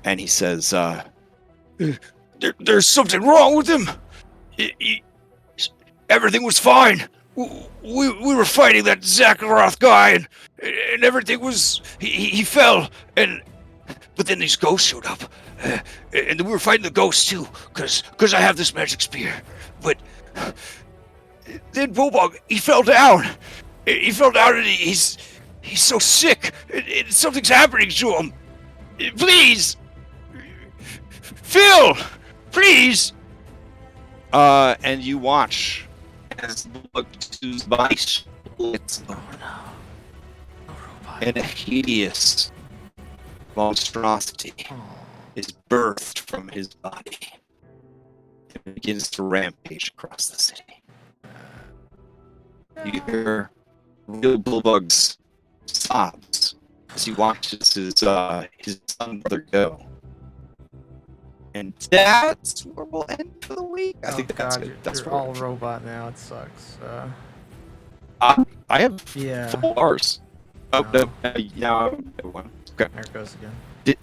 And he says, there's something wrong with him. Everything was fine. We were fighting that Zakharoth guy, and everything was... He fell, but then these ghosts showed up. And we were fighting the ghosts, too, because I have this magic spear. But then Bulbug, he fell down. He fell down, and he's so sick. Something's happening to him. Please! Phil! Please! And you watch as Bulbug's body splits and a hideous monstrosity is birthed from his body and begins to rampage across the city. You hear real Bulbug's sobs as he watches his son brother go. And that's where we'll end for the week. I think that's good. That's you're all robot now. It sucks. I have Yeah. full bars. Oh, no. Now one. Okay. There it goes again.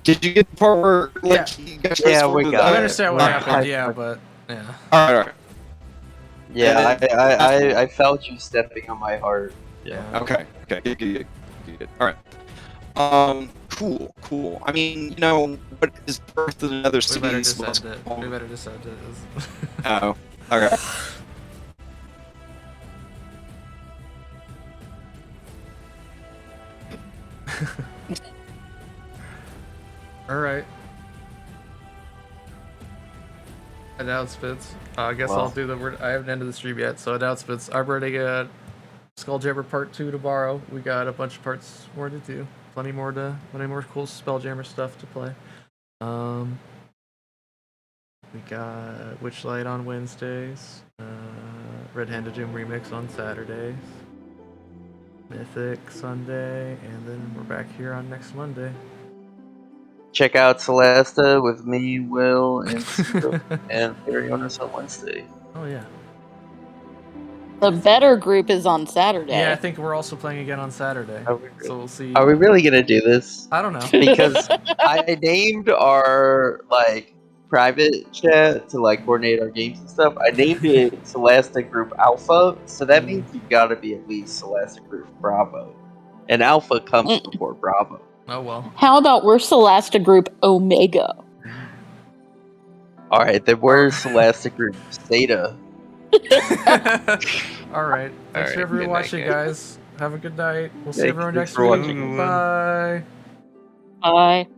Did you get the part where like, Yeah. you guys Yeah, transformed we to got I it. understand what Alright. happened, yeah, but yeah. Alright. Yeah, And I felt you stepping on my heart. Yeah. Okay. Good. Alright. Cool. I mean, what is birth in another We city? better is just what's end it. called- We better just end it. Oh. Okay. Alright. Announcements. I guess I'll do the word. I haven't ended the stream yet, so announcements. I'm running a Skulljammer Part 2 tomorrow. We got a bunch of parts more to do. Plenty more cool Spelljammer stuff to play. We got Witchlight on Wednesdays. Red Handed Doom Remix on Saturdays. Mythic Sunday, and then we're back here on next Monday. Check out Celesta with me, Will, and Sydon, and Fairy Owners on Wednesday. Oh yeah. The better group is on Saturday. Yeah, I think we're also playing again on Saturday. So we'll see. Are we really gonna do this? I don't know. Because I named our private chat to coordinate our games and stuff. I named it Celesta Group Alpha, so that means you gotta be at least Celesta Group Bravo, and Alpha comes before Bravo. Oh well. How about we're Celesta Group Omega? Alright, then we're Celesta Group Theta. Alright. Thanks for everyone good night, watching, guys. Have a good night. We'll see everyone Thanks next for week. watching. Bye. Bye.